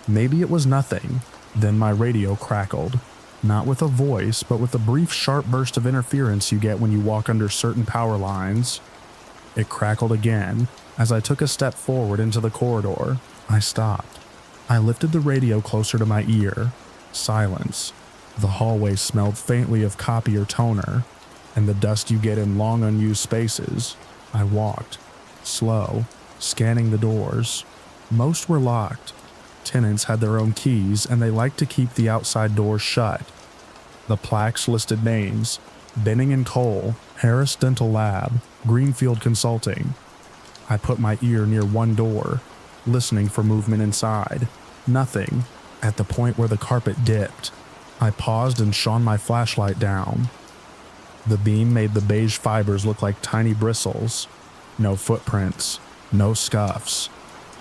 Maybe it was nothing. Then my radio crackled. Not with a voice, but with the brief sharp burst of interference you get when you walk under certain power lines. It crackled again. As I took a step forward into the corridor, I stopped. I lifted the radio closer to my ear. Silence. The hallway smelled faintly of copy or toner, and the dust you get in long unused spaces. I walked, slow, scanning the doors. Most were locked. Tenants had their own keys, and they liked to keep the outside doors shut. The plaques listed names: Benning and Cole, Harris Dental Lab, Greenfield Consulting. I put my ear near one door, listening for movement inside. Nothing. At the point where the carpet dipped, I paused and shone my flashlight down. The beam made the beige fibers look like tiny bristles. No footprints, no scuffs.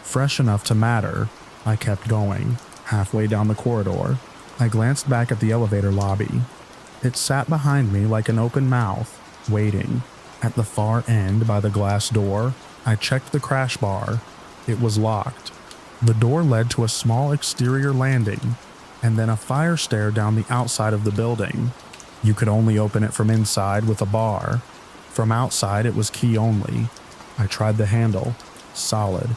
Fresh enough to matter. I kept going. Halfway down the corridor, I glanced back at the elevator lobby. It sat behind me like an open mouth, waiting. At the far end by the glass door, I checked the crash bar. It was locked. The door led to a small exterior landing, and then a fire stair down the outside of the building. You could only open it from inside with a bar. From outside, it was key only. I tried the handle. Solid.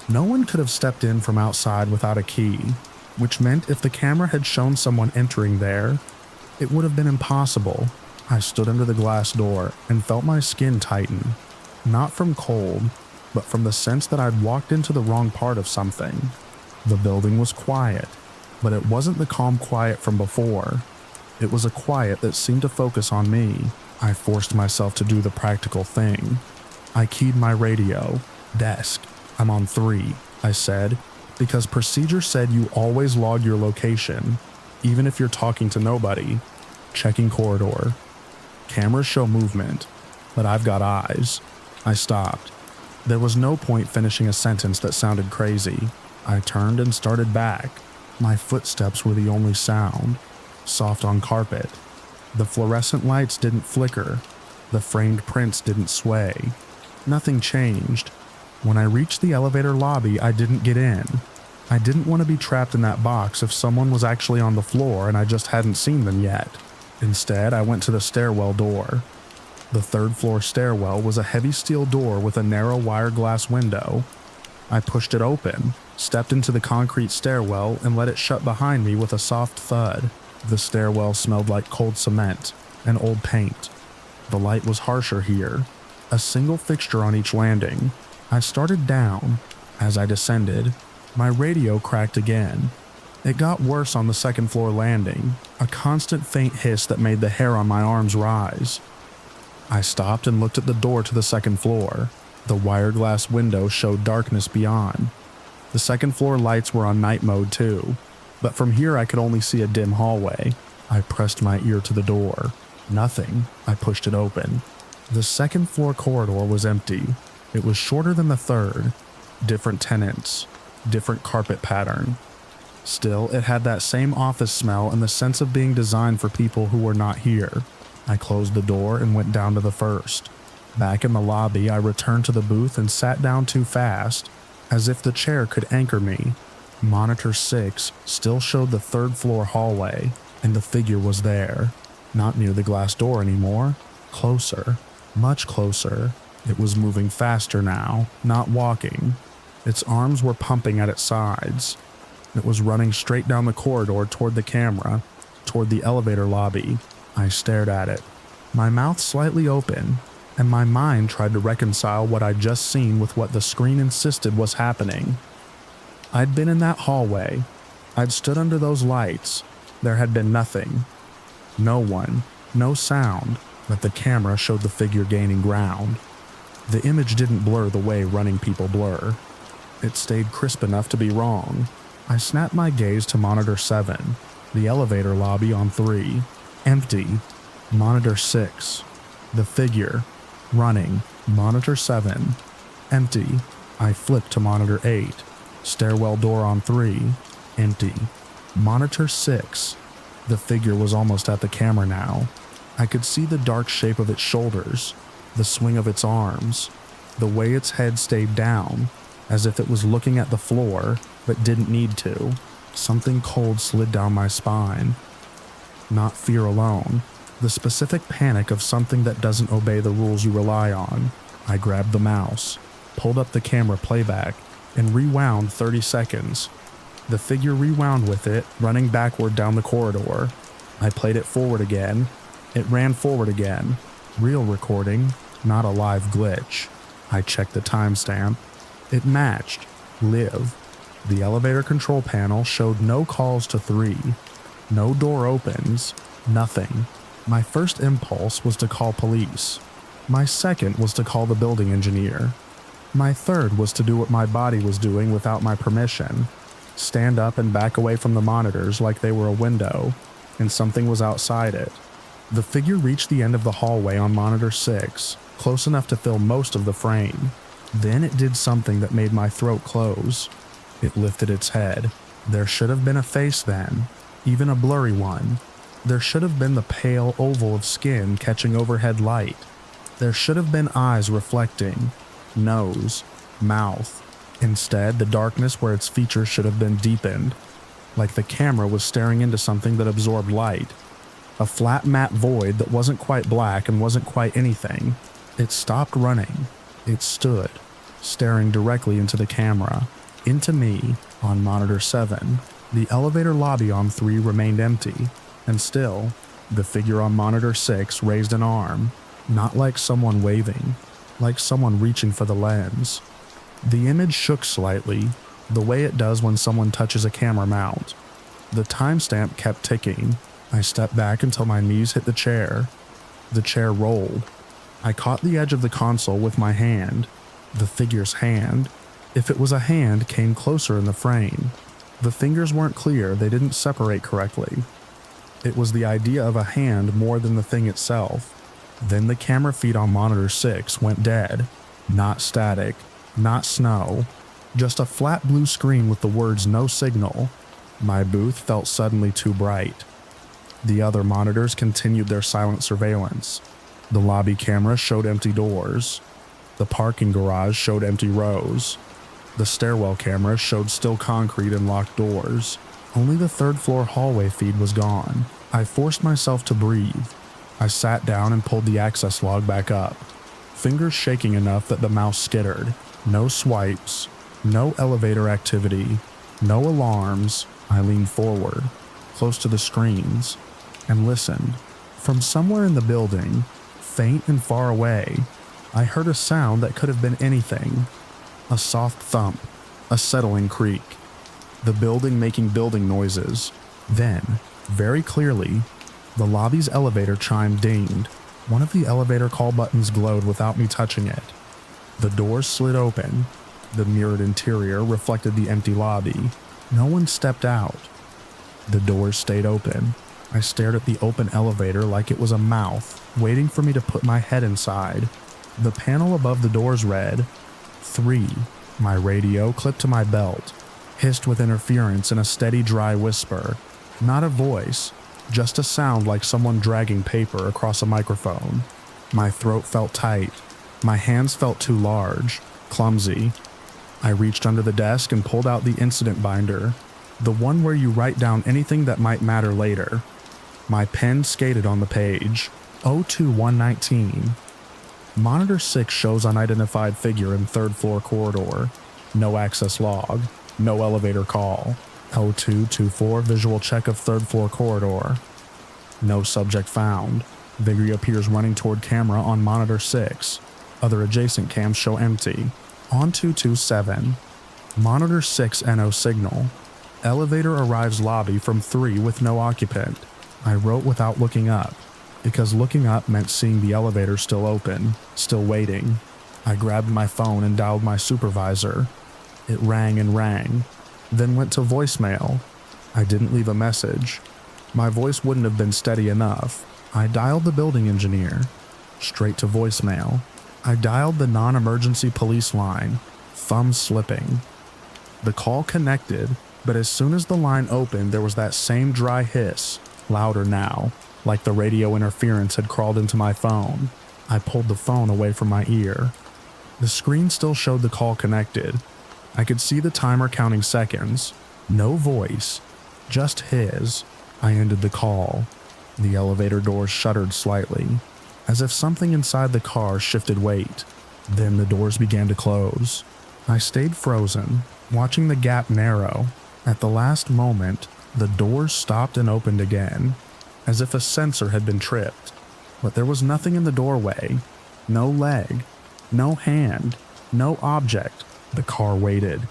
No one could have stepped in from outside without a key, which meant if the camera had shown someone entering there, it would have been impossible. I stood under the glass door and felt my skin tighten. Not from cold, but from the sense that I'd walked into the wrong part of something. The building was quiet, but it wasn't the calm quiet from before. It was a quiet that seemed to focus on me. I forced myself to do the practical thing. I keyed my radio. Desk. I'm on 3, I said, because procedure said you always log your location, even if you're talking to nobody. Checking corridor. Cameras show movement, but I've got eyes. I stopped. There was no point finishing a sentence that sounded crazy. I turned and started back. My footsteps were the only sound. Soft on carpet. The fluorescent lights didn't flicker. The framed prints didn't sway. Nothing changed. When I reached the elevator lobby, I didn't get in. I didn't want to be trapped in that box if someone was actually on the floor and I just hadn't seen them yet. Instead, I went to the stairwell door. The third-floor stairwell was a heavy steel door with a narrow wire glass window. I pushed it open, stepped into the concrete stairwell, and let it shut behind me with a soft thud. The stairwell smelled like cold cement and old paint. The light was harsher here, a single fixture on each landing. I started down. As I descended, my radio cracked again. It got worse on the second-floor landing, a constant faint hiss that made the hair on my arms rise. I stopped and looked at the door to the second floor. The wire glass window showed darkness beyond. The second-floor lights were on night mode too, but from here I could only see a dim hallway. I pressed my ear to the door. Nothing. I pushed it open. The second-floor corridor was empty. It was shorter than the third. Different tenants. Different carpet pattern. Still, it had that same office smell and the sense of being designed for people who were not here. I closed the door and went down to the first. Back in the lobby, I returned to the booth and sat down too fast, as if the chair could anchor me. Monitor 6 still showed the third-floor hallway, and the figure was there. Not near the glass door anymore. Closer. Much closer. It was moving faster now, not walking. Its arms were pumping at its sides. It was running straight down the corridor toward the camera, toward the elevator lobby. I stared at it, my mouth slightly open, and my mind tried to reconcile what I'd just seen with what the screen insisted was happening. I'd been in that hallway. I'd stood under those lights. There had been nothing. No one, no sound, but the camera showed the figure gaining ground. The image didn't blur the way running people blur. It stayed crisp enough to be wrong. I snapped my gaze to Monitor 7, the elevator lobby on 3. Empty. Monitor 6. The figure. Running. Monitor 7. Empty. I flipped to Monitor 8. Stairwell door on 3. Empty. Monitor 6. The figure was almost at the camera now. I could see the dark shape of its shoulders, the swing of its arms, the way its head stayed down, as if it was looking at the floor, but didn't need to. Something cold slid down my spine. Not fear alone, the specific panic of something that doesn't obey the rules you rely on. I grabbed the mouse, pulled up the camera playback, and rewound 30 seconds. The figure rewound with it, running backward down the corridor. I played it forward again. It ran forward again. Real recording, not a live glitch. I checked the timestamp. It matched. Live. The elevator control panel showed no calls to 3. No door opens. Nothing. My first impulse was to call police. My second was to call the building engineer. My third was to do what my body was doing without my permission. Stand up and back away from the monitors like they were a window, and something was outside it. The figure reached the end of the hallway on Monitor 6, close enough to fill most of the frame. Then it did something that made my throat close. It lifted its head. There should have been a face then, even a blurry one. There should have been the pale oval of skin catching overhead light. There should have been eyes reflecting, nose, mouth. Instead, the darkness where its features should have been deepened, like the camera was staring into something that absorbed light. A flat matte void that wasn't quite black and wasn't quite anything. It stopped running. It stood, staring directly into the camera, into me, on Monitor 7. The elevator lobby on 3 remained empty, and still, the figure on Monitor 6 raised an arm, not like someone waving, like someone reaching for the lens. The image shook slightly, the way it does when someone touches a camera mount. The timestamp kept ticking. I stepped back until my knees hit the chair. The chair rolled. I caught the edge of the console with my hand. The figure's hand, if it was a hand, came closer in the frame. The fingers weren't clear, they didn't separate correctly. It was the idea of a hand more than the thing itself. Then the camera feed on Monitor 6 went dead. Not static, not snow, just a flat blue screen with the words "no signal." My booth felt suddenly too bright. The other monitors continued their silent surveillance. The lobby camera showed empty doors. The parking garage showed empty rows. The stairwell camera showed still concrete and locked doors. Only the third-floor hallway feed was gone. I forced myself to breathe. I sat down and pulled the access log back up, fingers shaking enough that the mouse skittered. No swipes, no elevator activity, no alarms. I leaned forward, close to the screens, and listened. From somewhere in the building, faint and far away, I heard a sound that could have been anything. A soft thump, a settling creak, the building making building noises. Then, very clearly, the lobby's elevator chime dinged. One of the elevator call buttons glowed without me touching it. The doors slid open. The mirrored interior reflected the empty lobby. No one stepped out. The doors stayed open. I stared at the open elevator like it was a mouth, waiting for me to put my head inside. The panel above the doors read, 3. My radio, clipped to my belt, hissed with interference in a steady, dry whisper. Not a voice, just a sound like someone dragging paper across a microphone. My throat felt tight. My hands felt too large, clumsy. I reached under the desk and pulled out the incident binder, the one where you write down anything that might matter later. My pen skated on the page. 02119. Monitor 6 shows unidentified figure in third floor corridor. No access log. No elevator call. 0224 visual check of third floor corridor. No subject found. Figure appears running toward camera on monitor 6. Other adjacent cams show empty. On 227. Monitor 6 NO signal. Elevator arrives lobby from 3 with no occupant. I wrote without looking up, because looking up meant seeing the elevator still open, still waiting. I grabbed my phone and dialed my supervisor. It rang and rang, then went to voicemail. I didn't leave a message. My voice wouldn't have been steady enough. I dialed the building engineer. Straight to voicemail. I dialed the non-emergency police line, thumb slipping. The call connected, but as soon as the line opened, there was that same dry hiss, louder now, like the radio interference had crawled into my phone. I pulled the phone away from my ear. The screen still showed the call connected. I could see the timer counting seconds. No voice, just his. I ended the call. The elevator doors shuddered slightly, as if something inside the car shifted weight. Then the doors began to close. I stayed frozen, watching the gap narrow. At the last moment, the doors stopped and opened again, as if a sensor had been tripped. But there was nothing in the doorway. No leg, no hand, no object. The car waited.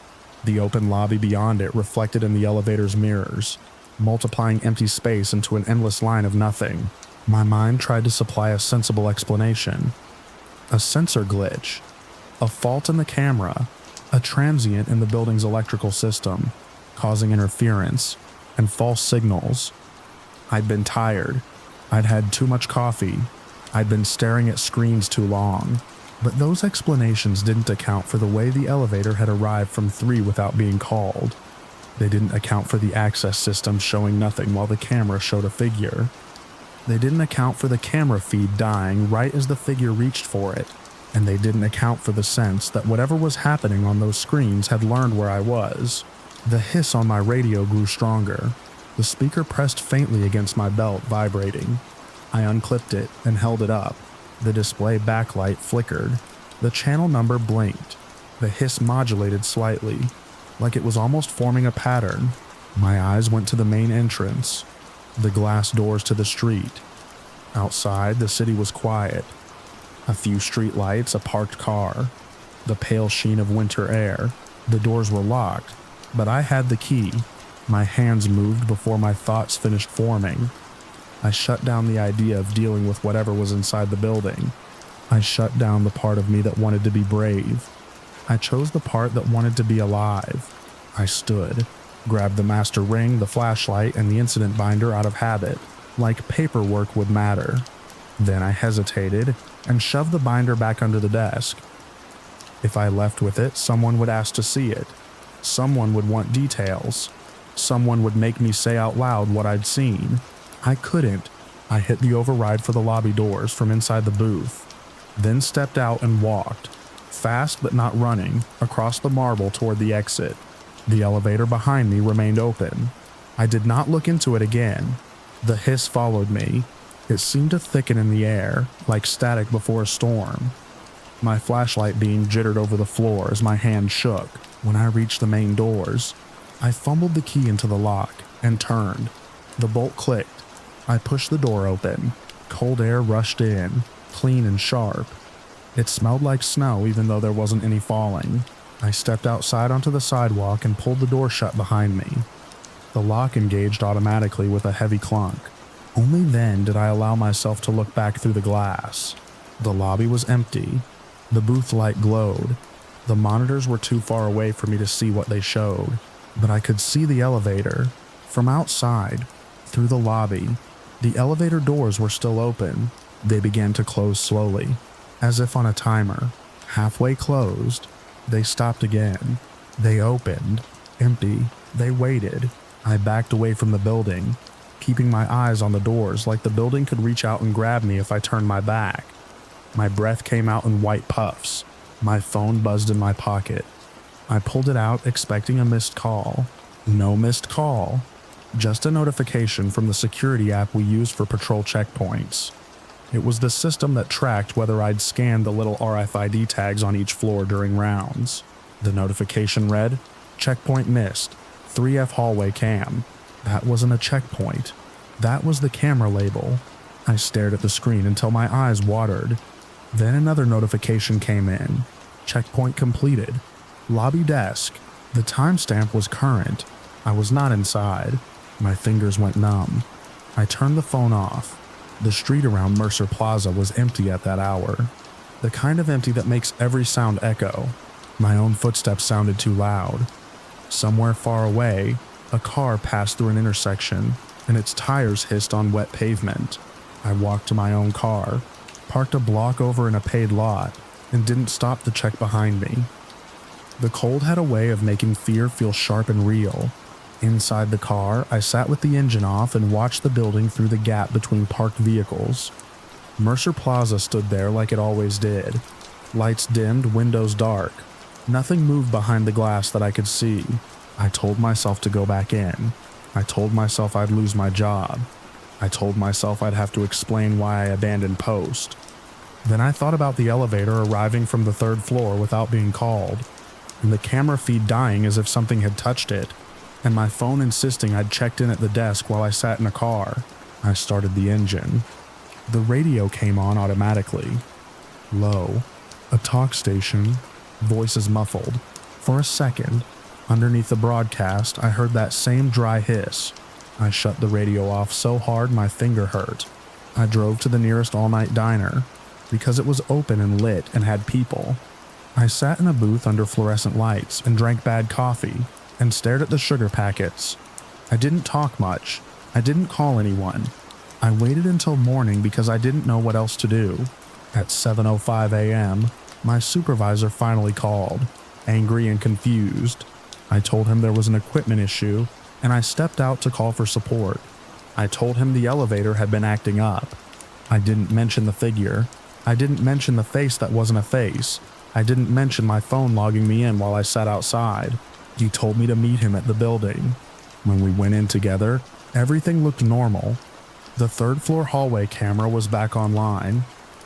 The open lobby beyond it reflected in the elevator's mirrors, multiplying empty space into an endless line of nothing. My mind tried to supply a sensible explanation. A sensor glitch, a fault in the camera, a transient in the building's electrical system, causing interference and false signals. I'd been tired. I'd had too much coffee. I'd been staring at screens too long. But those explanations didn't account for the way the elevator had arrived from 3 without being called. They didn't account for the access system showing nothing while the camera showed a figure. They didn't account for the camera feed dying right as the figure reached for it. And they didn't account for the sense that whatever was happening on those screens had learned where I was. The hiss on my radio grew stronger. The speaker pressed faintly against my belt, vibrating. I unclipped it and held it up. The display backlight flickered. The channel number blinked. The hiss modulated slightly, like it was almost forming a pattern. My eyes went to the main entrance, the glass doors to the street. Outside, the city was quiet. A few street lights, a parked car, the pale sheen of winter air. The doors were locked, but I had the key. My hands moved before my thoughts finished forming. I shut down the idea of dealing with whatever was inside the building. I shut down the part of me that wanted to be brave. I chose the part that wanted to be alive. I stood, grabbed the master ring, the flashlight, and the incident binder out of habit, like paperwork would matter. Then I hesitated and shoved the binder back under the desk. If I left with it, someone would ask to see it. Someone would want details. Someone would make me say out loud what I'd seen. I couldn't. I hit the override for the lobby doors from inside the booth, then stepped out and walked. fast but not running, across the marble toward the exit. The elevator behind me remained open. I did not look into it again. The hiss followed me. It seemed to thicken in the air, like static before a storm. My flashlight beam jittered over the floor as my hand shook. When I reached the main doors, I fumbled the key into the lock and turned. The bolt clicked. I pushed the door open. Cold air rushed in, clean and sharp. It smelled like snow even though there wasn't any falling. I stepped outside onto the sidewalk and pulled the door shut behind me. The lock engaged automatically with a heavy clunk. Only then did I allow myself to look back through the glass. The lobby was empty. The booth light glowed. The monitors were too far away for me to see what they showed, but I could see the elevator. From outside, through the lobby, the elevator doors were still open. They began to close slowly, as if on a timer. Halfway closed, they stopped again. They opened, empty. They waited. I backed away from the building, keeping my eyes on the doors like the building could reach out and grab me if I turned my back. My breath came out in white puffs. My phone buzzed in my pocket. I pulled it out expecting a missed call. No missed call. Just a notification from the security app we use for patrol checkpoints. It was the system that tracked whether I'd scanned the little RFID tags on each floor during rounds. The notification read, "Checkpoint missed. 3F hallway cam." That wasn't a checkpoint. That was the camera label. I stared at the screen until my eyes watered. Then another notification came in. Checkpoint completed. Lobby desk. The timestamp was current. I was not inside. My fingers went numb. I turned the phone off. The street around Mercer Plaza was empty at that hour. The kind of empty that makes every sound echo. My own footsteps sounded too loud. Somewhere far away, a car passed through an intersection, and its tires hissed on wet pavement. I walked to my own car, parked a block over in a paid lot, and didn't stop to check behind me. The cold had a way of making fear feel sharp and real. Inside the car, I sat with the engine off and watched the building through the gap between parked vehicles. Mercer Plaza stood there like it always did. Lights dimmed, windows dark. Nothing moved behind the glass that I could see. I told myself to go back in. I told myself I'd lose my job. I told myself I'd have to explain why I abandoned post. Then I thought about the elevator arriving from the 3rd floor without being called, and the camera feed dying as if something had touched it, and my phone insisting I'd checked in at the desk while I sat in a car. I started the engine. The radio came on automatically. Low. A talk station. Voices muffled. For a second, underneath the broadcast, I heard that same dry hiss. I shut the radio off so hard my finger hurt. I drove to the nearest all-night diner, because it was open and lit and had people. I sat in a booth under fluorescent lights and drank bad coffee and stared at the sugar packets. I didn't talk much. I didn't call anyone. I waited until morning because I didn't know what else to do. At 7:05 a.m., my supervisor finally called, angry and confused. I told him there was an equipment issue, and I stepped out to call for support. I told him the elevator had been acting up. I didn't mention the figure. I didn't mention the face that wasn't a face. I didn't mention my phone logging me in while I sat outside. He told me to meet him at the building. When we went in together, everything looked normal. The 3rd floor hallway camera was back online.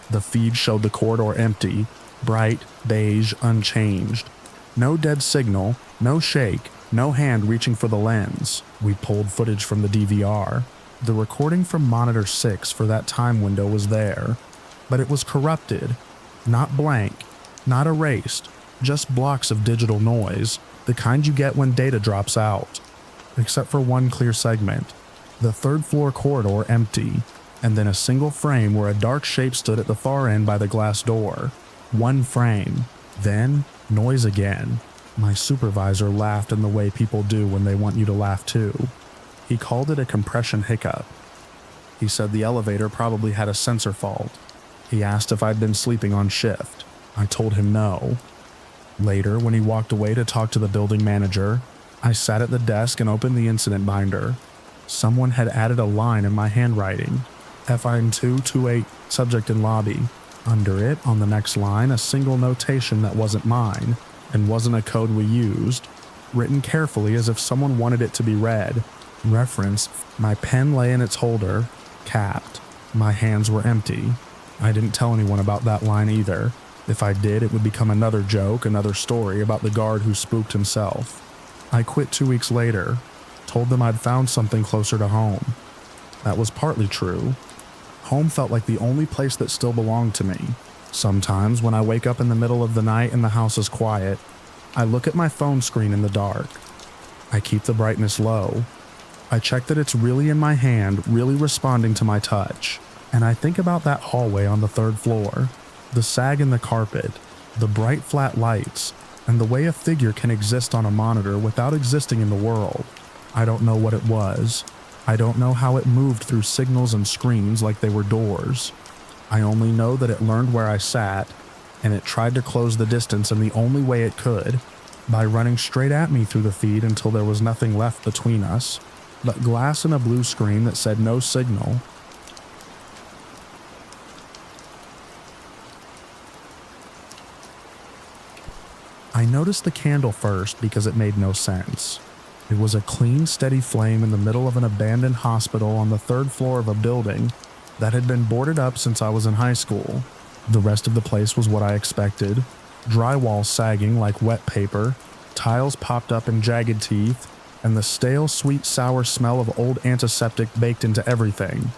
The feed showed the corridor empty, bright, beige, unchanged. No dead signal, no shake, no hand reaching for the lens. We pulled footage from the DVR. The recording from monitor 6 for that time window was there, but it was corrupted. Not blank, not erased, just blocks of digital noise, the kind you get when data drops out. Except for one clear segment. The 3rd floor corridor empty, and then a single frame where a dark shape stood at the far end by the glass door. One frame. Then, noise again. My supervisor laughed in the way people do when they want you to laugh too. He called it a compression hiccup. He said the elevator probably had a sensor fault. He asked if I'd been sleeping on shift. I told him no. Later, when he walked away to talk to the building manager, I sat at the desk and opened the incident binder. Someone had added a line in my handwriting. FIN228, subject in lobby. Under it, on the next line, a single notation that wasn't mine, and wasn't a code we used, written carefully as if someone wanted it to be read. Reference, my pen lay in its holder, capped. My hands were empty. I didn't tell anyone about that line either. If I did, it would become another joke, another story about the guard who spooked himself. I quit 2 weeks later, told them I'd found something closer to home. That was partly true. Home felt like the only place that still belonged to me. Sometimes, when I wake up in the middle of the night and the house is quiet, I look at my phone screen in the dark. I keep the brightness low. I check that it's really in my hand, really responding to my touch. And I think about that hallway on the 3rd floor, the sag in the carpet, the bright flat lights, and the way a figure can exist on a monitor without existing in the world. I don't know what it was. I don't know how it moved through signals and screens like they were doors. I only know that it learned where I sat, and it tried to close the distance in the only way it could, by running straight at me through the feed until there was nothing left between us, but glass and a blue screen that said no signal. I noticed the candle first because it made no sense. It was a clean, steady flame in the middle of an abandoned hospital on the 3rd floor of a building that had been boarded up since I was in high school. The rest of the place was what I expected. Drywall sagging like wet paper, tiles popped up in jagged teeth, and the stale, sweet, sour smell of old antiseptic baked into everything.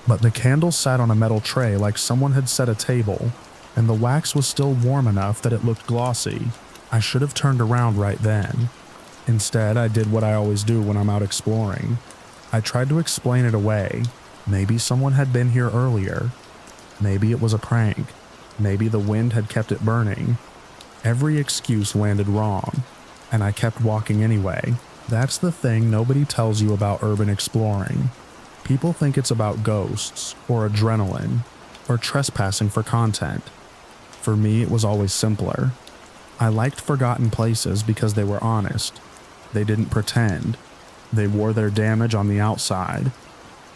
But the candle sat on a metal tray like someone had set a table, and the wax was still warm enough that it looked glossy. I should have turned around right then. Instead, I did what I always do when I'm out exploring. I tried to explain it away. Maybe someone had been here earlier. Maybe it was a prank. Maybe the wind had kept it burning. Every excuse landed wrong, and I kept walking anyway. That's the thing nobody tells you about urban exploring. People think it's about ghosts, or adrenaline, or trespassing for content. For me, it was always simpler. I liked forgotten places because they were honest. They didn't pretend. They wore their damage on the outside.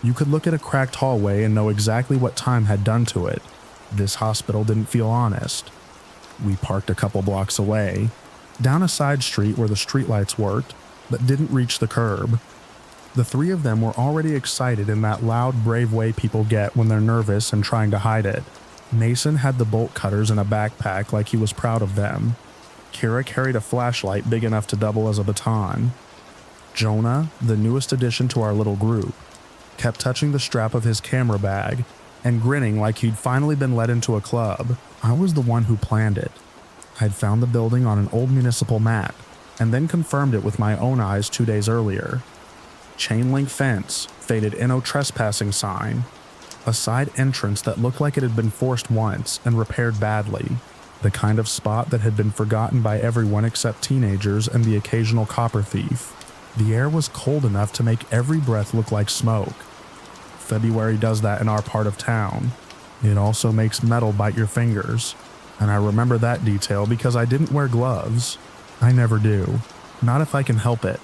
You could look at a cracked hallway and know exactly what time had done to it. This hospital didn't feel honest. We parked a couple blocks away, down a side street where the streetlights worked, but didn't reach the curb. The 3 of them were already excited in that loud, brave way people get when they're nervous and trying to hide it. Mason had the bolt cutters in a backpack like he was proud of them. Kira carried a flashlight big enough to double as a baton. Jonah, the newest addition to our little group, kept touching the strap of his camera bag and grinning like he'd finally been let into a club. I was the one who planned it. I'd found the building on an old municipal map and then confirmed it with my own eyes 2 days earlier. Chain link fence, faded "No trespassing" sign, a side entrance that looked like it had been forced once and repaired badly. The kind of spot that had been forgotten by everyone except teenagers and the occasional copper thief. The air was cold enough to make every breath look like smoke. February does that in our part of town. It also makes metal bite your fingers, and I remember that detail because I didn't wear gloves. I never do. Not if I can help it.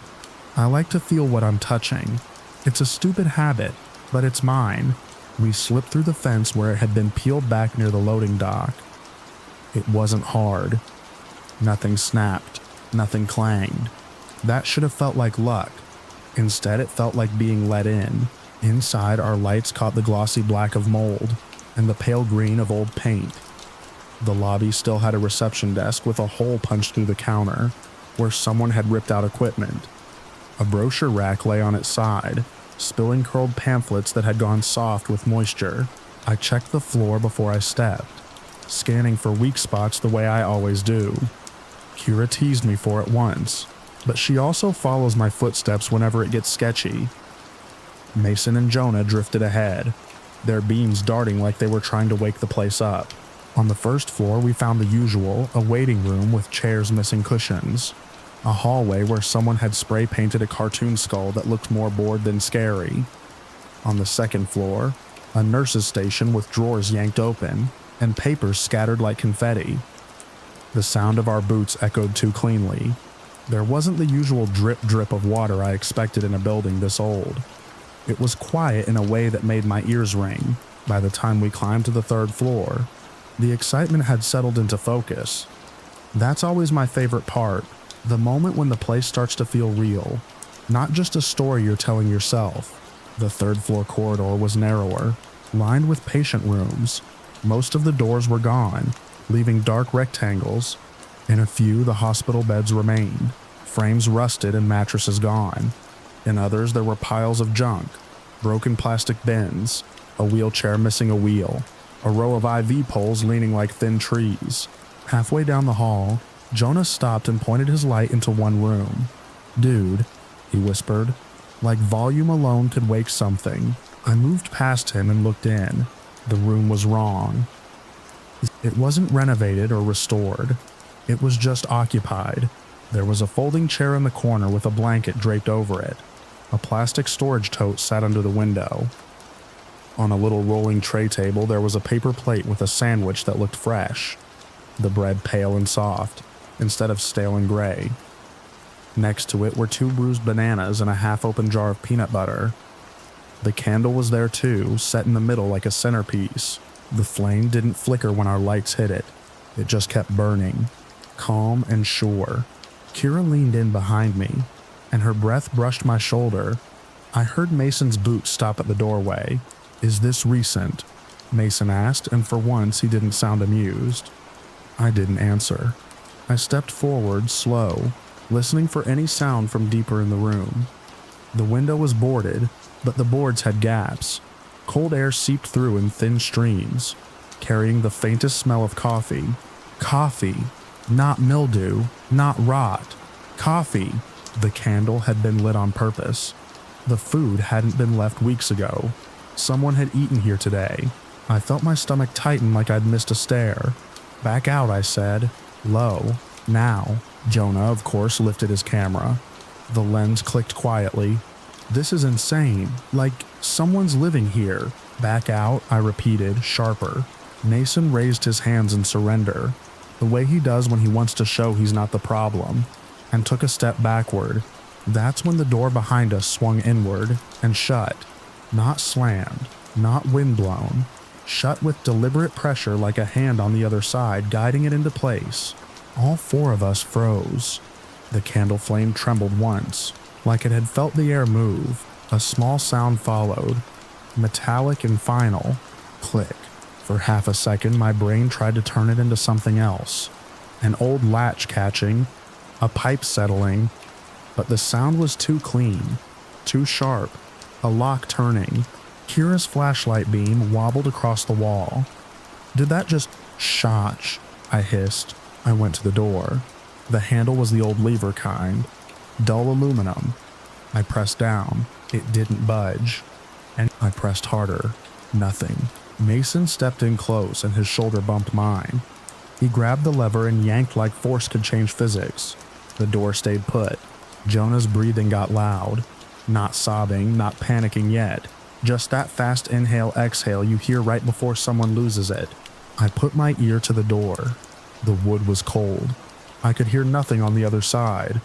I like to feel what I'm touching. It's a stupid habit, but it's mine. We slipped through the fence where it had been peeled back near the loading dock. It wasn't hard. Nothing snapped. Nothing clanged. That should have felt like luck. Instead, it felt like being let in. Inside, our lights caught the glossy black of mold and the pale green of old paint. The lobby still had a reception desk with a hole punched through the counter, where someone had ripped out equipment. A brochure rack lay on its side, spilling curled pamphlets that had gone soft with moisture. I checked the floor before I stepped, scanning for weak spots the way I always do. Kira teased me for it once, but she also follows my footsteps whenever it gets sketchy. Mason and Jonah drifted ahead, their beams darting like they were trying to wake the place up. On the 1st floor, we found the usual, a waiting room with chairs missing cushions. A hallway where someone had spray painted a cartoon skull that looked more bored than scary. On the 2nd floor, a nurse's station with drawers yanked open and papers scattered like confetti. The sound of our boots echoed too cleanly. There wasn't the usual drip of water I expected in a building this old. It was quiet in a way that made my ears ring. By the time we climbed to the 3rd floor, The excitement had settled into focus. That's always my favorite part, the moment when the place starts to feel real, not just a story you're telling yourself. The third-floor corridor was narrower, lined with patient rooms. Most of the doors were gone, leaving dark rectangles. In a few, the hospital beds remained, frames rusted and mattresses gone. In others, there were piles of junk, broken plastic bins, a wheelchair missing a wheel, a row of IV poles leaning like thin trees. Halfway down the hall, Jonas stopped and pointed his light into one room. "Dude," he whispered, like volume alone could wake something. I moved past him and looked in. The room was wrong. It wasn't renovated or restored. It was just occupied. There was a folding chair in the corner with a blanket draped over it. A plastic storage tote sat under the window. On a little rolling tray table, there was a paper plate with a sandwich that looked fresh, the bread pale and soft, instead of stale and gray. Next to it were 2 bruised bananas and a half-open jar of peanut butter. The candle was there too, set in the middle like a centerpiece. The flame didn't flicker when our lights hit it. It just kept burning, calm and sure. Kira leaned in behind me, and her breath brushed my shoulder. I heard Mason's boots stop at the doorway. "Is this recent?" Mason asked, and for once he didn't sound amused. I didn't answer. I stepped forward, slow, listening for any sound from deeper in the room. The window was boarded, but the boards had gaps. Cold air seeped through in thin streams, carrying the faintest smell of coffee. Coffee! Not mildew, not rot. Coffee! The candle had been lit on purpose. The food hadn't been left weeks ago. Someone had eaten here today. I felt my stomach tighten like I'd missed a stare. "Back out," I said. Low. "Now." Jonah, of course, lifted his camera. The lens clicked quietly. "This is insane. Like, someone's living here." "Back out," I repeated, sharper. Mason raised his hands in surrender, the way he does when he wants to show he's not the problem, and took a step backward. That's when the door behind us swung inward and shut. Not slammed, not windblown. Shut with deliberate pressure like a hand on the other side guiding it into place. All 4 of us froze. The candle flame trembled once, like it had felt the air move. A small sound followed, metallic and final. Click. For half a second, my brain tried to turn it into something else. An old latch catching, a pipe settling, but the sound was too clean, too sharp, a lock turning. Kira's flashlight beam wobbled across the wall. "Did that just shotch?" I hissed. I went to the door. The handle was the old lever kind, dull aluminum. I pressed down. It didn't budge. And I pressed harder. Nothing. Mason stepped in close and his shoulder bumped mine. He grabbed the lever and yanked like force could change physics. The door stayed put. Jonah's breathing got loud. Not sobbing, not panicking yet. Just that fast inhale-exhale you hear right before someone loses it. I put my ear to the door. The wood was cold. I could hear nothing on the other side.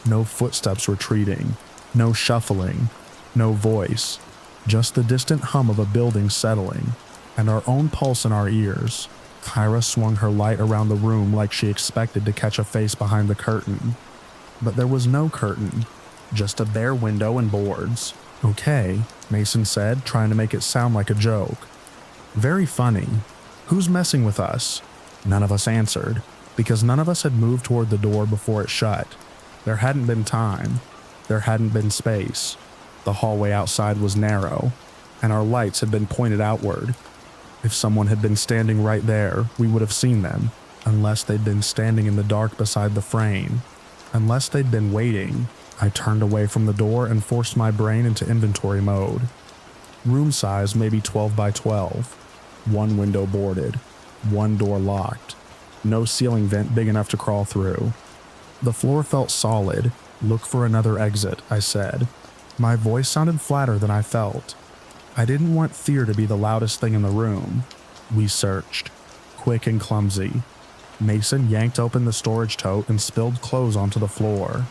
No footsteps retreating. No shuffling. No voice. Just the distant hum of a building settling, and our own pulse in our ears. Kyra swung her light around the room like she expected to catch a face behind the curtain. But there was no curtain, just a bare window and boards. "Okay," Mason said, trying to make it sound like a joke. "Very funny. Who's messing with us?" None of us answered, because none of us had moved toward the door before it shut. There hadn't been time. There hadn't been space. The hallway outside was narrow, and our lights had been pointed outward. If someone had been standing right there, we would have seen them, unless they'd been standing in the dark beside the frame. Unless they'd been waiting. I turned away from the door and forced my brain into inventory mode. Room size maybe 12 by 12. One window boarded. One door locked. No ceiling vent big enough to crawl through. The floor felt solid. "Look for another exit," I said. My voice sounded flatter than I felt. I didn't want fear to be the loudest thing in the room. We searched. Quick and clumsy. Mason yanked open the storage tote and spilled clothes onto the floor.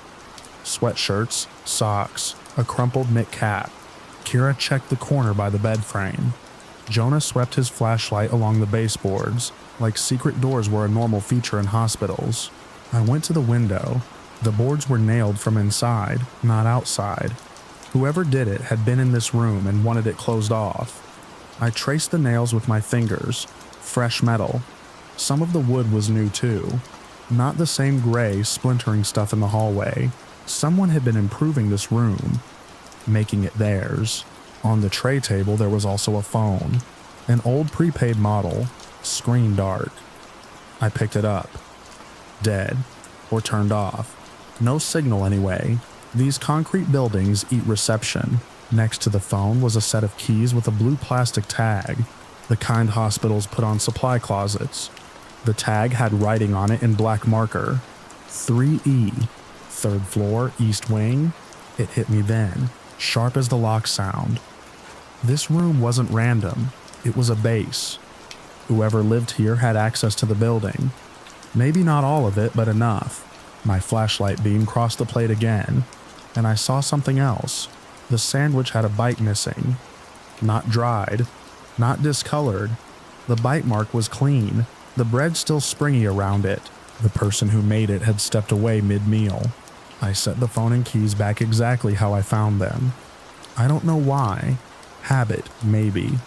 Sweatshirts, socks, a crumpled knit cap. Kira checked the corner by the bed frame. Jonah swept his flashlight along the baseboards, like secret doors were a normal feature in hospitals. I went to the window. The boards were nailed from inside, not outside. Whoever did it had been in this room and wanted it closed off. I traced the nails with my fingers. Fresh metal. Some of the wood was new too. Not the same gray, splintering stuff in the hallway. Someone had been improving this room, making it theirs. On the tray table there was also a phone. An old prepaid model, screen dark. I picked it up. Dead. Or turned off. No signal anyway. These concrete buildings eat reception. Next to the phone was a set of keys with a blue plastic tag, the kind hospitals put on supply closets. The tag had writing on it in black marker. 3E, 3rd floor, east wing. It hit me then, sharp as the lock sound. This room wasn't random. It was a base. Whoever lived here had access to the building. Maybe not all of it, but enough. My flashlight beam crossed the plate again, and I saw something else. The sandwich had a bite missing. Not dried, not discolored. The bite mark was clean, the bread still springy around it. The person who made it had stepped away mid-meal. I set the phone and keys back exactly how I found them. I don't know why. Habit, maybe.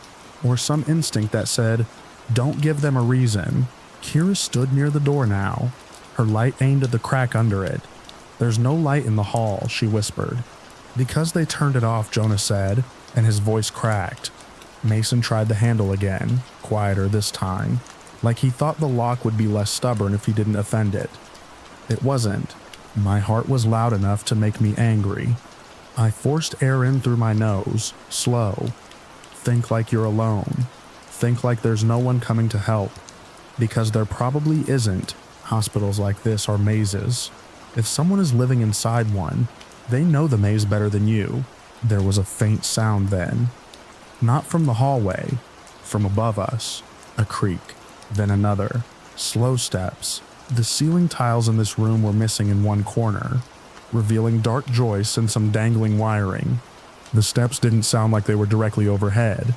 Or some instinct that said, don't give them a reason. Kira stood near the door now, her light aimed at the crack under it. There's no light in the hall, she whispered. Because they turned it off, Jonah said, and his voice cracked. Mason tried the handle again, quieter this time, like he thought the lock would be less stubborn if he didn't offend it. It wasn't. My heart was loud enough to make me angry. I forced air in through my nose, slow. Think like you're alone. Think like there's no one coming to help. Because there probably isn't. Hospitals like this are mazes. If someone is living inside one, they know the maze better than you. There was a faint sound then. Not from the hallway, from above us. A creak, then another. Slow steps. The ceiling tiles in this room were missing in one corner, revealing dark joists and some dangling wiring. The steps didn't sound like they were directly overhead.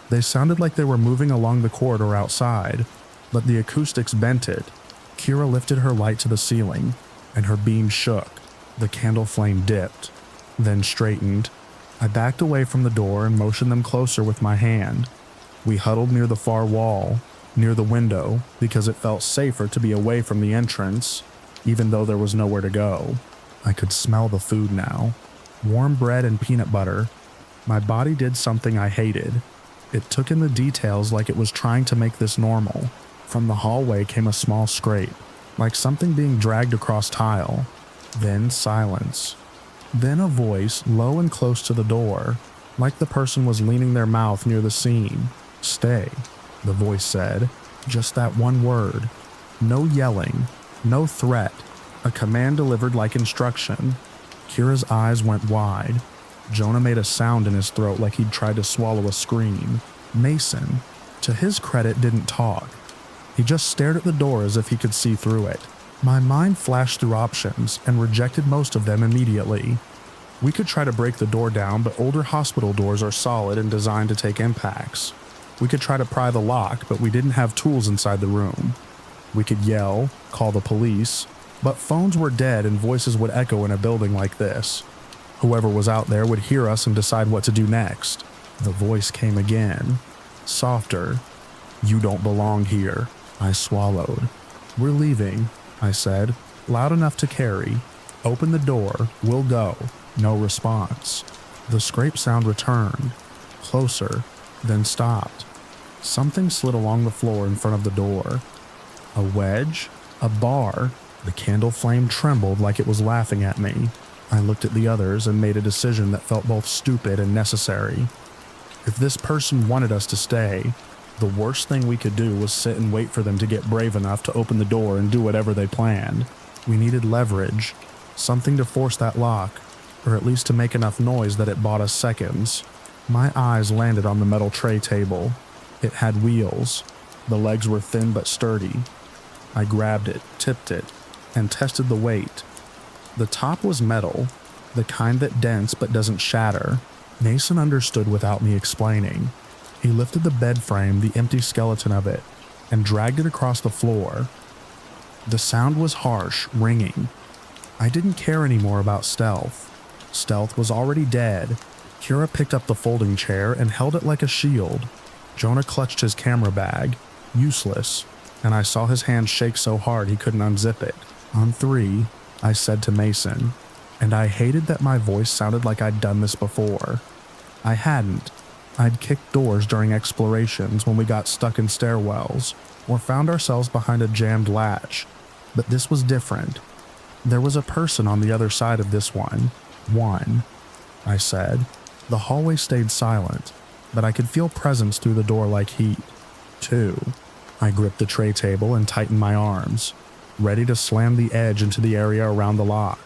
They sounded like they were moving along the corridor outside, but the acoustics bent it. Kira lifted her light to the ceiling, and her beam shook. The candle flame dipped, then straightened. I backed away from the door and motioned them closer with my hand. We huddled near the far wall, near the window, because it felt safer to be away from the entrance, even though there was nowhere to go. I could smell the food now. Warm bread and peanut butter. My body did something I hated. It took in the details like it was trying to make this normal. From the hallway came a small scrape, like something being dragged across tile. Then silence. Then a voice low and close to the door, like the person was leaning their mouth near the seam. Stay, the voice said. Just that one word. No yelling, no threat. A command delivered like instruction. Kira's eyes went wide. Jonah made a sound in his throat like he'd tried to swallow a scream. Mason, to his credit, didn't talk. He just stared at the door as if he could see through it. My mind flashed through options and rejected most of them immediately. We could try to break the door down, but older hospital doors are solid and designed to take impacts. We could try to pry the lock, but we didn't have tools inside the room. We could yell, call the police, but phones were dead and voices would echo in a building like this. Whoever was out there would hear us and decide what to do next. The voice came again, softer. You don't belong here. I swallowed. We're leaving, I said, loud enough to carry. Open the door, we'll go. No response. The scrape sound returned, closer, then stopped. Something slid along the floor in front of the door. A wedge? A bar? The candle flame trembled like it was laughing at me. I looked at the others and made a decision that felt both stupid and necessary. If this person wanted us to stay, the worst thing we could do was sit and wait for them to get brave enough to open the door and do whatever they planned. We needed leverage, something to force that lock, or at least to make enough noise that it bought us seconds. My eyes landed on the metal tray table. It had wheels. The legs were thin but sturdy. I grabbed it, tipped it, and tested the weight. The top was metal, the kind that dents but doesn't shatter. Mason understood without me explaining. He lifted the bed frame, the empty skeleton of it, and dragged it across the floor. The sound was harsh, ringing. I didn't care anymore about stealth. Stealth was already dead. Kira picked up the folding chair and held it like a shield. Jonah clutched his camera bag, useless, and I saw his hand shake so hard he couldn't unzip it. On 3, I said to Mason, and I hated that my voice sounded like I'd done this before. I hadn't. I'd kicked doors during explorations when we got stuck in stairwells or found ourselves behind a jammed latch, but this was different. There was a person on the other side of this one. 1, I said. The hallway stayed silent, but I could feel presence through the door like heat. 2, I gripped the tray table and tightened my arms, ready to slam the edge into the area around the lock.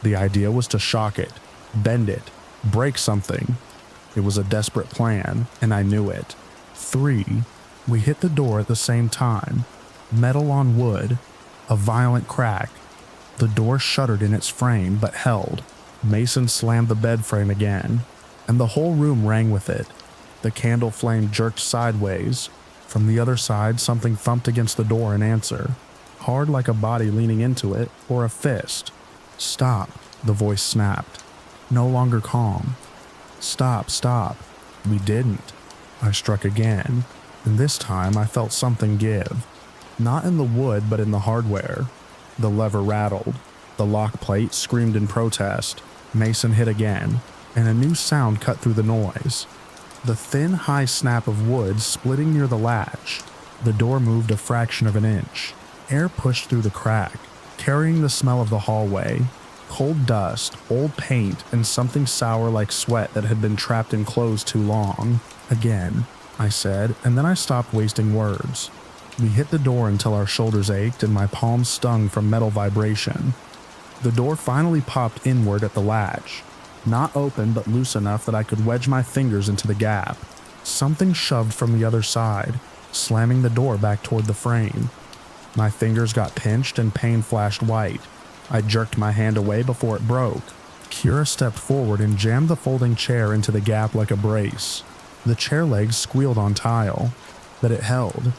The idea was to shock it, bend it, break something. It was a desperate plan, and I knew it. 3, we hit the door at the same time. Metal on wood, a violent crack. The door shuddered in its frame, but held. Mason slammed the bed frame again, and the whole room rang with it. The candle flame jerked sideways. From the other side, something thumped against the door in answer, hard like a body leaning into it, or a fist. "Stop," the voice snapped, no longer calm. "Stop, stop." We didn't. I struck again, and this time I felt something give. Not in the wood, but in the hardware. The lever rattled. The lock plate screamed in protest. Mason hit again, and a new sound cut through the noise. The thin, high snap of wood splitting near the latch. The door moved a fraction of an inch. Air pushed through the crack, carrying the smell of the hallway. Cold dust, old paint, and something sour like sweat that had been trapped in clothes too long. "Again," I said, and then I stopped wasting words. We hit the door until our shoulders ached and my palms stung from metal vibration. The door finally popped inward at the latch. Not open, but loose enough that I could wedge my fingers into the gap. Something shoved from the other side, slamming the door back toward the frame. My fingers got pinched and pain flashed white. I jerked my hand away before it broke. Kira stepped forward and jammed the folding chair into the gap like a brace. The chair legs squealed on tile, but it held.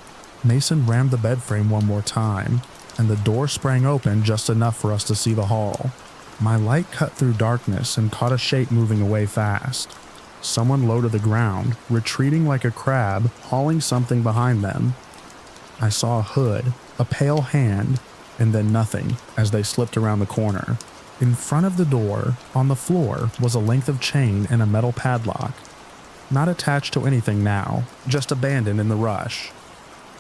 Mason rammed the bed frame one more time, and the door sprang open just enough for us to see the hall. My light cut through darkness and caught a shape moving away fast. Someone low to the ground, retreating like a crab, hauling something behind them. I saw a hood, a pale hand, and then nothing as they slipped around the corner. In front of the door, on the floor, was a length of chain and a metal padlock. Not attached to anything now, just abandoned in the rush.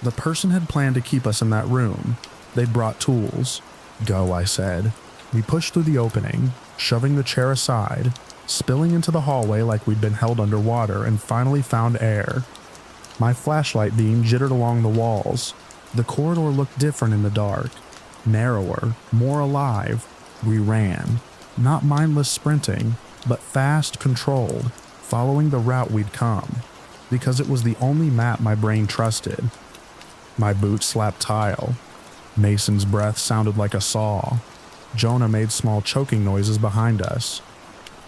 The person had planned to keep us in that room. They'd brought tools. "Go," I said. We pushed through the opening, shoving the chair aside, spilling into the hallway like we'd been held underwater, and finally found air. My flashlight beam jittered along the walls. The corridor looked different in the dark. Narrower, more alive. We ran. Not mindless sprinting, but fast, controlled, following the route we'd come, because it was the only map my brain trusted. My boots slapped tile. Mason's breath sounded like a saw. Jonah made small choking noises behind us.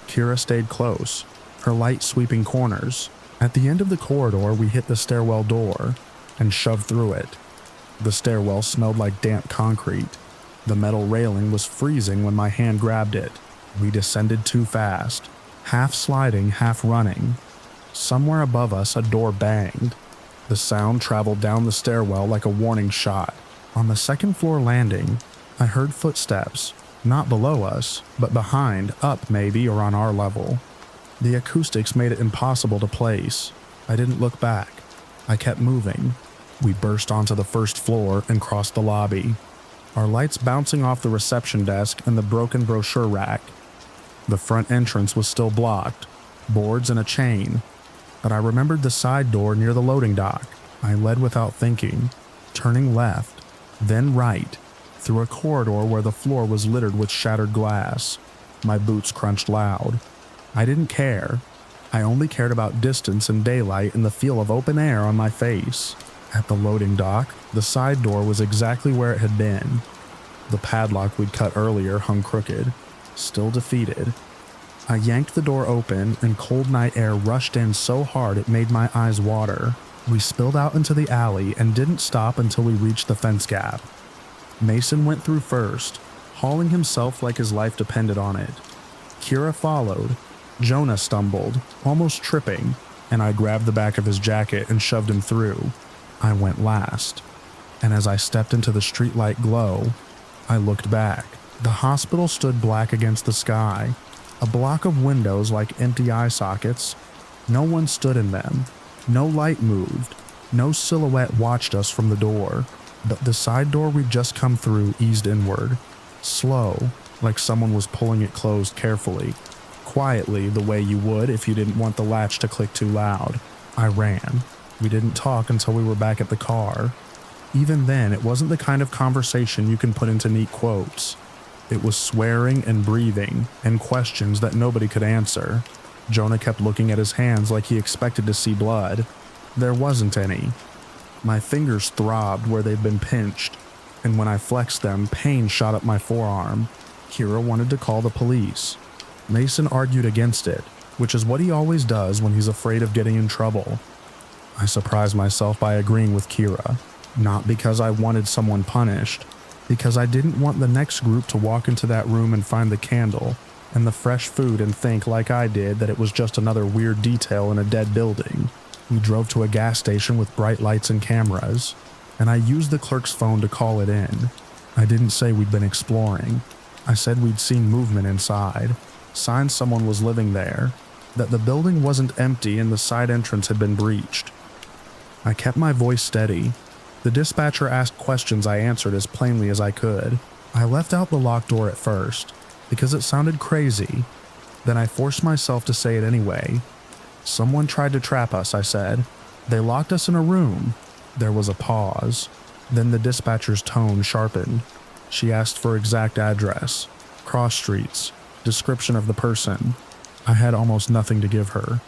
Kira stayed close, her light sweeping corners. At the end of the corridor, we hit the stairwell door and shoved through it. The stairwell smelled like damp concrete. The metal railing was freezing when my hand grabbed it. We descended too fast, half sliding, half running. Somewhere above us, a door banged. The sound traveled down the stairwell like a warning shot. On the second floor landing, I heard footsteps, not below us, but behind, up maybe, or on our level. The acoustics made it impossible to place. I didn't look back. I kept moving. We burst onto the first floor and crossed the lobby, our lights bouncing off the reception desk and the broken brochure rack. The front entrance was still blocked, boards and a chain, but I remembered the side door near the loading dock. I led without thinking, turning left, then right, through a corridor where the floor was littered with shattered glass. My boots crunched loud. I didn't care. I only cared about distance and daylight and the feel of open air on my face. At the loading dock, the side door was exactly where it had been. The padlock we'd cut earlier hung crooked, still defeated. I yanked the door open and cold night air rushed in so hard it made my eyes water. We spilled out into the alley and didn't stop until we reached the fence gap. Mason went through first, hauling himself like his life depended on it. Kira followed. Jonah stumbled, almost tripping, and I grabbed the back of his jacket and shoved him through. I went last. And as I stepped into the streetlight glow, I looked back. The hospital stood black against the sky. A block of windows like empty eye sockets. No one stood in them. No light moved. No silhouette watched us from the door. But the side door we'd just come through eased inward. Slow, like someone was pulling it closed carefully. Quietly, the way you would if you didn't want the latch to click too loud. I ran. We didn't talk until we were back at the car. Even then, it wasn't the kind of conversation you can put into neat quotes. It was swearing and breathing, and questions that nobody could answer. Jonah kept looking at his hands like he expected to see blood. There wasn't any. My fingers throbbed where they'd been pinched, and when I flexed them, pain shot up my forearm. Kira wanted to call the police. Mason argued against it, which is what he always does when he's afraid of getting in trouble. I surprised myself by agreeing with Kira, not because I wanted someone punished, because I didn't want the next group to walk into that room and find the candle and the fresh food and think like I did that it was just another weird detail in a dead building. We drove to a gas station with bright lights and cameras, and I used the clerk's phone to call it in. I didn't say we'd been exploring. I said we'd seen movement inside, signs someone was living there, that the building wasn't empty and the side entrance had been breached. I kept my voice steady. The dispatcher asked questions I answered as plainly as I could. I left out the locked door at first, because it sounded crazy. Then I forced myself to say it anyway. Someone tried to trap us, I said. They locked us in a room. There was a pause. Then the dispatcher's tone sharpened. She asked for exact address, cross streets, description of the person. I had almost nothing to give her.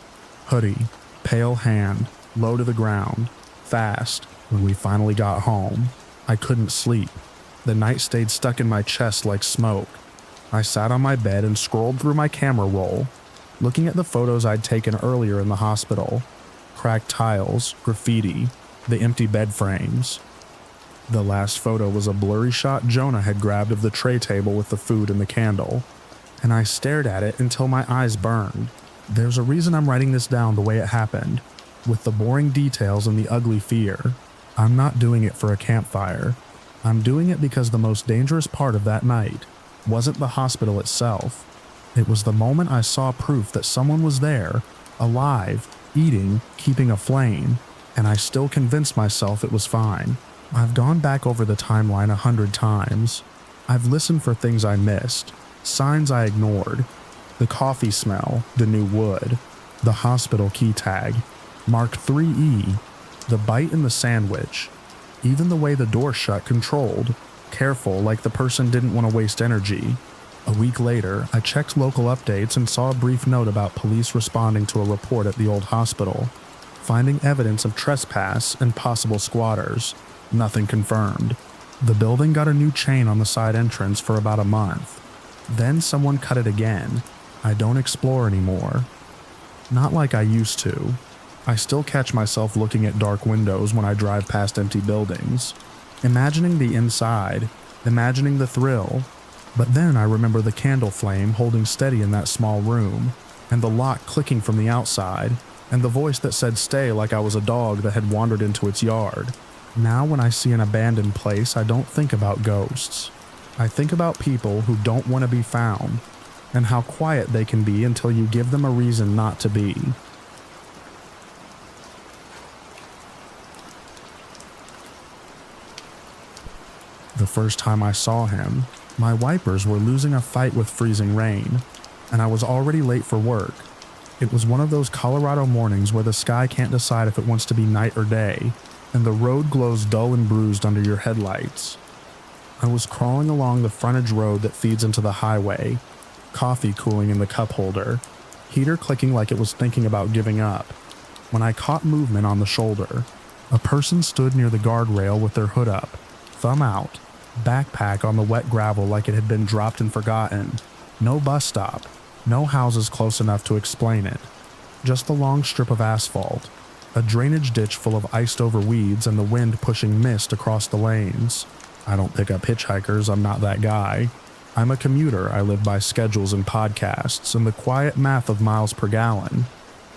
Hoodie, pale hand, low to the ground, fast. When we finally got home, I couldn't sleep. The night stayed stuck in my chest like smoke. I sat on my bed and scrolled through my camera roll, looking at the photos I'd taken earlier in the hospital. Cracked tiles, graffiti, the empty bed frames. The last photo was a blurry shot Jonah had grabbed of the tray table with the food and the candle, and I stared at it until my eyes burned. There's a reason I'm writing this down the way it happened, with the boring details and the ugly fear. I'm not doing it for a campfire. I'm doing it because the most dangerous part of that night wasn't the hospital itself. It was the moment I saw proof that someone was there, alive, eating, keeping a flame, and I still convinced myself it was fine. I've gone back over the timeline 100 times. I've listened for things I missed, signs I ignored, the coffee smell, the new wood, the hospital key tag, marked 3E, the bite in the sandwich, even the way the door shut controlled, careful like the person didn't want to waste energy. A week later, I checked local updates and saw a brief note about police responding to a report at the old hospital, finding evidence of trespass and possible squatters. Nothing confirmed. The building got a new chain on the side entrance for about a month. Then someone cut it again. I don't explore anymore. Not like I used to. I still catch myself looking at dark windows when I drive past empty buildings, imagining the inside, imagining the thrill. But then I remember the candle flame holding steady in that small room, and the lock clicking from the outside, and the voice that said stay like I was a dog that had wandered into its yard. Now when I see an abandoned place, I don't think about ghosts. I think about people who don't want to be found, and how quiet they can be until you give them a reason not to be. The first time I saw him, my wipers were losing a fight with freezing rain, and I was already late for work. It was one of those Colorado mornings where the sky can't decide if it wants to be night or day, and the road glows dull and bruised under your headlights. I was crawling along the frontage road that feeds into the highway, coffee cooling in the cup holder, heater clicking like it was thinking about giving up, when I caught movement on the shoulder. A person stood near the guardrail with their hood up, thumb out, backpack on the wet gravel like it had been dropped and forgotten. No bus stop, No houses close enough to explain it. Just a long strip of asphalt, a drainage ditch full of iced-over weeds, and the wind pushing mist across the lanes. I don't pick up hitchhikers, I'm not that guy. I'm a commuter, I live by schedules and podcasts and the quiet math of miles per gallon.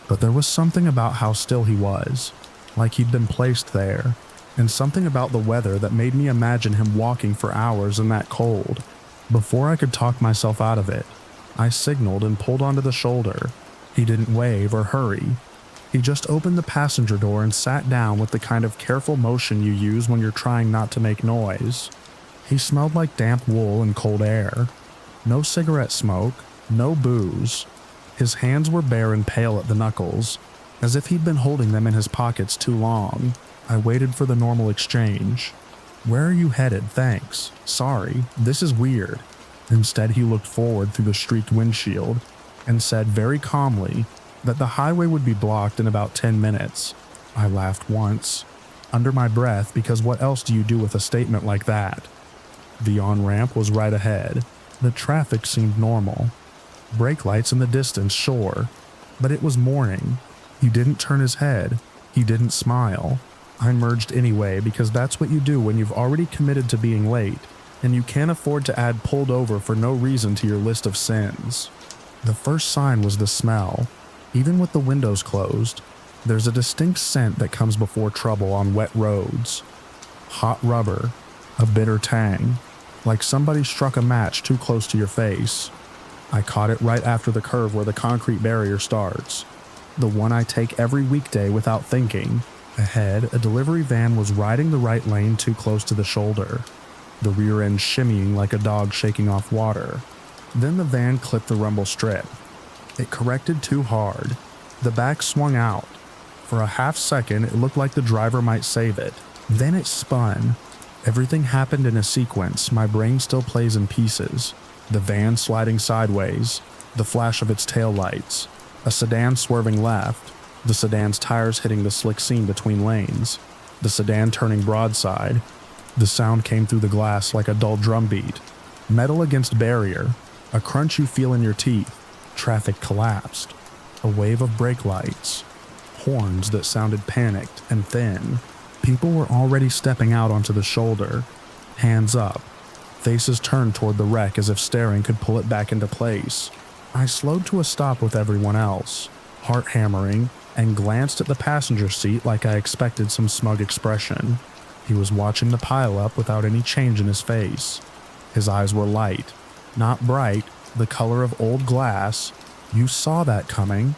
But there was something about how still he was, like he'd been placed there, and something about the weather that made me imagine him walking for hours in that cold. Before I could talk myself out of it, I signaled and pulled onto the shoulder. He didn't wave or hurry. He just opened the passenger door and sat down with the kind of careful motion you use when you're trying not to make noise. He smelled like damp wool and cold air. No cigarette smoke, no booze. His hands were bare and pale at the knuckles, as if he'd been holding them in his pockets too long. I waited for the normal exchange. "Where are you headed? Thanks. Sorry, this is weird." Instead, he looked forward through the streaked windshield and said very calmly that the highway would be blocked in about 10 minutes. I laughed once, under my breath, because what else do you do with a statement like that? The on-ramp was right ahead. The traffic seemed normal. Brake lights in the distance, sure, but it was morning. He didn't turn his head. He didn't smile. I merged anyway because that's what you do when you've already committed to being late, and you can't afford to add pulled over for no reason to your list of sins. The first sign was the smell. Even with the windows closed, there's a distinct scent that comes before trouble on wet roads. Hot rubber, a bitter tang, like somebody struck a match too close to your face. I caught it right after the curve where the concrete barrier starts, the one I take every weekday without thinking. Ahead, a delivery van was riding the right lane too close to the shoulder, the rear end shimmying like a dog shaking off water. Then the van clipped the rumble strip. It corrected too hard. The back swung out. For a half second, it looked like the driver might save it. Then it spun. Everything happened in a sequence. My brain still plays in pieces. The van sliding sideways, the flash of its taillights, a sedan swerving left, the sedan's tires hitting the slick seam between lanes, the sedan turning broadside. The sound came through the glass like a dull drumbeat. Metal against barrier, a crunch you feel in your teeth. Traffic collapsed. A wave of brake lights. Horns that sounded panicked and thin. People were already stepping out onto the shoulder. Hands up. Faces turned toward the wreck as if staring could pull it back into place. I slowed to a stop with everyone else, heart hammering, and glanced at the passenger seat like I expected some smug expression. He was watching the pile-up without any change in his face. His eyes were light, not bright, the color of old glass. "You saw that coming,"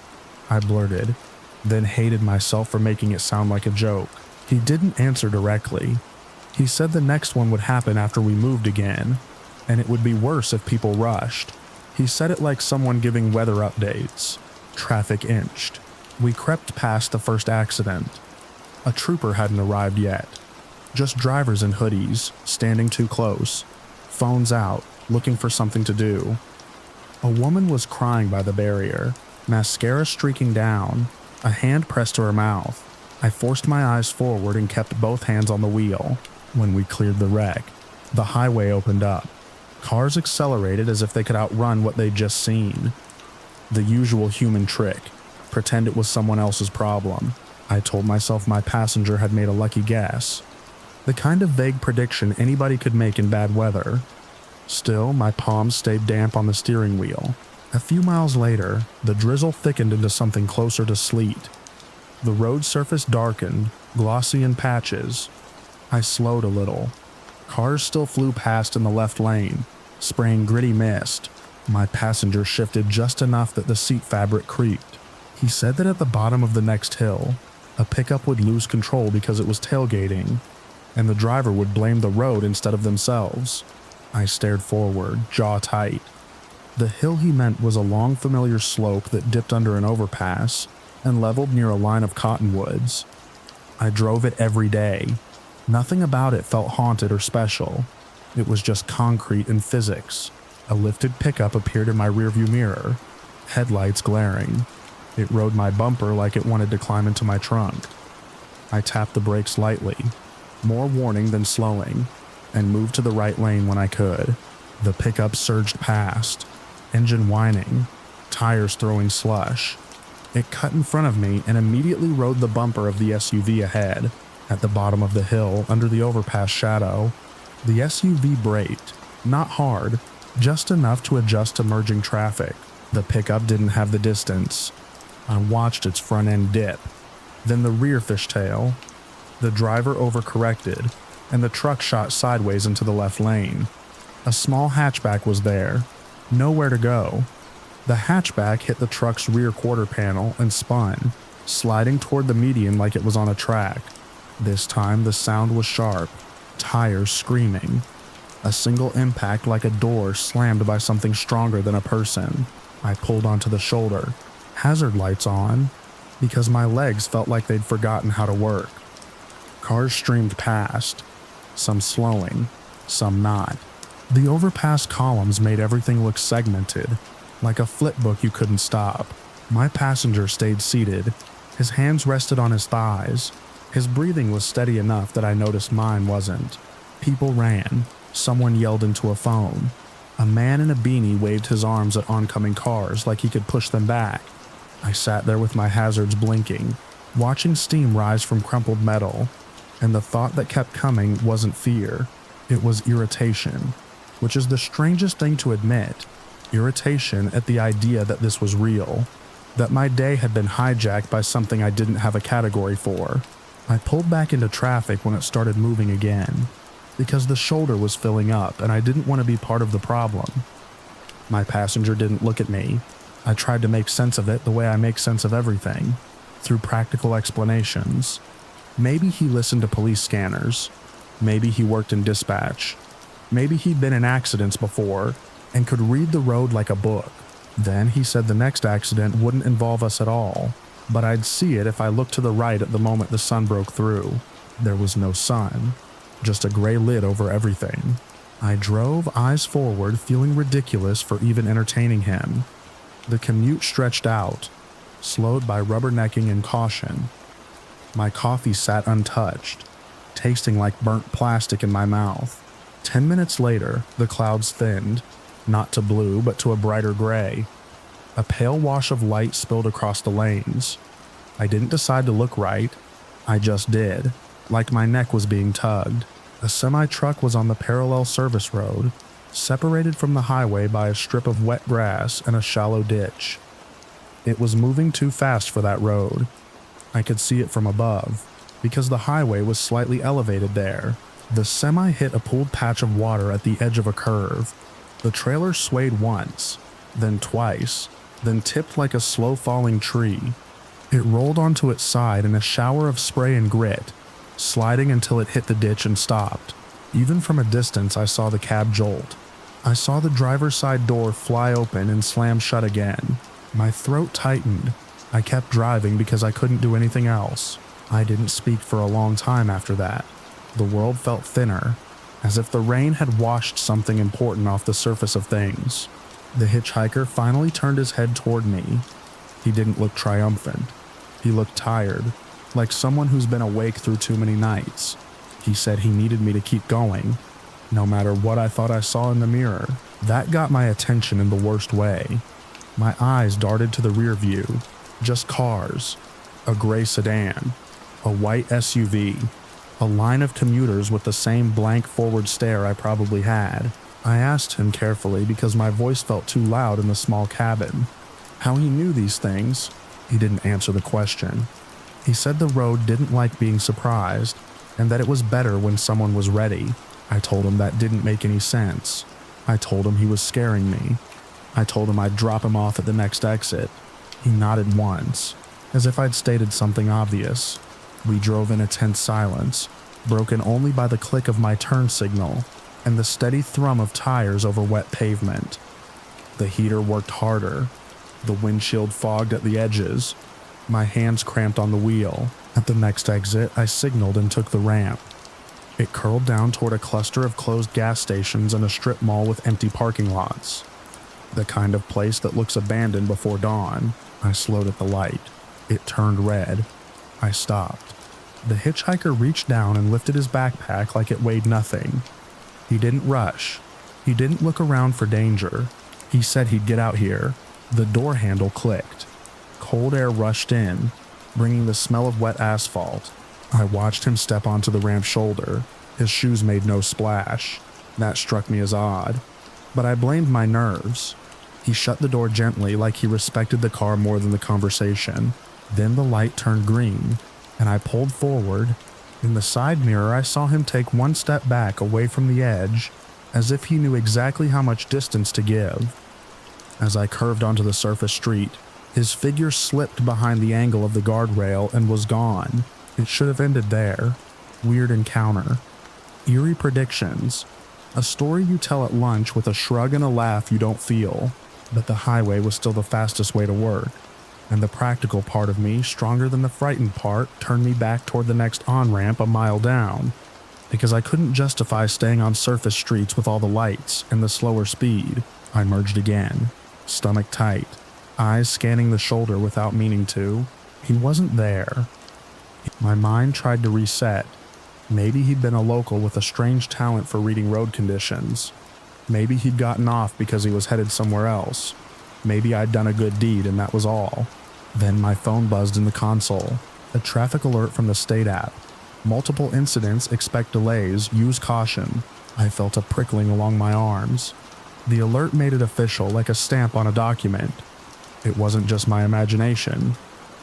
I blurted, then hated myself for making it sound like a joke. He didn't answer directly. He said the next one would happen after we moved again, and it would be worse if people rushed. He said it like someone giving weather updates. Traffic inched. We crept past the first accident. A trooper hadn't arrived yet. Just drivers in hoodies, standing too close, phones out, looking for something to do. A woman was crying by the barrier, mascara streaking down, a hand pressed to her mouth. I forced my eyes forward and kept both hands on the wheel. When we cleared the wreck, the highway opened up. Cars accelerated as if they could outrun what they'd just seen. The usual human trick, pretend it was someone else's problem. I told myself my passenger had made a lucky guess. The kind of vague prediction anybody could make in bad weather. Still, my palms stayed damp on the steering wheel. A few miles later, the drizzle thickened into something closer to sleet. The road surface darkened, glossy in patches. I slowed a little. Cars still flew past in the left lane, spraying gritty mist. My passenger shifted just enough that the seat fabric creaked. He said that at the bottom of the next hill, a pickup would lose control because it was tailgating, and the driver would blame the road instead of themselves. I stared forward, jaw tight. The hill he meant was a long familiar slope that dipped under an overpass and leveled near a line of cottonwoods. I drove it every day. Nothing about it felt haunted or special. It was just concrete and physics. A lifted pickup appeared in my rearview mirror, headlights glaring. It rode my bumper like it wanted to climb into my trunk. I tapped the brakes lightly, more warning than slowing, and moved to the right lane when I could. The pickup surged past, engine whining. tires throwing slush. It cut in front of me and immediately rode the bumper of the SUV ahead. At the bottom of the hill, under the overpass shadow, the SUV braked, not hard, just enough to adjust to merging traffic. The pickup didn't have the distance. I watched its front end dip, then the rear fishtail. The driver overcorrected, and the truck shot sideways into the left lane. A small hatchback was there, nowhere to go. The hatchback hit the truck's rear quarter panel and spun, sliding toward the median like it was on a track. This time the sound was sharp, tires screaming. A single impact like a door slammed by something stronger than a person. I pulled onto the shoulder, hazard lights on, because my legs felt like they'd forgotten how to work. Cars streamed past, some slowing, some not. The overpass columns made everything look segmented, like a flip book you couldn't stop. My passenger stayed seated, his hands rested on his thighs. His breathing was steady enough that I noticed mine wasn't. People ran, someone yelled into a phone. A man in a beanie waved his arms at oncoming cars like he could push them back. I sat there with my hazards blinking, watching steam rise from crumpled metal, and the thought that kept coming wasn't fear, it was irritation, which is the strangest thing to admit. Irritation at the idea that this was real, that my day had been hijacked by something I didn't have a category for. I pulled back into traffic when it started moving again, because the shoulder was filling up and I didn't want to be part of the problem. My passenger didn't look at me. I tried to make sense of it the way I make sense of everything, through practical explanations. Maybe he listened to police scanners. Maybe he worked in dispatch. Maybe he'd been in accidents before and could read the road like a book. Then he said the next accident wouldn't involve us at all, but I'd see it if I looked to the right at the moment the sun broke through. There was no sun, just a gray lid over everything. I drove eyes forward, feeling ridiculous for even entertaining him. The commute stretched out, slowed by rubbernecking and caution. My coffee sat untouched, tasting like burnt plastic in my mouth. 10 minutes later, the clouds thinned, not to blue but to a brighter gray. A pale wash of light spilled across the lanes. I didn't decide to look right, I just did, like my neck was being tugged. A semi-truck was on the parallel service road, separated from the highway by a strip of wet grass and a shallow ditch. It was moving too fast for that road. I could see it from above, because the highway was slightly elevated there. The semi hit a pooled patch of water at the edge of a curve. The trailer swayed once, then twice, then tipped like a slow-falling tree. It rolled onto its side in a shower of spray and grit, sliding until it hit the ditch and stopped. Even from a distance, I saw the cab jolt. I saw the driver's side door fly open and slam shut again. My throat tightened. I kept driving because I couldn't do anything else. I didn't speak for a long time after that. The world felt thinner, as if the rain had washed something important off the surface of things. The hitchhiker finally turned his head toward me. He didn't look triumphant. He looked tired, like someone who's been awake through too many nights. He said he needed me to keep going, no matter what I thought I saw in the mirror. That got my attention in the worst way. My eyes darted to the rear view. Just cars, a gray sedan, a white SUV, a line of commuters with the same blank forward stare I probably had. I asked him carefully because my voice felt too loud in the small cabin. How he knew these things. He didn't answer the question. He said the road didn't like being surprised, and that it was better when someone was ready. I told him that didn't make any sense. I told him he was scaring me. I told him I'd drop him off at the next exit. He nodded once, as if I'd stated something obvious. We drove in a tense silence, broken only by the click of my turn signal and the steady thrum of tires over wet pavement. The heater worked harder. The windshield fogged at the edges. My hands cramped on the wheel. At the next exit, I signaled and took the ramp. It curled down toward a cluster of closed gas stations and a strip mall with empty parking lots. The kind of place that looks abandoned before dawn. I slowed at the light. It turned red. I stopped. The hitchhiker reached down and lifted his backpack like it weighed nothing. He didn't rush. He didn't look around for danger. He said he'd get out here, The door handle clicked. Cold air rushed in, bringing the smell of wet asphalt. I watched him step onto the ramp's shoulder. His shoes made no splash. That struck me as odd, but I blamed my nerves. He shut the door gently, like he respected the car more than the conversation. Then the light turned green, and I pulled forward. In the side mirror, I saw him take one step back away from the edge, as if he knew exactly how much distance to give. As I curved onto the surface street, his figure slipped behind the angle of the guardrail and was gone. It should have ended there. Weird encounter. Eerie predictions. A story you tell at lunch with a shrug and a laugh you don't feel. But the highway was still the fastest way to work. And the practical part of me, stronger than the frightened part, turned me back toward the next on-ramp a mile down. Because I couldn't justify staying on surface streets with all the lights and the slower speed. I merged again. Stomach tight. Eyes scanning the shoulder without meaning to. He wasn't there. My mind tried to reset. Maybe he'd been a local with a strange talent for reading road conditions. Maybe he'd gotten off because he was headed somewhere else. Maybe I'd done a good deed and that was all. Then my phone buzzed in the console. A traffic alert from the state app. Multiple incidents, expect delays, use caution. I felt a prickling along my arms. The alert made it official, like a stamp on a document. It wasn't just my imagination.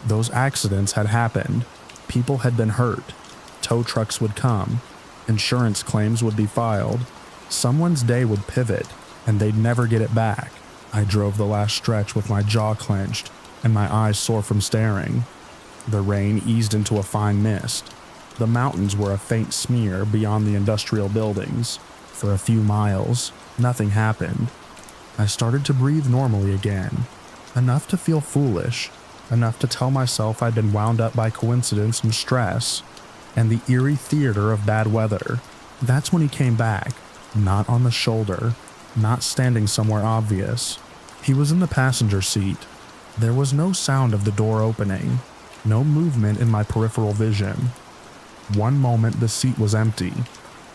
Those accidents had happened. People had been hurt. Tow trucks would come. Insurance claims would be filed. Someone's day would pivot, and they'd never get it back. I drove the last stretch with my jaw clenched and my eyes sore from staring. The rain eased into a fine mist. The mountains were a faint smear beyond the industrial buildings. For a few miles, nothing happened. I started to breathe normally again. Enough to feel foolish. Enough to tell myself I'd been wound up by coincidence and stress. And the eerie theater of bad weather. That's when he came back. Not on the shoulder. Not standing somewhere obvious. He was in the passenger seat. There was no sound of the door opening. No movement in my peripheral vision. One moment the seat was empty,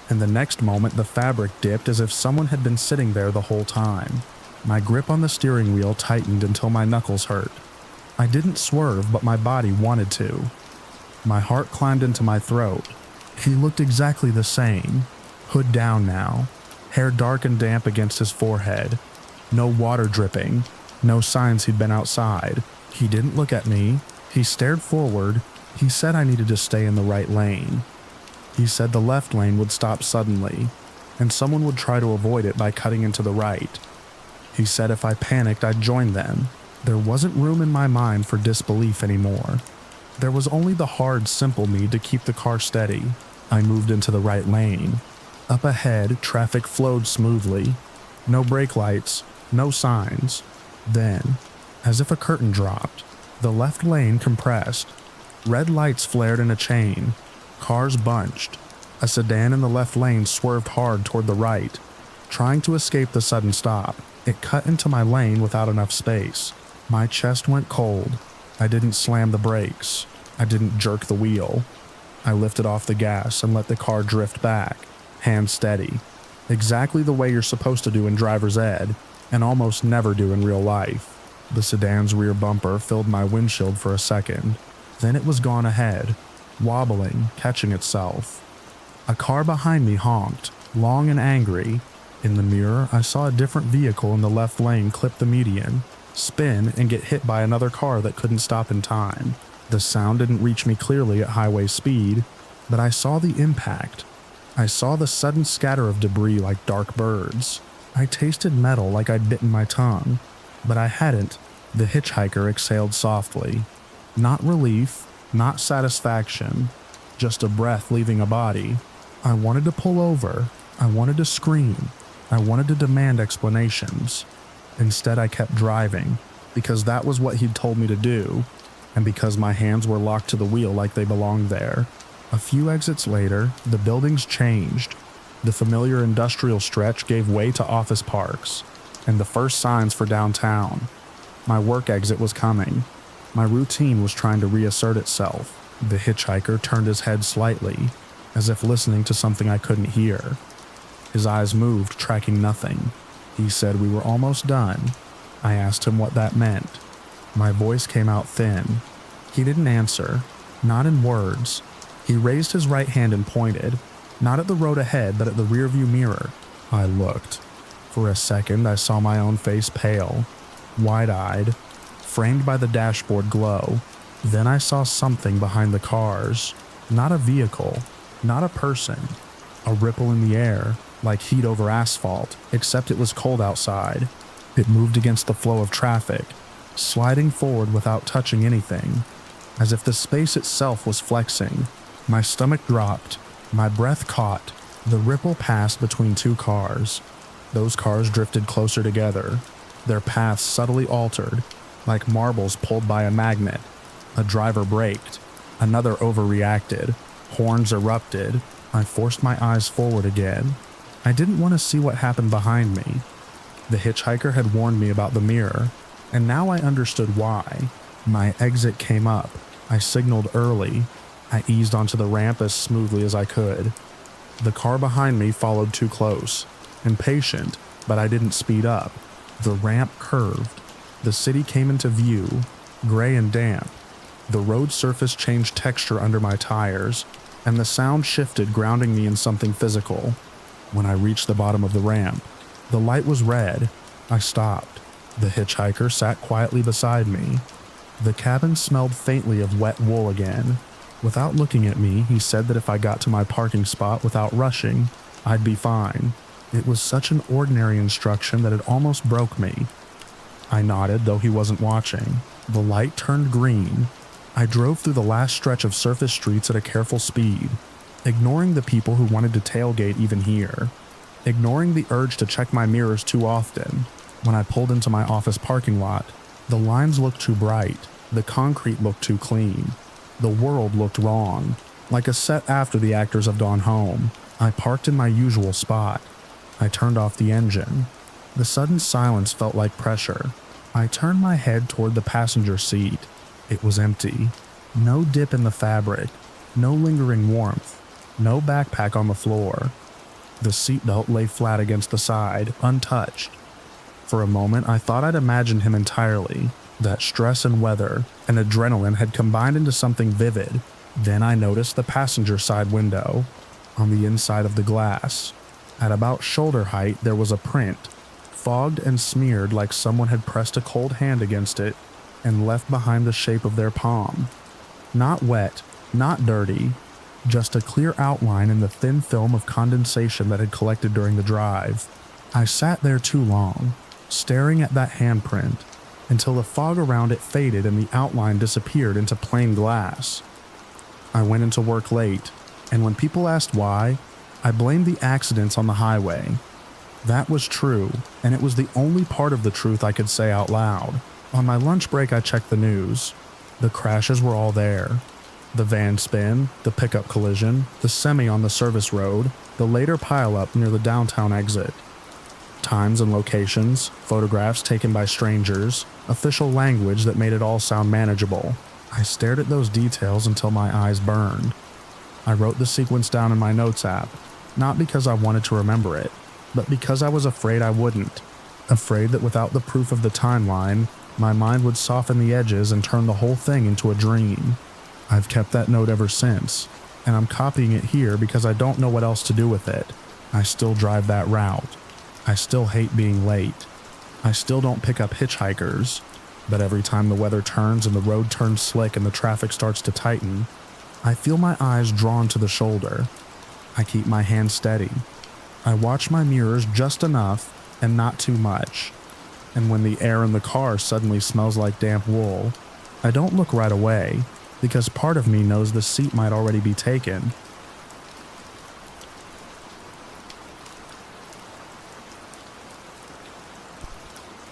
and the next moment the fabric dipped as if someone had been sitting there the whole time. My grip on the steering wheel tightened until my knuckles hurt. I didn't swerve, but my body wanted to. My heart climbed into my throat. He looked exactly the same. Hood down now. Hair dark and damp against his forehead. No water dripping. No signs he'd been outside. He didn't look at me. He stared forward. He said I needed to stay in the right lane. He said the left lane would stop suddenly, and someone would try to avoid it by cutting into the right. He said if I panicked, I'd join them. There wasn't room in my mind for disbelief anymore. There was only the hard, simple need to keep the car steady. I moved into the right lane. Up ahead, traffic flowed smoothly. No brake lights, no signs. Then, as if a curtain dropped, the left lane compressed. Red lights flared in a chain. Cars bunched. A sedan in the left lane swerved hard toward the right, trying to escape the sudden stop. It cut into my lane without enough space. My chest went cold. I didn't slam the brakes. I didn't jerk the wheel. I lifted off the gas and let the car drift back, hand steady. Exactly the way you're supposed to do in driver's ed, and almost never do in real life. The sedan's rear bumper filled my windshield for a second. Then it was gone ahead, wobbling, catching itself. A car behind me honked, long and angry. In the mirror, I saw a different vehicle in the left lane clip the median, spin, and get hit by another car that couldn't stop in time. The sound didn't reach me clearly at highway speed, but I saw the impact. I saw the sudden scatter of debris like dark birds. I tasted metal like I'd bitten my tongue, but I hadn't. The hitchhiker exhaled softly. Not relief, not satisfaction, just a breath leaving a body. I wanted to pull over. I wanted to scream. I wanted to demand explanations. Instead, I kept driving, because that was what he'd told me to do, and because my hands were locked to the wheel like they belonged there. A few exits later, the buildings changed. The familiar industrial stretch gave way to office parks, and the first signs for downtown. My work exit was coming. My routine was trying to reassert itself. The hitchhiker turned his head slightly, as if listening to something I couldn't hear. His eyes moved, tracking nothing. He said we were almost done. I asked him what that meant. My voice came out thin. He didn't answer, not in words. He raised his right hand and pointed, not at the road ahead, but at the rearview mirror. I looked. For a second, I saw my own face pale, wide-eyed, framed by the dashboard glow. Then I saw something behind the cars. Not a vehicle, not a person. A ripple in the air, like heat over asphalt, except it was cold outside. It moved against the flow of traffic, sliding forward without touching anything, as if the space itself was flexing. My stomach dropped, my breath caught. The ripple passed between two cars. Those cars drifted closer together, their paths subtly altered, like marbles pulled by a magnet. A driver braked, another overreacted, horns erupted. I forced my eyes forward again. I didn't want to see what happened behind me. The hitchhiker had warned me about the mirror, and now I understood why. My exit came up. I signaled early. I eased onto the ramp as smoothly as I could. The car behind me followed too close. Impatient, but I didn't speed up. The ramp curved. The city came into view, gray and damp. The road surface changed texture under my tires, and the sound shifted, grounding me in something physical. When I reached the bottom of the ramp, the light was red. I stopped. The hitchhiker sat quietly beside me. The cabin smelled faintly of wet wool again. Without looking at me, he said that if I got to my parking spot without rushing, I'd be fine. It was such an ordinary instruction that it almost broke me. I nodded, though he wasn't watching. The light turned green. I drove through the last stretch of surface streets at a careful speed, ignoring the people who wanted to tailgate even here, ignoring the urge to check my mirrors too often. When I pulled into my office parking lot, the lines looked too bright, the concrete looked too clean. The world looked wrong, like a set after the actors have gone home. I parked in my usual spot. I turned off the engine. The sudden silence felt like pressure. I turned my head toward the passenger seat. It was empty. No dip in the fabric, no lingering warmth, no backpack on the floor. The seatbelt lay flat against the side, untouched. For a moment, I thought I'd imagined him entirely, that stress and weather and adrenaline had combined into something vivid. Then I noticed the passenger side window. On the inside of the glass, at about shoulder height, there was a print, fogged and smeared like someone had pressed a cold hand against it and left behind the shape of their palm. Not wet, not dirty, just a clear outline in the thin film of condensation that had collected during the drive. I sat there too long, staring at that handprint, until the fog around it faded and the outline disappeared into plain glass. I went into work late, and when people asked why, I blamed the accidents on the highway. That was true, and it was the only part of the truth I could say out loud. On my lunch break, I checked the news. The crashes were all there. The van spin, the pickup collision, the semi on the service road, the later pileup near the downtown exit. Times and locations, photographs taken by strangers, official language that made it all sound manageable. I stared at those details until my eyes burned. I wrote the sequence down in my notes app, not because I wanted to remember it, but because I was afraid I wouldn't. Afraid that without the proof of the timeline, my mind would soften the edges and turn the whole thing into a dream. I've kept that note ever since, and I'm copying it here because I don't know what else to do with it. I still drive that route. I still hate being late. I still don't pick up hitchhikers, but every time the weather turns and the road turns slick and the traffic starts to tighten, I feel my eyes drawn to the shoulder. I keep my hand steady. I watch my mirrors just enough and not too much. And when the air in the car suddenly smells like damp wool, I don't look right away, because part of me knows the seat might already be taken.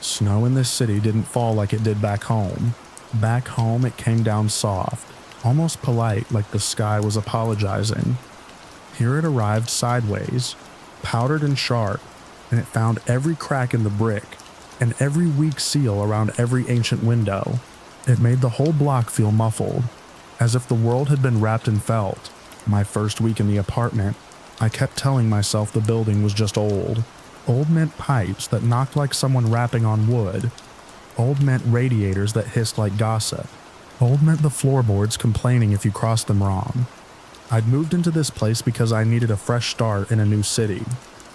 Snow in this city didn't fall like it did back home. Back home it came down soft, almost polite, like the sky was apologizing. Here it arrived sideways, powdered and sharp, and it found every crack in the brick and every weak seal around every ancient window. It made the whole block feel muffled, as if the world had been wrapped in felt. My first week in the apartment, I kept telling myself the building was just old. Old meant pipes that knocked like someone rapping on wood, Old meant radiators that hissed like gossip. Old meant the floorboards complaining if you crossed them wrong. I'd moved into this place because I needed a fresh start in a new city,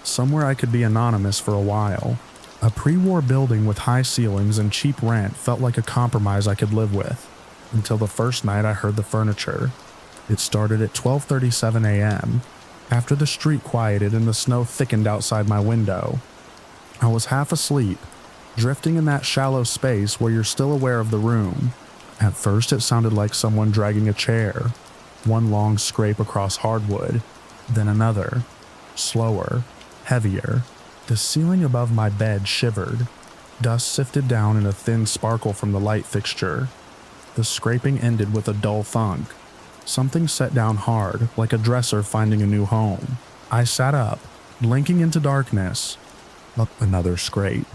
somewhere I could be anonymous for a while. A pre-war building with high ceilings and cheap rent felt like a compromise I could live with, until the first night I heard the furniture. It started at 12:37 a.m., after the street quieted and the snow thickened outside my window. I was half asleep, drifting in that shallow space where you're still aware of the room. At first it sounded like someone dragging a chair, one long scrape across hardwood, then another, slower, heavier. The ceiling above my bed shivered. Dust sifted down in a thin sparkle from the light fixture. The scraping ended with a dull thunk. Something set down hard, like a dresser finding a new home. I sat up, blinking into darkness. Another scrape.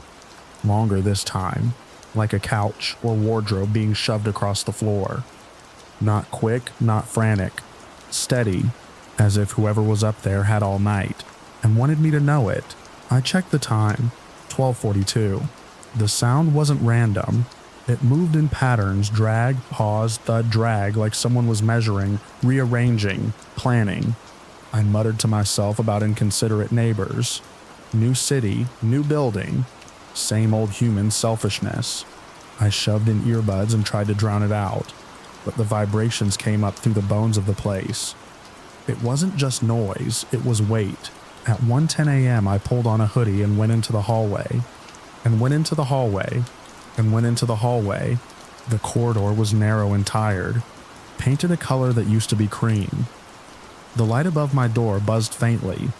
Longer this time, like a couch or wardrobe being shoved across the floor. Not quick, not frantic. Steady, as if whoever was up there had all night, and wanted me to know it. I checked the time, 12:42. The sound wasn't random. It moved in patterns, drag, pause, thud, drag, like someone was measuring, rearranging, planning. I muttered to myself about inconsiderate neighbors. New city, new building, same old human selfishness. I shoved in earbuds and tried to drown it out, but the vibrations came up through the bones of the place. It wasn't just noise, it was weight. At 1:10 a.m. I pulled on a hoodie and went into the hallway, and went into the hallway, and went into the hallway. The corridor was narrow and tired, painted a color that used to be cream. The light above my door buzzed faintly.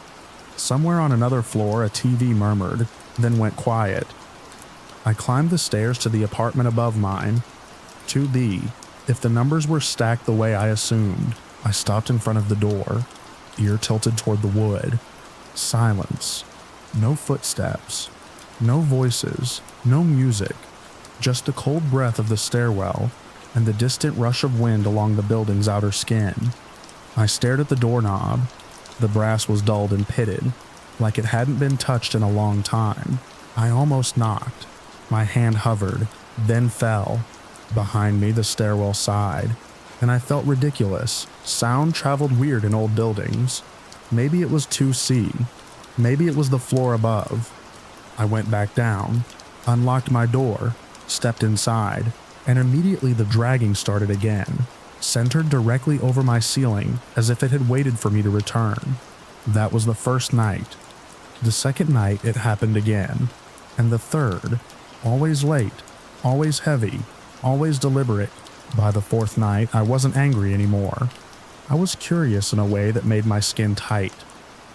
Somewhere on another floor a TV murmured, then went quiet. I climbed the stairs to the apartment above mine. 2B, if the numbers were stacked the way I assumed. I stopped in front of the door, ear tilted toward the wood. Silence. No footsteps. No voices. No music. Just the cold breath of the stairwell and the distant rush of wind along the building's outer skin. I stared at the doorknob. The brass was dulled and pitted, like it hadn't been touched in a long time. I almost knocked. My hand hovered, then fell. Behind me, the stairwell sighed, and I felt ridiculous. Sound traveled weird in old buildings. Maybe it was 2C. Maybe it was the floor above. I went back down, unlocked my door, stepped inside, and immediately the dragging started again, centered directly over my ceiling as if it had waited for me to return. That was the first night. The second night it happened again, and the third, always late, always heavy, always deliberate. By the fourth night I wasn't angry anymore. I was curious in a way that made my skin tight,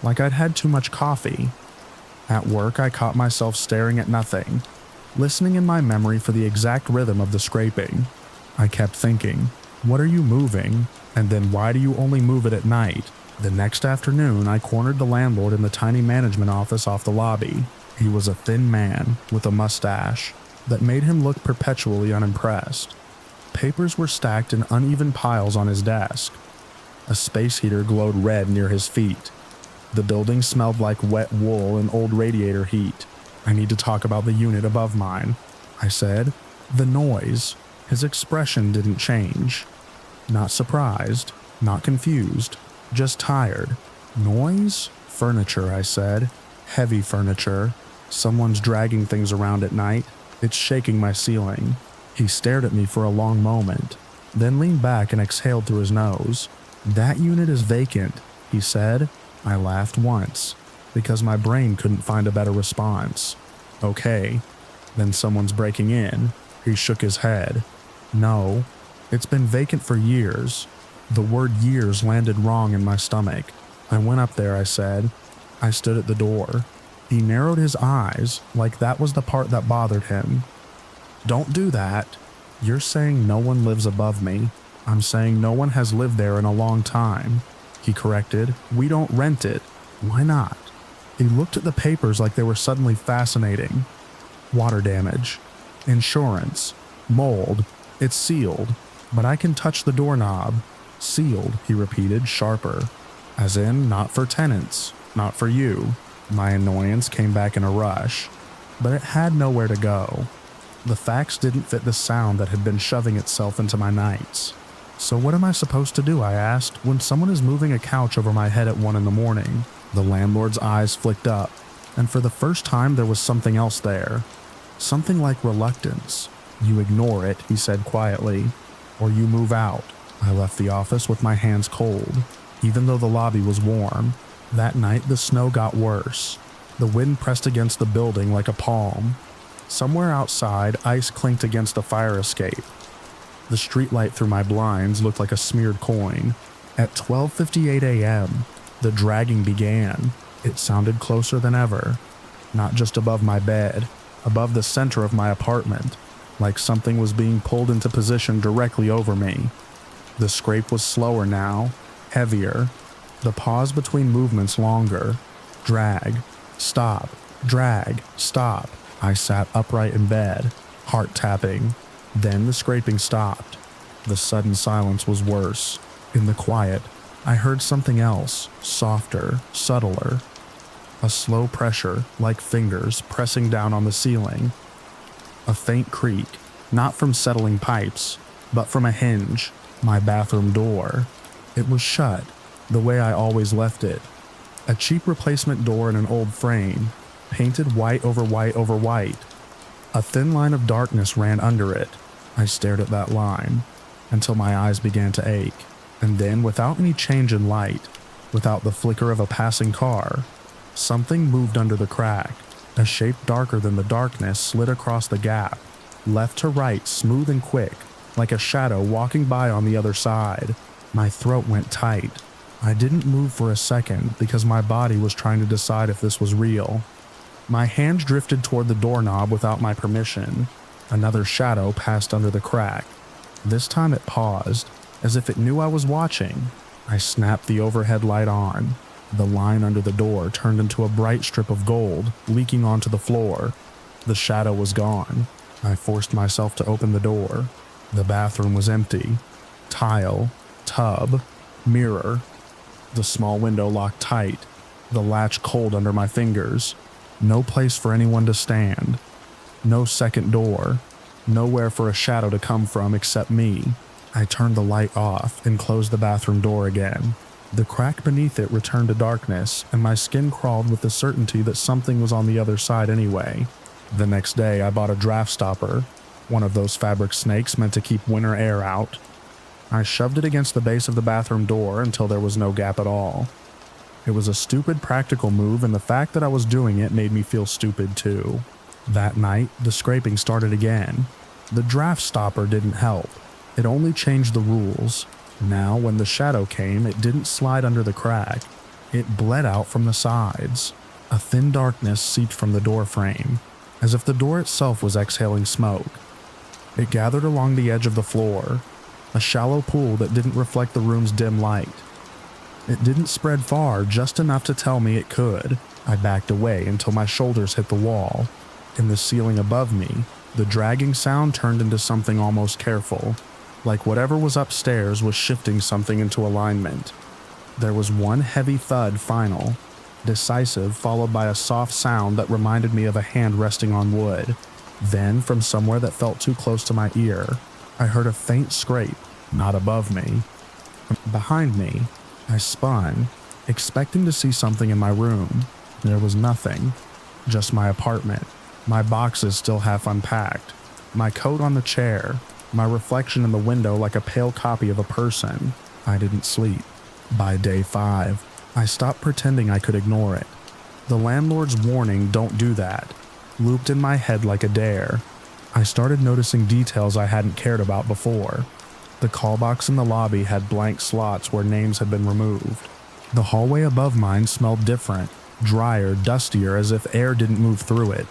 like I'd had too much coffee. At work I caught myself staring at nothing, listening in my memory for the exact rhythm of the scraping. I kept thinking, what are you moving? And then why do you only move it at night? The next afternoon I cornered the landlord in the tiny management office off the lobby. He was a thin man with a mustache that made him look perpetually unimpressed. Papers were stacked in uneven piles on his desk. A space heater glowed red near his feet. The building smelled like wet wool and old radiator heat. I need to talk about the unit above mine, I said. The noise. His expression didn't change. Not surprised, not confused, just tired. Noise? Furniture, I said. Heavy furniture. Someone's dragging things around at night. It's shaking my ceiling. He stared at me for a long moment, then leaned back and exhaled through his nose. That unit is vacant, he said. I laughed once, because my brain couldn't find a better response. Okay, then someone's breaking in. He shook his head. No, it's been vacant for years. The word years landed wrong in my stomach. I went up there, I said. I stood at the door. He narrowed his eyes, like that was the part that bothered him. Don't do that. You're saying no one lives above me. I'm saying no one has lived there in a long time. He corrected. We don't rent it. Why not? He looked at the papers like they were suddenly fascinating. Water damage. Insurance. Mold. It's sealed. But I can touch the doorknob. Sealed, he repeated, sharper. As in, not for tenants. Not for you. My annoyance came back in a rush. But it had nowhere to go. The facts didn't fit the sound that had been shoving itself into my nights. So what am I supposed to do, I asked, when someone is moving a couch over my head at 1 a.m? The landlord's eyes flicked up, and for the first time there was something else there. Something like reluctance. You ignore it, he said quietly, or you move out. I left the office with my hands cold, even though the lobby was warm. That night the snow got worse. The wind pressed against the building like a palm. Somewhere outside, ice clinked against the fire escape. The streetlight through my blinds looked like a smeared coin. At 12:58 a.m., the dragging began. It sounded closer than ever. Not just above my bed, above the center of my apartment, like something was being pulled into position directly over me. The scrape was slower now, heavier. The pause between movements longer. Drag, stop, drag, stop. I sat upright in bed, heart tapping. Then the scraping stopped. The sudden silence was worse. In the quiet, I heard something else, softer, subtler. A slow pressure, like fingers pressing down on the ceiling. A faint creak, not from settling pipes, but from a hinge, my bathroom door. It was shut, the way I always left it. A cheap replacement door in an old frame, painted white over white over white. A thin line of darkness ran under it. I stared at that line, until my eyes began to ache. And then, without any change in light, without the flicker of a passing car, something moved under the crack. A shape darker than the darkness slid across the gap, left to right, smooth and quick, like a shadow walking by on the other side. My throat went tight. I didn't move for a second because my body was trying to decide if this was real. My hand drifted toward the doorknob without my permission. Another shadow passed under the crack. This time it paused, as if it knew I was watching. I snapped the overhead light on. The line under the door turned into a bright strip of gold, leaking onto the floor. The shadow was gone. I forced myself to open the door. The bathroom was empty. Tile, tub, mirror. The small window locked tight, the latch cold under my fingers. No place for anyone to stand. No second door. Nowhere for a shadow to come from except me. I turned the light off and closed the bathroom door again. The crack beneath it returned to darkness, and my skin crawled with the certainty that something was on the other side anyway. The next day, I bought a draft stopper, one of those fabric snakes meant to keep winter air out. I shoved it against the base of the bathroom door until there was no gap at all. It was a stupid practical move, and the fact that I was doing it made me feel stupid too. That night, the scraping started again. The draft stopper didn't help. It only changed the rules. Now, when the shadow came, it didn't slide under the crack. It bled out from the sides. A thin darkness seeped from the door frame, as if the door itself was exhaling smoke. It gathered along the edge of the floor, a shallow pool that didn't reflect the room's dim light. It didn't spread far, just enough to tell me it could. I backed away until my shoulders hit the wall. In the ceiling above me, the dragging sound turned into something almost careful, like whatever was upstairs was shifting something into alignment. There was one heavy thud final, decisive, followed by a soft sound that reminded me of a hand resting on wood. Then, from somewhere that felt too close to my ear, I heard a faint scrape, not above me. Behind me, I spun, expecting to see something in my room. There was nothing, just my apartment, my boxes still half unpacked, my coat on the chair, my reflection in the window like a pale copy of a person. I didn't sleep. By day 5, I stopped pretending I could ignore it. The landlord's warning, "Don't do that," looped in my head like a dare. I started noticing details I hadn't cared about before. The call box in the lobby had blank slots where names had been removed. The hallway above mine smelled different, drier, dustier, as if air didn't move through it.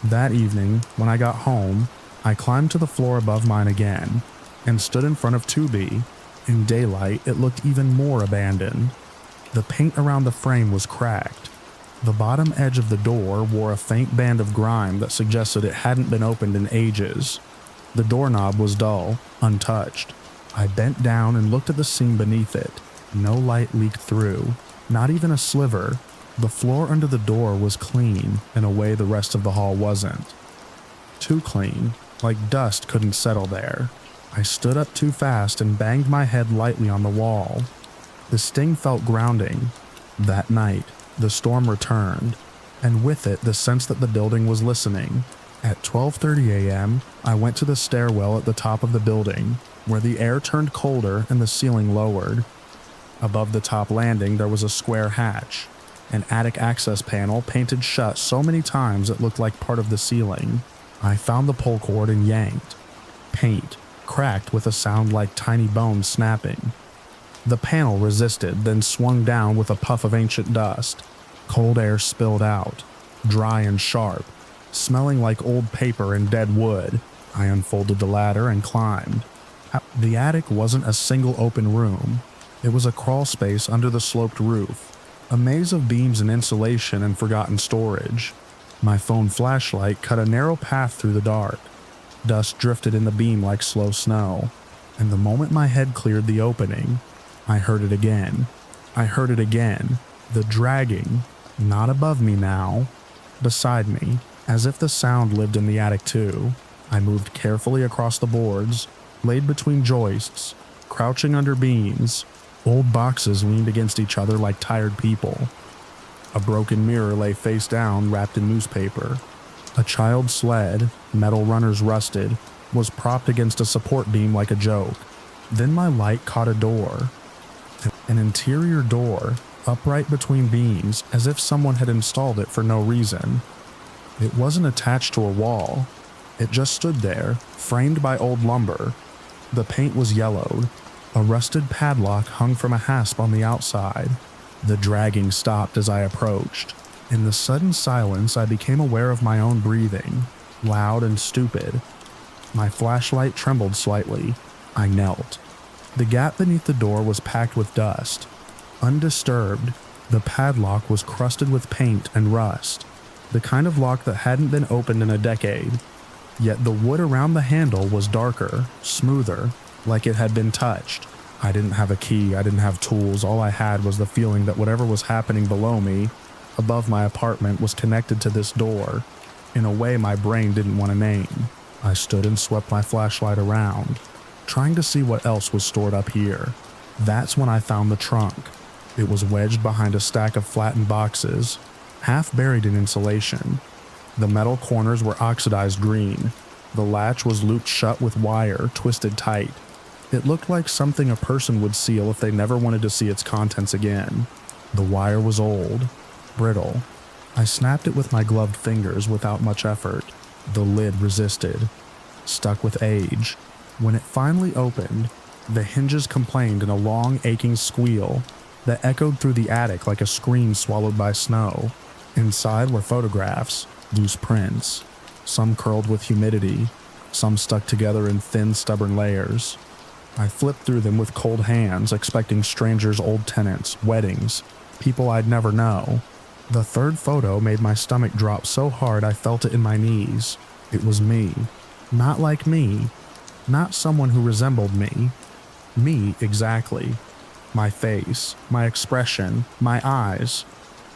That evening, when I got home, I climbed to the floor above mine again, and stood in front of 2B. In daylight, it looked even more abandoned. The paint around the frame was cracked. The bottom edge of the door wore a faint band of grime that suggested it hadn't been opened in ages. The doorknob was dull, untouched. I bent down and looked at the seam beneath it. No light leaked through, not even a sliver. The floor under the door was clean in a way the rest of the hall wasn't. Too clean. like dust couldn't settle there. I stood up too fast and banged my head lightly on the wall. The sting felt grounding. That night, the storm returned, and with it the sense that the building was listening. At 12:30 a.m., I went to the stairwell at the top of the building, where the air turned colder and the ceiling lowered. Above the top landing there was a square hatch, an attic access panel painted shut so many times it looked like part of the ceiling. I found the pull cord and yanked. Paint cracked with a sound like tiny bones snapping. The panel resisted, then swung down with a puff of ancient dust. Cold air spilled out, dry and sharp, smelling like old paper and dead wood. I unfolded the ladder and climbed. The attic wasn't a single open room. It was a crawl space under the sloped roof, a maze of beams and insulation and forgotten storage. My phone flashlight cut a narrow path through the dark. Dust drifted in the beam like slow snow, and the moment my head cleared the opening, I heard it again. I heard it again, the dragging, not above me now, beside me, as if the sound lived in the attic too. I moved carefully across the boards, laid between joists, crouching under beams. Old boxes leaned against each other like tired people. A broken mirror lay face down, wrapped in newspaper. A child's sled, metal runners rusted, was propped against a support beam like a joke. Then my light caught a door. An interior door, upright between beams, as if someone had installed it for no reason. It wasn't attached to a wall. It just stood there, framed by old lumber. The paint was yellowed. A rusted padlock hung from a hasp on the outside. The dragging stopped as I approached. In the sudden silence, I became aware of my own breathing, loud and stupid. My flashlight trembled slightly. I knelt. The gap beneath the door was packed with dust. Undisturbed, the padlock was crusted with paint and rust, the kind of lock that hadn't been opened in a decade. Yet the wood around the handle was darker, smoother, like it had been touched. I didn't have a key, I didn't have tools. All I had was the feeling that whatever was happening below me, above my apartment, was connected to this door, in a way my brain didn't want to name. I stood and swept my flashlight around, trying to see what else was stored up here. That's when I found the trunk. It was wedged behind a stack of flattened boxes, half buried in insulation. The metal corners were oxidized green. The latch was looped shut with wire, twisted tight. It looked like something a person would seal if they never wanted to see its contents again. The wire was old, brittle. I snapped it with my gloved fingers without much effort. The lid resisted, stuck with age. When it finally opened, the hinges complained in a long, aching squeal that echoed through the attic like a scream swallowed by snow. Inside were photographs, loose prints, some curled with humidity, some stuck together in thin, stubborn layers. I flipped through them with cold hands, expecting strangers' old tenants, weddings, people I'd never know. The third photo made my stomach drop so hard I felt it in my knees. It was me. Not like me. Not someone who resembled me. Me, exactly. My face, my expression, my eyes.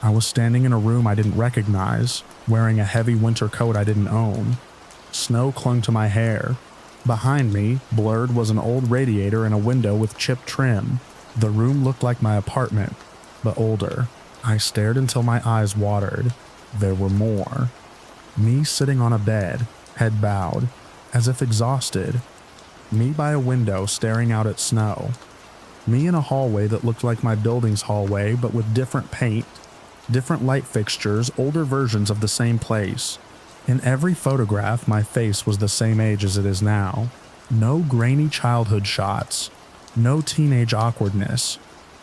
I was standing in a room I didn't recognize, wearing a heavy winter coat I didn't own. Snow clung to my hair. Behind me, blurred, was an old radiator and a window with chipped trim. The room looked like my apartment, but older. I stared until my eyes watered. There were more. Me sitting on a bed, head bowed, as if exhausted. Me by a window staring out at snow. Me in a hallway that looked like my building's hallway, but with different paint, different light fixtures, older versions of the same place. In every photograph, my face was the same age as it is now. No grainy childhood shots. No teenage awkwardness.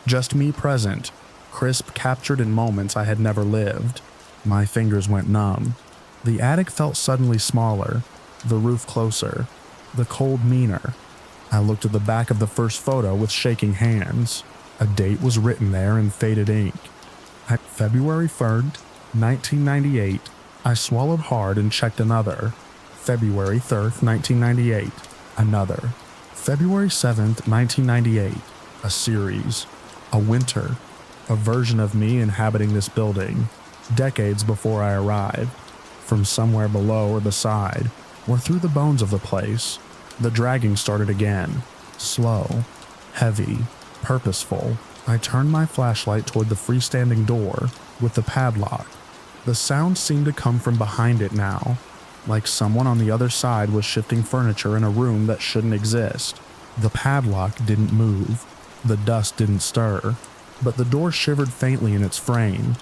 Just me present, crisp, captured in moments I had never lived. My fingers went numb. The attic felt suddenly smaller, the roof closer, the cold meaner. I looked at the back of the first photo with shaking hands. A date was written there in faded ink. At February 3rd, 1998, I swallowed hard and checked another. February 3rd, 1998, another. February 7th, 1998, a series. A winter. A version of me inhabiting this building, decades before I arrived. From somewhere below or beside, or through the bones of the place. The dragging started again, slow, heavy, purposeful. I turned my flashlight toward the freestanding door with the padlock. The sound seemed to come from behind it now, like someone on the other side was shifting furniture in a room that shouldn't exist. The padlock didn't move, the dust didn't stir, but the door shivered faintly in its frame,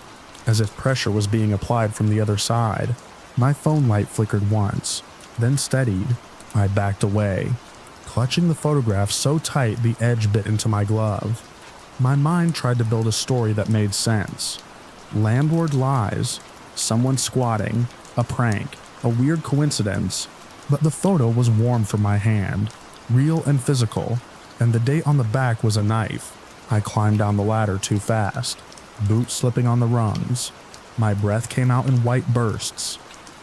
as if pressure was being applied from the other side. My phone light flickered once, then steadied. I backed away, clutching the photograph so tight the edge bit into my glove. My mind tried to build a story that made sense. Landlord lies, someone squatting, a prank, a weird coincidence, but the photo was warm from my hand, real and physical, and the date on the back was a knife. I climbed down the ladder too fast, boots slipping on the rungs. My breath came out in white bursts.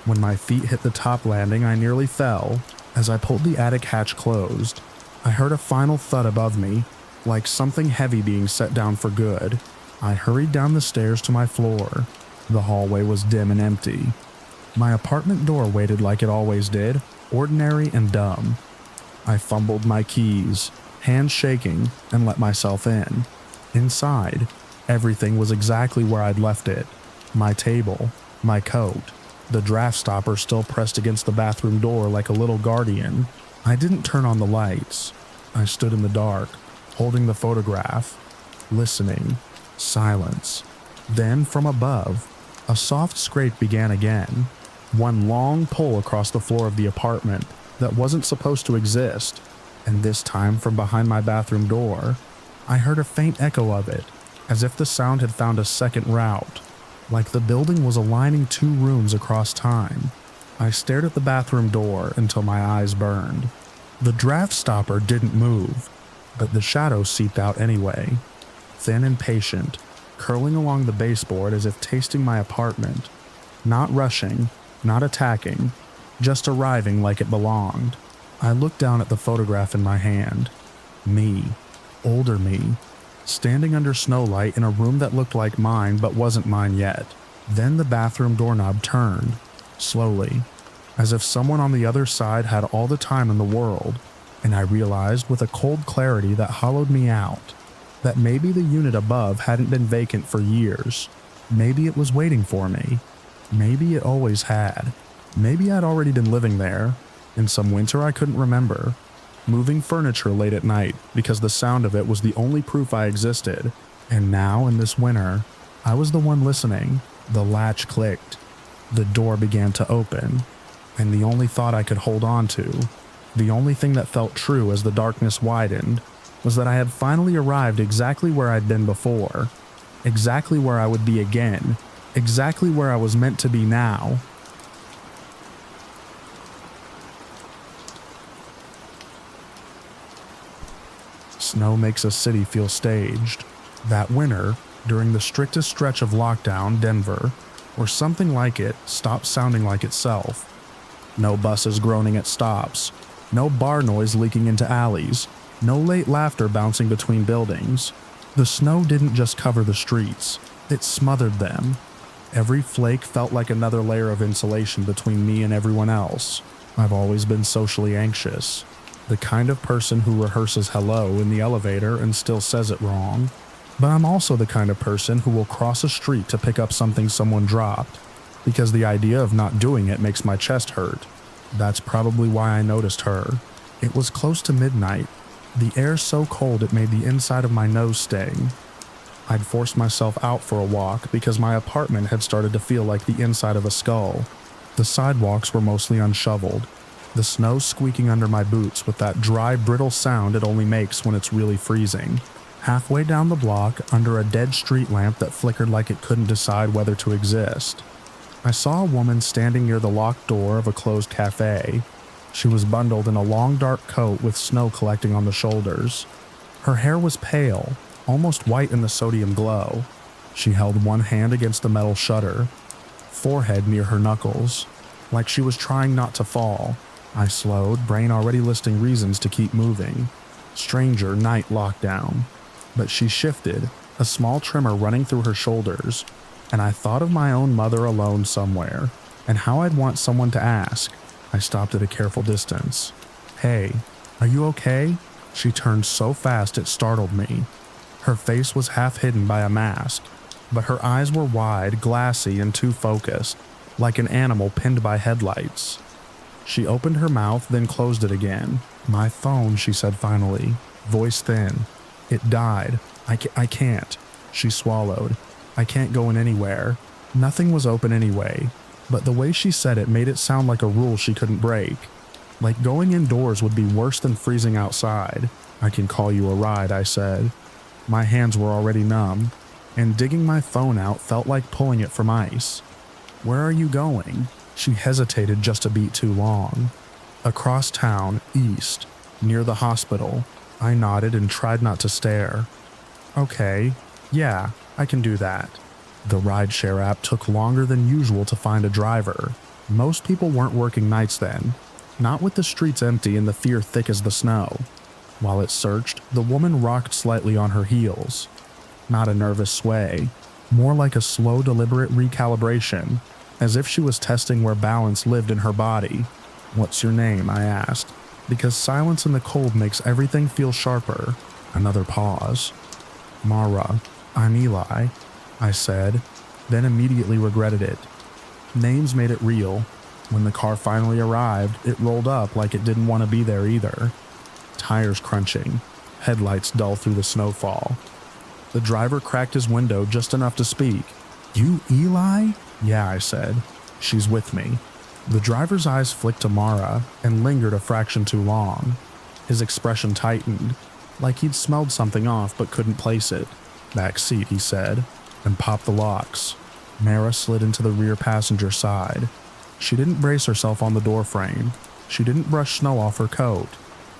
When my feet hit the top landing, I nearly fell. As I pulled the attic hatch closed, I heard a final thud above me, like something heavy being set down for good. I hurried down the stairs to my floor. The hallway was dim and empty. My apartment door waited like it always did, ordinary and dumb. I fumbled my keys, hands shaking, and let myself in. Inside, everything was exactly where I'd left it. My table, my coat, the draft stopper still pressed against the bathroom door like a little guardian. I didn't turn on the lights. I stood in the dark, holding the photograph, listening. Silence. Then, from above, a soft scrape began again. One long pull across the floor of the apartment that wasn't supposed to exist, and this time from behind my bathroom door. I heard a faint echo of it, as if the sound had found a second route, like the building was aligning two rooms across time. I stared at the bathroom door until my eyes burned. The draft stopper didn't move, but the shadow seeped out anyway, thin and patient, curling along the baseboard as if tasting my apartment, not rushing, not attacking, just arriving like it belonged. I looked down at the photograph in my hand. Me, older me, standing under snowlight in a room that looked like mine but wasn't mine yet. Then the bathroom doorknob turned, slowly, as if someone on the other side had all the time in the world, and I realized with a cold clarity that hollowed me out, that maybe the unit above hadn't been vacant for years. Maybe it was waiting for me. Maybe it always had. Maybe I'd already been living there, in some winter I couldn't remember, moving furniture late at night because the sound of it was the only proof I existed. And now, in this winter, I was the one listening. The latch clicked. The door began to open. And the only thought I could hold on to, the only thing that felt true as the darkness widened, was that I had finally arrived exactly where I'd been before, exactly where I would be again, exactly where I was meant to be now. Snow makes a city feel staged. That winter, during the strictest stretch of lockdown, Denver, or something like it, stopped sounding like itself. No buses groaning at stops, no bar noise leaking into alleys, no late laughter bouncing between buildings. The snow didn't just cover the streets, it smothered them. Every flake felt like another layer of insulation between me and everyone else. I've always been socially anxious, the kind of person who rehearses hello in the elevator and still says it wrong. But I'm also the kind of person who will cross a street to pick up something someone dropped, because the idea of not doing it makes my chest hurt. That's probably why I noticed her. It was close to midnight, the air so cold it made the inside of my nose sting. I'd forced myself out for a walk because my apartment had started to feel like the inside of a skull. The sidewalks were mostly unshoveled, the snow squeaking under my boots with that dry, brittle sound it only makes when it's really freezing. Halfway down the block, under a dead street lamp that flickered like it couldn't decide whether to exist, I saw a woman standing near the locked door of a closed cafe. She was bundled in a long dark coat with snow collecting on the shoulders. Her hair was pale, almost white in the sodium glow. She held one hand against the metal shutter, forehead near her knuckles, like she was trying not to fall. I slowed, brain already listing reasons to keep moving. Stranger night lockdown. But she shifted, a small tremor running through her shoulders, and I thought of my own mother alone somewhere, and how I'd want someone to ask, I stopped at a careful distance. "Hey, are you okay?" She turned so fast it startled me. Her face was half hidden by a mask, but her eyes were wide, glassy, and too focused, like an animal pinned by headlights. She opened her mouth, then closed it again. "My phone," she said finally, voice thin. "It died. I can't." She swallowed. "I can't go in anywhere." Nothing was open anyway, but the way she said it made it sound like a rule she couldn't break. Like going indoors would be worse than freezing outside. "I can call you a ride," I said. My hands were already numb, and digging my phone out felt like pulling it from ice. "Where are you going?" She hesitated just a beat too long. "Across town, east, near the hospital." I nodded and tried not to stare. "Okay, yeah, I can do that." The rideshare app took longer than usual to find a driver. Most people weren't working nights then, not with the streets empty and the fear thick as the snow. While it searched, the woman rocked slightly on her heels. Not a nervous sway, more like a slow, deliberate recalibration, as if she was testing where balance lived in her body. "What's your name?" I asked, because silence in the cold makes everything feel sharper. Another pause. "Mara, I'm Eli," I said, then immediately regretted it. Names made it real. When the car finally arrived, it rolled up like it didn't want to be there either. Tires crunching, headlights dull through the snowfall. The driver cracked his window just enough to speak. "You Eli?" "Yeah," I said. "She's with me." The driver's eyes flicked to Mara and lingered a fraction too long. His expression tightened, like he'd smelled something off but couldn't place it. "Back seat," he said, and popped the locks. Mara slid into the rear passenger side. She didn't brace herself on the doorframe. She didn't brush snow off her coat.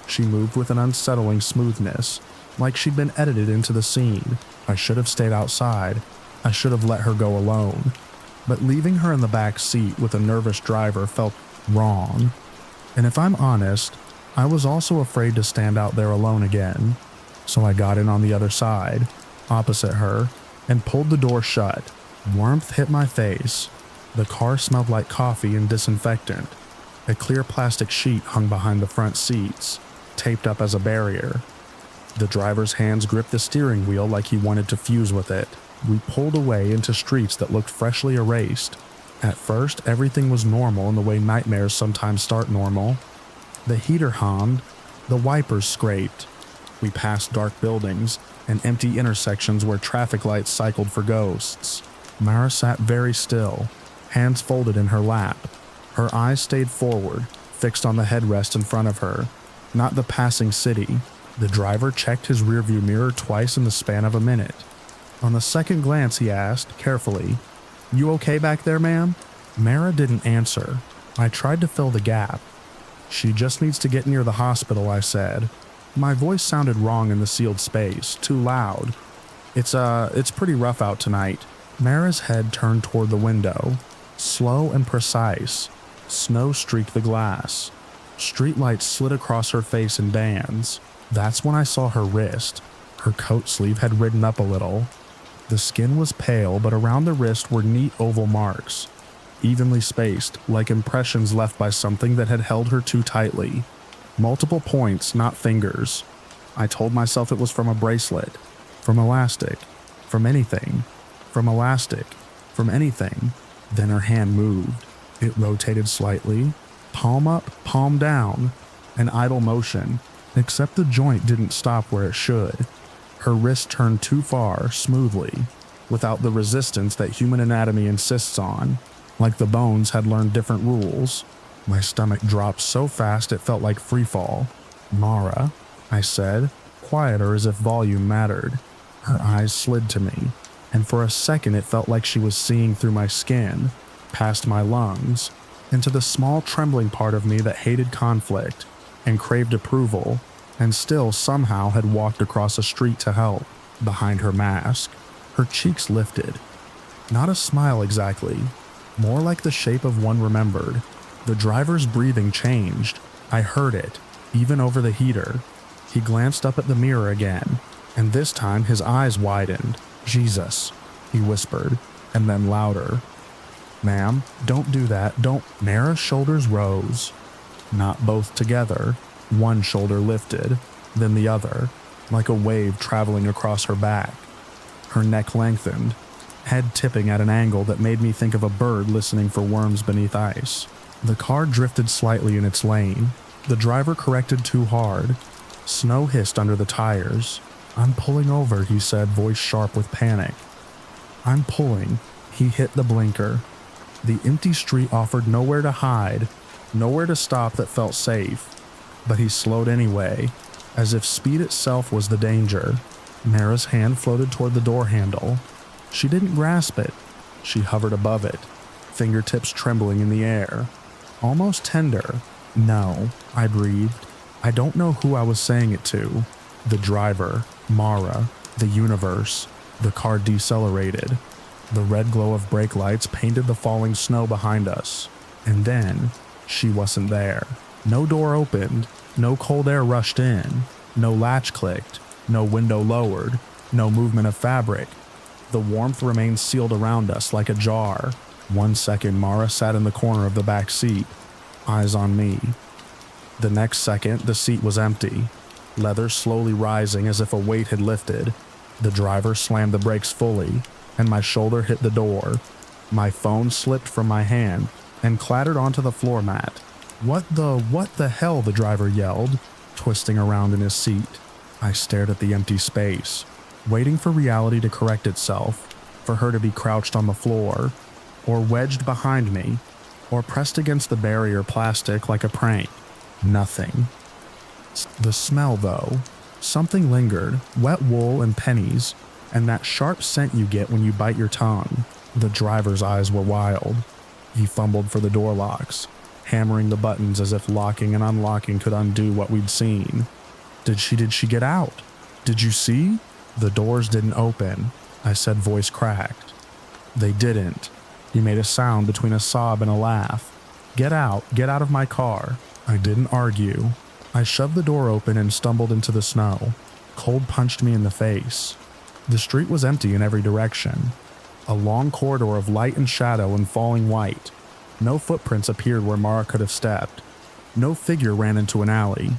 She moved with an unsettling smoothness, like she'd been edited into the scene. I should have stayed outside. I should have let her go alone. But leaving her in the back seat with a nervous driver felt wrong. And if I'm honest, I was also afraid to stand out there alone again. So I got in on the other side, opposite her, and pulled the door shut. Warmth hit my face. The car smelled like coffee and disinfectant. A clear plastic sheet hung behind the front seats, taped up as a barrier. The driver's hands gripped the steering wheel like he wanted to fuse with it. We pulled away into streets that looked freshly erased. At first, everything was normal in the way nightmares sometimes start normal. The heater hummed, the wipers scraped. We passed dark buildings and empty intersections where traffic lights cycled for ghosts. Mara sat very still, hands folded in her lap. Her eyes stayed forward, fixed on the headrest in front of her, not the passing city. The driver checked his rearview mirror twice in the span of a minute. On the second glance, he asked, carefully, "You okay back there, ma'am?" Mara didn't answer. I tried to fill the gap. "She just needs to get near the hospital," I said. My voice sounded wrong in the sealed space, too loud. It's pretty rough out tonight." Mara's head turned toward the window, slow and precise. Snow streaked the glass. Streetlights slid across her face in bands. That's when I saw her wrist. Her coat sleeve had ridden up a little. The skin was pale, but around the wrist were neat oval marks, evenly spaced, like impressions left by something that had held her too tightly. Multiple points, not fingers. I told myself it was from a bracelet, from elastic, from anything, from elastic, from anything. Then her hand moved. It rotated slightly, palm up, palm down, an idle motion, except the joint didn't stop where it should. Her wrist turned too far, smoothly, without the resistance that human anatomy insists on, like the bones had learned different rules. My stomach dropped so fast it felt like freefall. "Mara," I said, quieter as if volume mattered. Her eyes slid to me, and for a second it felt like she was seeing through my skin, past my lungs, into the small trembling part of me that hated conflict and craved approval, and still somehow had walked across a street to help. Behind her mask, her cheeks lifted. Not a smile exactly, more like the shape of one remembered. The driver's breathing changed. I heard it, even over the heater. He glanced up at the mirror again, and this time his eyes widened. "Jesus," he whispered, and then louder. "Ma'am, don't do that, don't." Mara's shoulders rose. Not both together, one shoulder lifted, then the other, like a wave traveling across her back. Her neck lengthened, head tipping at an angle that made me think of a bird listening for worms beneath ice. The car drifted slightly in its lane. The driver corrected too hard. Snow hissed under the tires. "I'm pulling over," he said, voice sharp with panic. "I'm pulling." He hit the blinker. The empty street offered nowhere to hide, nowhere to stop that felt safe. But he slowed anyway, as if speed itself was the danger. Mara's hand floated toward the door handle. She didn't grasp it. She hovered above it, fingertips trembling in the air. Almost tender. "No," I breathed. I don't know who I was saying it to. The driver, Mara, the universe. The car decelerated. The red glow of brake lights painted the falling snow behind us. And then, she wasn't there. No door opened. No cold air rushed in. No latch clicked. No window lowered. No movement of fabric. The warmth remained sealed around us like a jar. 1 second, Mara sat in the corner of the back seat, eyes on me. The next second, the seat was empty, leather slowly rising as if a weight had lifted. The driver slammed the brakes fully, and my shoulder hit the door. My phone slipped from my hand and clattered onto the floor mat. What the hell?" the driver yelled, twisting around in his seat. I stared at the empty space, waiting for reality to correct itself, for her to be crouched on the floor, or wedged behind me, or pressed against the barrier plastic like a prank. Nothing. The smell, though. Something lingered, wet wool and pennies, and that sharp scent you get when you bite your tongue. The driver's eyes were wild. He fumbled for the door locks, hammering the buttons as if locking and unlocking could undo what we'd seen. Did she get out? Did you see?" "The doors didn't open," I said, voice cracked. "They didn't." He made a sound between a sob and a laugh. Get out of my car." I didn't argue. I shoved the door open and stumbled into the snow. Cold punched me in the face. The street was empty in every direction. A long corridor of light and shadow and falling white. No footprints appeared where Mara could have stepped. No figure ran into an alley.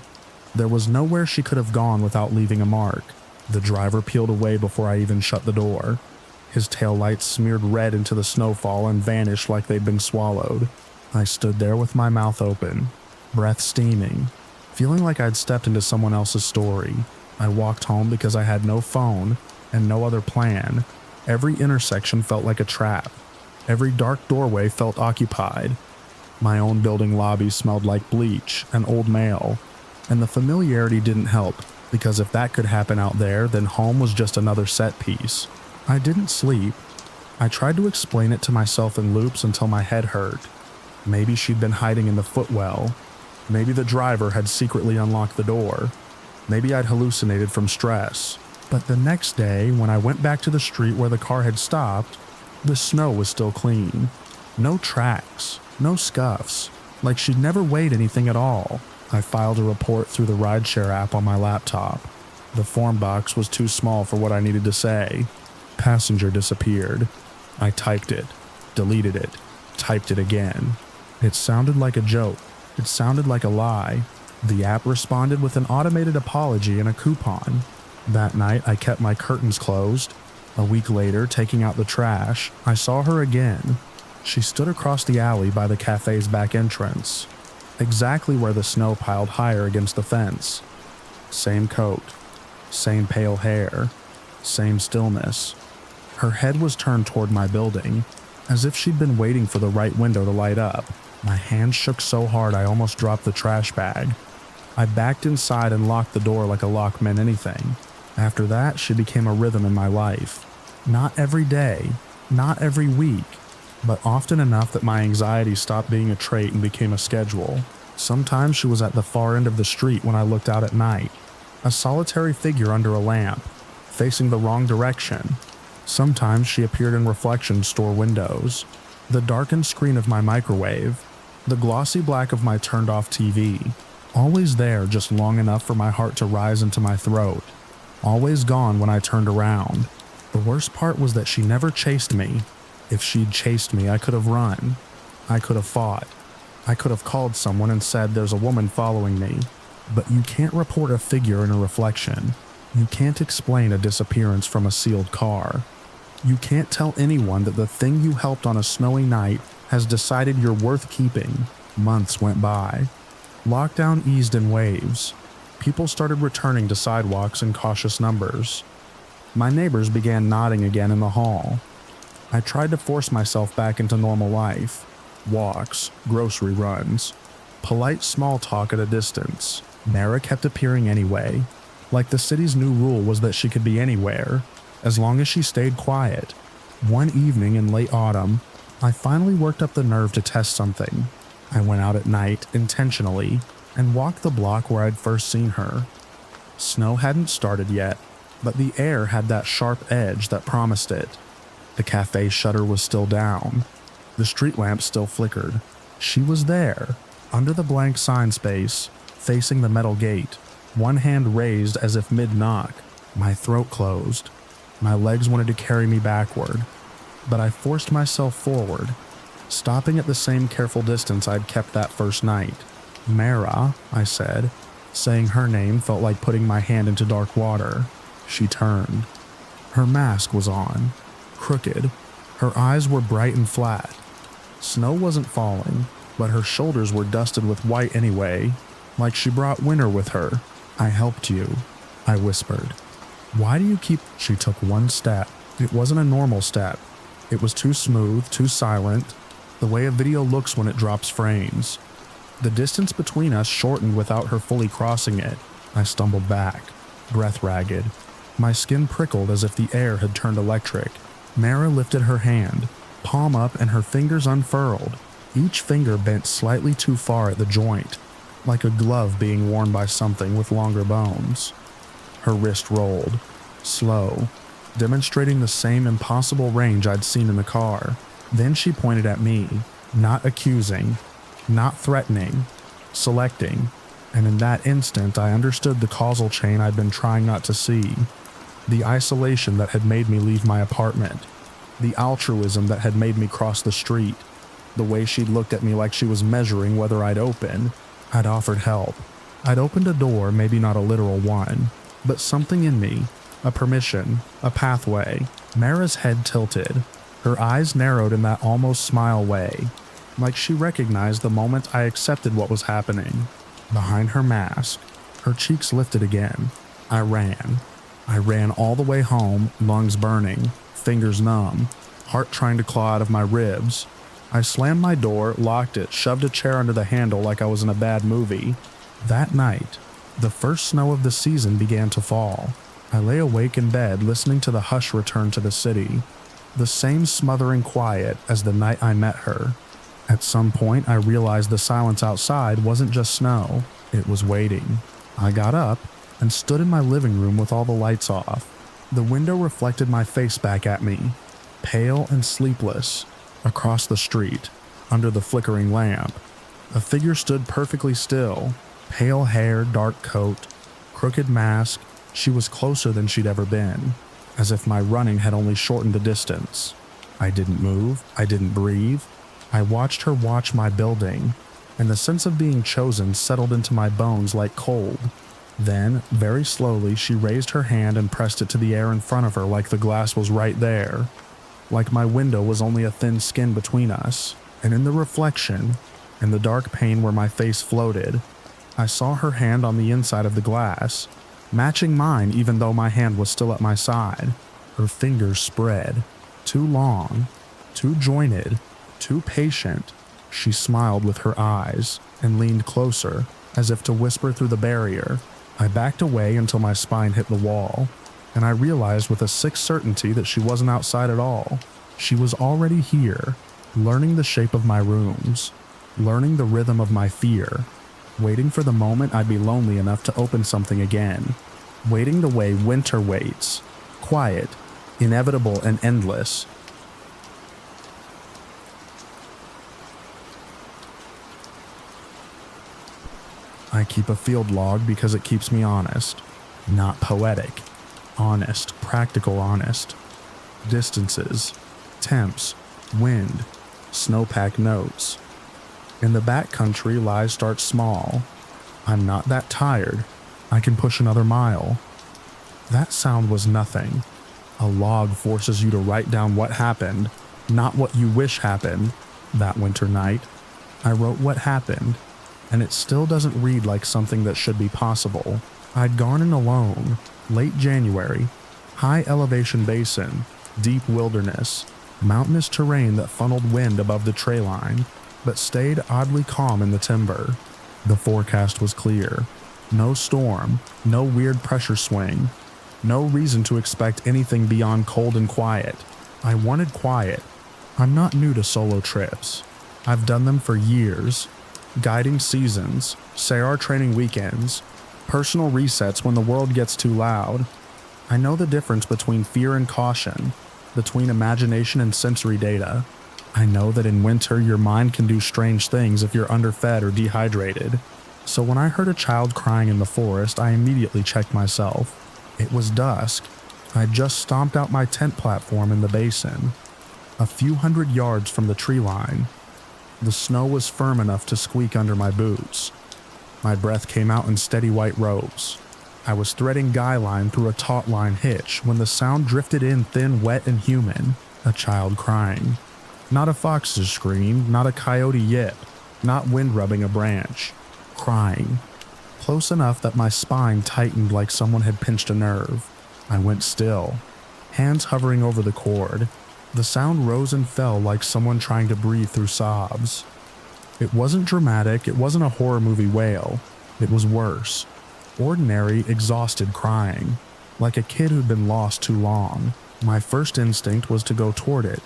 There was nowhere she could have gone without leaving a mark. The driver peeled away before I even shut the door. His taillights smeared red into the snowfall and vanished like they'd been swallowed. I stood there with my mouth open, breath steaming, feeling like I'd stepped into someone else's story. I walked home because I had no phone and no other plan. Every intersection felt like a trap. Every dark doorway felt occupied. My own building lobby smelled like bleach and old mail, and the familiarity didn't help, because if that could happen out there, then home was just another set piece. I didn't sleep. I tried to explain it to myself in loops until my head hurt. Maybe she'd been hiding in the footwell. Maybe the driver had secretly unlocked the door. Maybe I'd hallucinated from stress. But the next day, when I went back to the street where the car had stopped, the snow was still clean. No tracks, no scuffs, like she'd never weighed anything at all. I filed a report through the rideshare app on my laptop. The form box was too small for what I needed to say. Passenger disappeared. I typed it, deleted it, typed it again. It sounded like a joke. It sounded like a lie. The app responded with an automated apology and a coupon. That night, I kept my curtains closed. A week later, taking out the trash, I saw her again. She stood across the alley by the cafe's back entrance, exactly where the snow piled higher against the fence. Same coat, same pale hair, same stillness. Her head was turned toward my building, as if she'd been waiting for the right window to light up. My hand shook so hard I almost dropped the trash bag. I backed inside and locked the door like a lock meant anything. After that, she became a rhythm in my life. Not every day, not every week, but often enough that my anxiety stopped being a trait and became a schedule. Sometimes she was at the far end of the street when I looked out at night, a solitary figure under a lamp, facing the wrong direction. Sometimes she appeared in reflection store windows, the darkened screen of my microwave, the glossy black of my turned-off TV. Always there just long enough for my heart to rise into my throat. Always gone when I turned around. The worst part was that she never chased me. If she'd chased me, I could have run. I could have fought. I could have called someone and said there's a woman following me, but you can't report a figure in a reflection. You can't explain a disappearance from a sealed car. You can't tell anyone that the thing you helped on a snowy night has decided you're worth keeping. Months went by. Lockdown eased in waves. People started returning to sidewalks in cautious numbers. My neighbors began nodding again in the hall. I tried to force myself back into normal life. Walks, grocery runs, polite small talk at a distance. Mara kept appearing anyway, like the city's new rule was that she could be anywhere, as long as she stayed quiet. One evening in late autumn, I finally worked up the nerve to test something. I went out at night, intentionally, and walked the block where I'd first seen her. Snow hadn't started yet, but the air had that sharp edge that promised it. The cafe shutter was still down. The street lamp still flickered. She was there, under the blank sign space, facing the metal gate, one hand raised as if mid-knock. My throat closed. My legs wanted to carry me backward, but I forced myself forward, stopping at the same careful distance I'd kept that first night. "Mara," I said. Saying her name felt like putting my hand into dark water. She turned. Her mask was on, crooked. Her eyes were bright and flat. Snow wasn't falling, but her shoulders were dusted with white anyway, like she brought winter with her. "I helped you," I whispered. "Why do you keep—" She took one step. It wasn't a normal step. It was too smooth, too silent, the way a video looks when it drops frames. The distance between us shortened without her fully crossing it. I stumbled back, breath ragged. My skin prickled as if the air had turned electric. Mara lifted her hand, palm up, and her fingers unfurled, each finger bent slightly too far at the joint, like a glove being worn by something with longer bones. Her wrist rolled, slow, demonstrating the same impossible range I'd seen in the car. Then she pointed at me, not accusing, not threatening, selecting, and in that instant I understood the causal chain I'd been trying not to see. The isolation that had made me leave my apartment. The altruism that had made me cross the street. The way she'd looked at me like she was measuring whether I'd open. I'd offered help. I'd opened a door, maybe not a literal one, but something in me, a permission, a pathway. Mara's head tilted. Her eyes narrowed in that almost smile way, like she recognized the moment I accepted what was happening. Behind her mask, her cheeks lifted again. I ran. I ran all the way home, lungs burning, fingers numb, heart trying to claw out of my ribs. I slammed my door, locked it, shoved a chair under the handle like I was in a bad movie. That night, the first snow of the season began to fall. I lay awake in bed listening to the hush return to the city, the same smothering quiet as the night I met her. At some point, I realized the silence outside wasn't just snow, it was waiting. I got up and stood in my living room with all the lights off. The window reflected my face back at me, pale and sleepless. Across the street, under the flickering lamp, a figure stood perfectly still. Pale hair, dark coat, crooked mask. She was closer than she'd ever been, as if my running had only shortened the distance. I didn't move, I didn't breathe. I watched her watch my building, and the sense of being chosen settled into my bones like cold. Then, very slowly, she raised her hand and pressed it to the air in front of her like the glass was right there, like my window was only a thin skin between us. And in the reflection, in the dark pane where my face floated, I saw her hand on the inside of the glass, matching mine even though my hand was still at my side. Her fingers spread, too long, too jointed, too patient. She smiled with her eyes and leaned closer, as if to whisper through the barrier. I backed away until my spine hit the wall, and I realized with a sick certainty that she wasn't outside at all. She was already here, learning the shape of my rooms, learning the rhythm of my fear, waiting for the moment I'd be lonely enough to open something again, waiting the way winter waits, quiet, inevitable and endless. I keep a field log because it keeps me honest, not poetic, honest, practical honest. Distances, temps, wind, snowpack notes. In the backcountry, lies start small. I'm not that tired. I can push another mile. That sound was nothing. A log forces you to write down what happened, not what you wish happened, that winter night. I wrote what happened, and it still doesn't read like something that should be possible. I'd gone in alone, late January, high elevation basin, deep wilderness, mountainous terrain that funneled wind above the tray line, but stayed oddly calm in the timber. The forecast was clear. No storm, no weird pressure swing, no reason to expect anything beyond cold and quiet. I wanted quiet. I'm not new to solo trips. I've done them for years. Guiding seasons, SAR training weekends, personal resets when the world gets too loud. I know the difference between fear and caution, between imagination and sensory data. I know that in winter your mind can do strange things if you're underfed or dehydrated. So when I heard a child crying in the forest, I immediately checked myself. It was dusk. I'd just stomped out my tent platform in the basin, a few hundred yards from the tree line. The snow was firm enough to squeak under my boots. My breath came out in steady white ropes. I was threading guy line through a taut line hitch when the sound drifted in thin, wet, and human. A child crying. Not a fox's scream, not a coyote yip, not wind rubbing a branch. Crying. Close enough that my spine tightened like someone had pinched a nerve. I went still, hands hovering over the cord. The sound rose and fell like someone trying to breathe through sobs. It wasn't dramatic, it wasn't a horror movie wail. It was worse. Ordinary, exhausted crying, like a kid who'd been lost too long. My first instinct was to go toward it.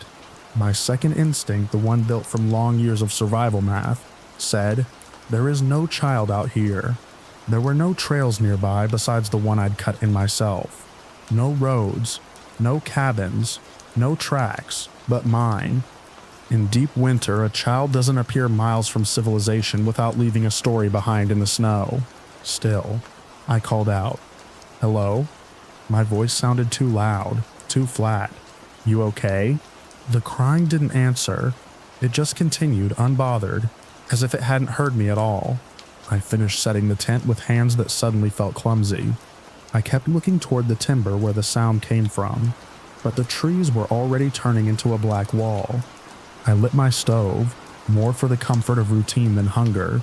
My second instinct, the one built from long years of survival math, said, "There is no child out here." There were no trails nearby besides the one I'd cut in myself. No roads, no cabins, no tracks, but mine. In deep winter, a child doesn't appear miles from civilization without leaving a story behind in the snow. Still, I called out, "Hello?" My voice sounded too loud, too flat. "You okay?" The crying didn't answer. It just continued, unbothered, as if it hadn't heard me at all. I finished setting the tent with hands that suddenly felt clumsy. I kept looking toward the timber where the sound came from, but the trees were already turning into a black wall. I lit my stove, more for the comfort of routine than hunger,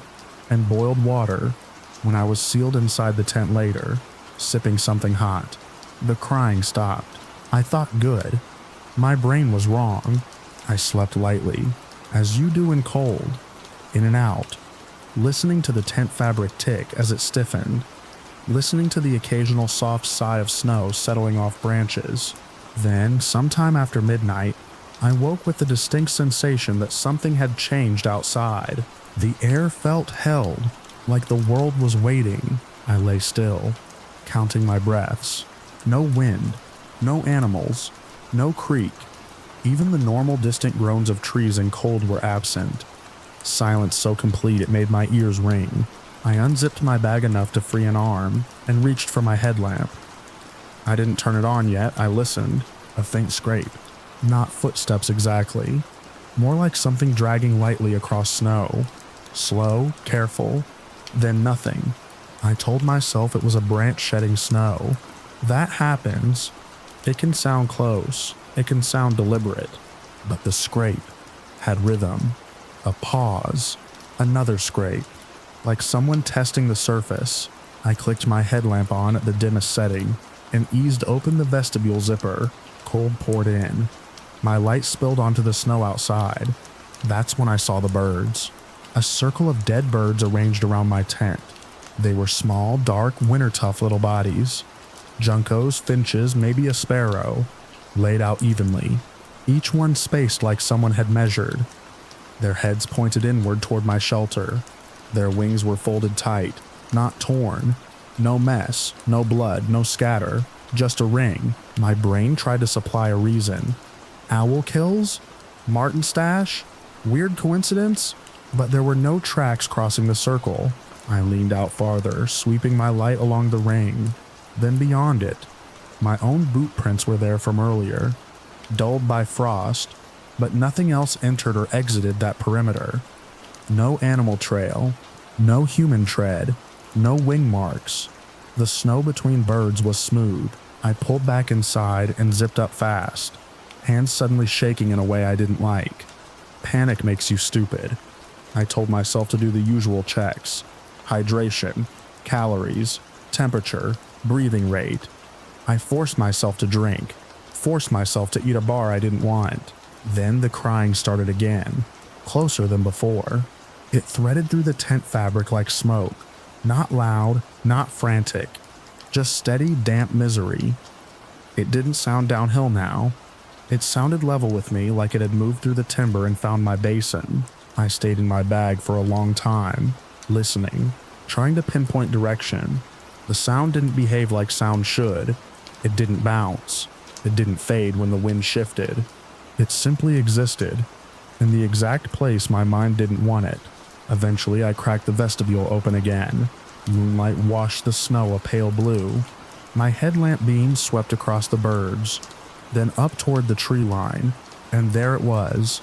and boiled water when I was sealed inside the tent later, sipping something hot. The crying stopped. I thought good. My brain was wrong. I slept lightly, as you do in cold, in and out, listening to the tent fabric tick as it stiffened, listening to the occasional soft sigh of snow settling off branches. Then, sometime after midnight, I woke with the distinct sensation that something had changed outside. The air felt held, like the world was waiting. I lay still, counting my breaths. No wind, no animals, no creek. Even the normal distant groans of trees and cold were absent. Silence so complete it made my ears ring. I unzipped my bag enough to free an arm and reached for my headlamp. I didn't turn it on yet. I listened. A faint scrape. Not footsteps exactly. More like something dragging lightly across snow. Slow, careful, then nothing. I told myself it was a branch shedding snow. That happens. It can sound close. It can sound deliberate. But the scrape had rhythm. A pause. Another scrape. Like someone testing the surface. I clicked my headlamp on at the dimmest setting and eased open the vestibule zipper. Cold poured in. My light spilled onto the snow outside. That's when I saw the birds. A circle of dead birds arranged around my tent. They were small, dark, winter-tough little bodies. Juncos, finches, maybe a sparrow, laid out evenly, each one spaced like someone had measured. Their heads pointed inward toward my shelter. Their wings were folded tight, not torn. No mess, no blood, no scatter, just a ring. My brain tried to supply a reason. Owl kills? Martin stash? Weird coincidence? But there were no tracks crossing the circle. I leaned out farther, sweeping my light along the ring. Then beyond it, my own boot prints were there from earlier, dulled by frost, but nothing else entered or exited that perimeter. No animal trail, no human tread, no wing marks. The snow between birds was smooth. I pulled back inside and zipped up fast, hands suddenly shaking in a way I didn't like. Panic makes you stupid. I told myself to do the usual checks: hydration, calories, temperature, breathing rate. I forced myself to drink, forced myself to eat a bar I didn't want. Then the crying started again, closer than before. It threaded through the tent fabric like smoke, not loud, not frantic, just steady, damp misery. It didn't sound downhill now. It sounded level with me, like it had moved through the timber and found my basin. I stayed in my bag for a long time, listening, trying to pinpoint direction. The sound didn't behave like sound should. It didn't bounce. It didn't fade when the wind shifted. It simply existed, in the exact place my mind didn't want it. Eventually, I cracked the vestibule open again. Moonlight washed the snow a pale blue. My headlamp beam swept across the birds, then up toward the tree line, and there it was.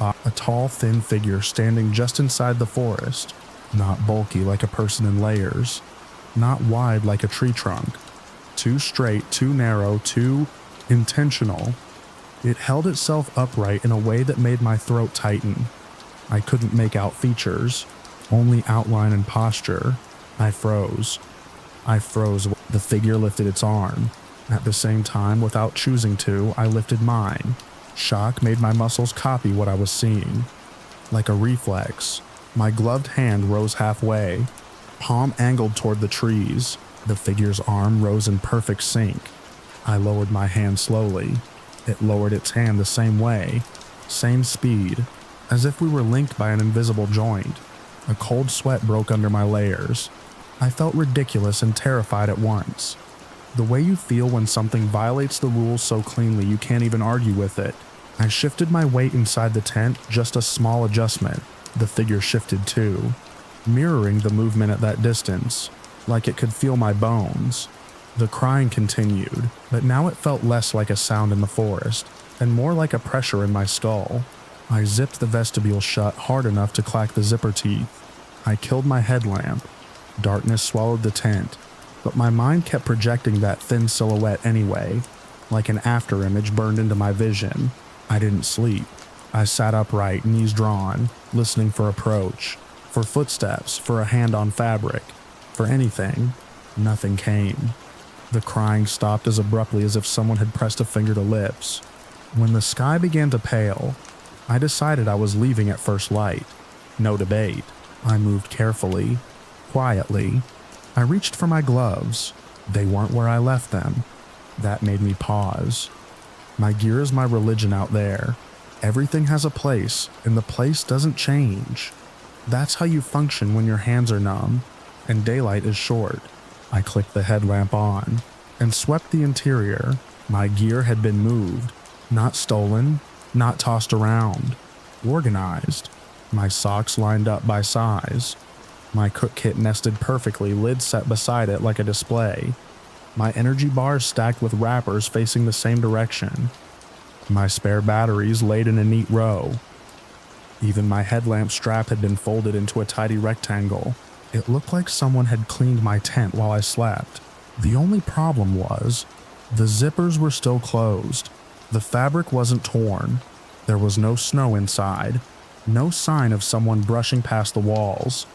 A tall, thin figure standing just inside the forest, not bulky like a person in layers, not wide like a tree trunk. Too straight, too narrow, too intentional. It held itself upright in a way that made my throat tighten. I couldn't make out features, only outline and posture. I froze. The figure lifted its arm. At the same time, without choosing to, I lifted mine. Shock made my muscles copy what I was seeing. Like a reflex, my gloved hand rose halfway, palm angled toward the trees. The figure's arm rose in perfect sync. I lowered my hand slowly. It lowered its hand the same way, same speed, as if we were linked by an invisible joint. A cold sweat broke under my layers. I felt ridiculous and terrified at once. The way you feel when something violates the rules so cleanly you can't even argue with it. I shifted my weight inside the tent, just a small adjustment. The figure shifted too, mirroring the movement at that distance, like it could feel my bones. The crying continued, but now it felt less like a sound in the forest, and more like a pressure in my skull. I zipped the vestibule shut hard enough to clack the zipper teeth. I killed my headlamp. Darkness swallowed the tent, but my mind kept projecting that thin silhouette anyway, like an afterimage burned into my vision. I didn't sleep. I sat upright, knees drawn, listening for approach, for footsteps, for a hand on fabric, for anything. Nothing came. The crying stopped as abruptly as if someone had pressed a finger to lips. When the sky began to pale, I decided I was leaving at first light. No debate. I moved carefully, quietly. I reached for my gloves. They weren't where I left them. That made me pause. My gear is my religion out there. Everything has a place, and the place doesn't change. That's how you function when your hands are numb, and daylight is short. I clicked the headlamp on, and swept the interior. My gear had been moved. Not stolen, not tossed around. Organized. My socks lined up by size. My cook kit nested perfectly, lid set beside it like a display. My energy bars stacked with wrappers facing the same direction. My spare batteries laid in a neat row. Even my headlamp strap had been folded into a tidy rectangle. It looked like someone had cleaned my tent while I slept. The only problem was, the zippers were still closed. The fabric wasn't torn. There was no snow inside. No sign of someone brushing past the walls.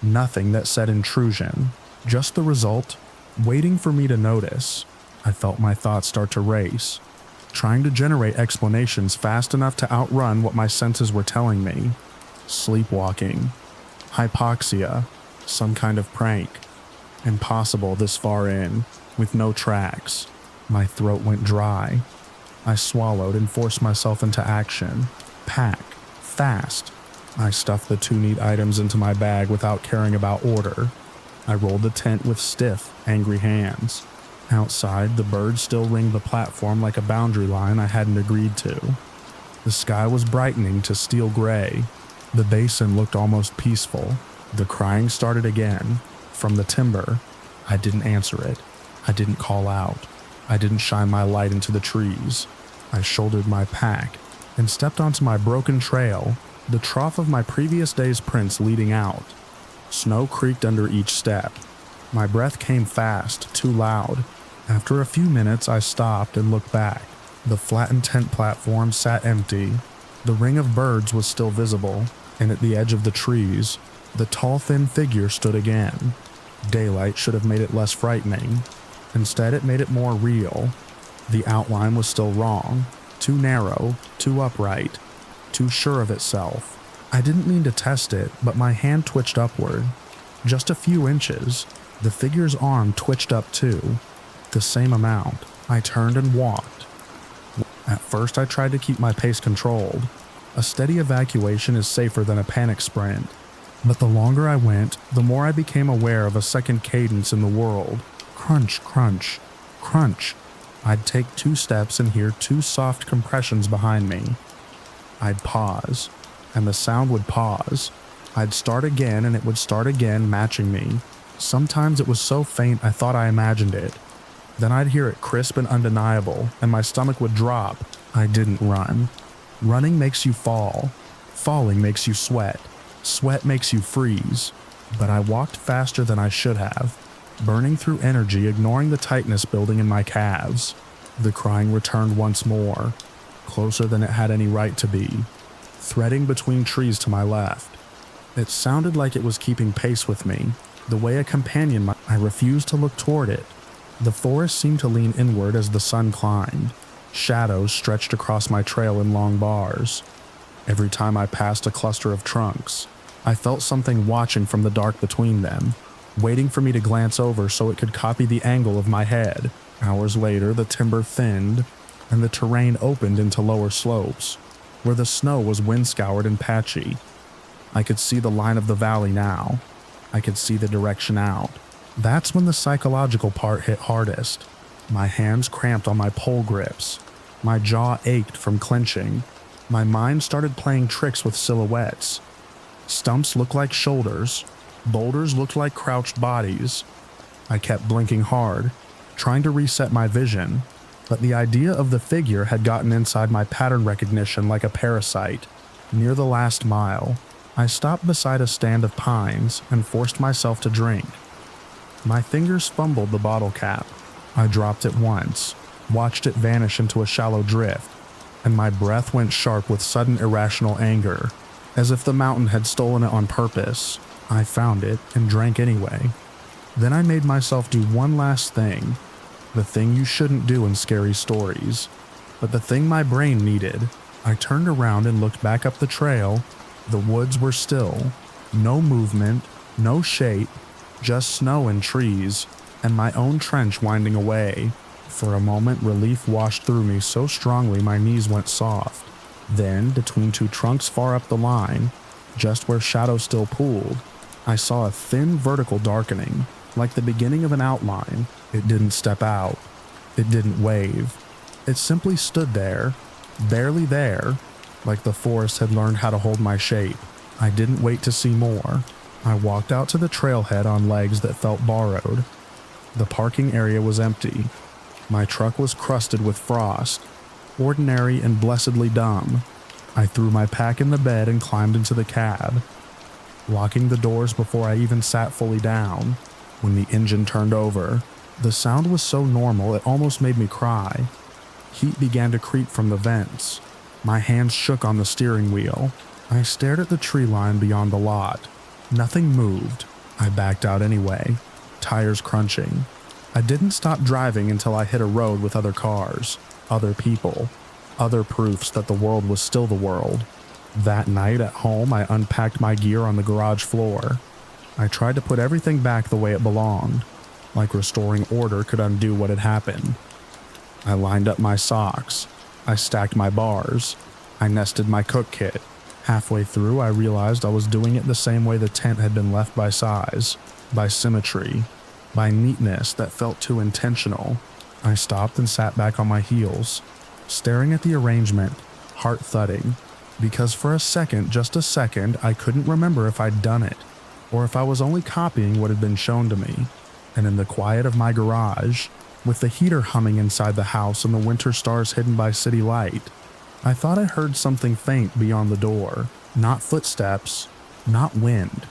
Nothing that said intrusion. Just the result, waiting for me to notice. I felt my thoughts start to race, trying to generate explanations fast enough to outrun what my senses were telling me. Sleepwalking. Hypoxia. Some kind of prank. Impossible this far in, with no tracks. My throat went dry. I swallowed and forced myself into action. Pack. Fast. I stuffed the 2 neat items into my bag without caring about order. I rolled the tent with stiff, angry hands. Outside, the birds still ringed the platform like a boundary line I hadn't agreed to. The sky was brightening to steel gray. The basin looked almost peaceful. The crying started again. From the timber. I didn't answer it. I didn't call out. I didn't shine my light into the trees. I shouldered my pack and stepped onto my broken trail, the trough of my previous day's prints leading out. Snow creaked under each step. My breath came fast, too loud. After a few minutes, I stopped and looked back. The flattened tent platform sat empty. The ring of birds was still visible, and at the edge of the trees, the tall, thin figure stood again. Daylight should have made it less frightening. Instead, it made it more real. The outline was still wrong. Too narrow, too upright, too sure of itself. I didn't mean to test it, but my hand twitched upward. Just a few inches. The figure's arm twitched up too. The same amount. I turned and walked. At first, I tried to keep my pace controlled. A steady evacuation is safer than a panic sprint. But the longer I went, the more I became aware of a second cadence in the world. Crunch, crunch, crunch. I'd take 2 steps and hear 2 soft compressions behind me. I'd pause, and the sound would pause. I'd start again, and it would start again, matching me. Sometimes it was so faint I thought I imagined it. Then I'd hear it crisp and undeniable, and my stomach would drop. I didn't run. Running makes you fall. Falling makes you sweat. Sweat makes you freeze. But I walked faster than I should have, burning through energy, ignoring the tightness building in my calves. The crying returned once more, closer than it had any right to be, threading between trees to my left. It sounded like it was keeping pace with me, the way a companion might. I refused to look toward it. The forest seemed to lean inward as the sun climbed. Shadows stretched across my trail in long bars. Every time I passed a cluster of trunks, I felt something watching from the dark between them, waiting for me to glance over so it could copy the angle of my head. Hours later, the timber thinned, and the terrain opened into lower slopes, where the snow was wind-scoured and patchy. I could see the line of the valley now. I could see the direction out. That's when the psychological part hit hardest. My hands cramped on my pole grips. My jaw ached from clenching. My mind started playing tricks with silhouettes. Stumps looked like shoulders. Boulders looked like crouched bodies. I kept blinking hard, trying to reset my vision, but the idea of the figure had gotten inside my pattern recognition like a parasite. Near the last mile, I stopped beside a stand of pines and forced myself to drink. My fingers fumbled the bottle cap. I dropped it once, watched it vanish into a shallow drift, and my breath went sharp with sudden irrational anger, as if the mountain had stolen it on purpose. I found it and drank anyway. Then I made myself do one last thing, the thing you shouldn't do in scary stories, but the thing my brain needed. I turned around and looked back up the trail. The woods were still. No movement, no shape, just snow and trees, and my own trench winding away. For a moment, relief washed through me so strongly my knees went soft. Then, between 2 trunks far up the line, just where shadow still pooled, I saw a thin vertical darkening, like the beginning of an outline. It didn't step out. It didn't wave. It simply stood there, barely there, like the forest had learned how to hold my shape. I didn't wait to see more. I walked out to the trailhead on legs that felt borrowed. The parking area was empty. My truck was crusted with frost, ordinary and blessedly dumb. I threw my pack in the bed and climbed into the cab, locking the doors before I even sat fully down. When the engine turned over, the sound was so normal it almost made me cry. Heat began to creep from the vents. My hands shook on the steering wheel. I stared at the tree line beyond the lot. Nothing moved. I backed out anyway, tires crunching. I didn't stop driving until I hit a road with other cars, other people, other proofs that the world was still the world. That night at home, I unpacked my gear on the garage floor. I tried to put everything back the way it belonged, like restoring order could undo what had happened. I lined up my socks. I stacked my bars. I nested my cook kit. Halfway through, I realized I was doing it the same way the tent had been left, by size, by symmetry, by neatness that felt too intentional. I stopped and sat back on my heels, staring at the arrangement, heart thudding, because for a second, just a second, I couldn't remember if I'd done it, or if I was only copying what had been shown to me. And in the quiet of my garage, with the heater humming inside the house and the winter stars hidden by city light, I thought I heard something faint beyond the door. Not footsteps, not wind.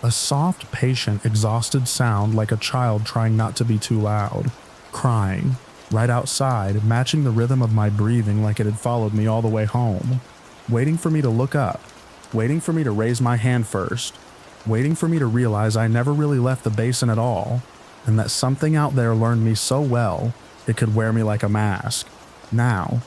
A soft, patient, exhausted sound like a child trying not to be too loud. Crying, right outside, matching the rhythm of my breathing like it had followed me all the way home. Waiting for me to look up. Waiting for me to raise my hand first. Waiting for me to realize I never really left the basin at all, and that something out there learned me so well, it could wear me like a mask. Now,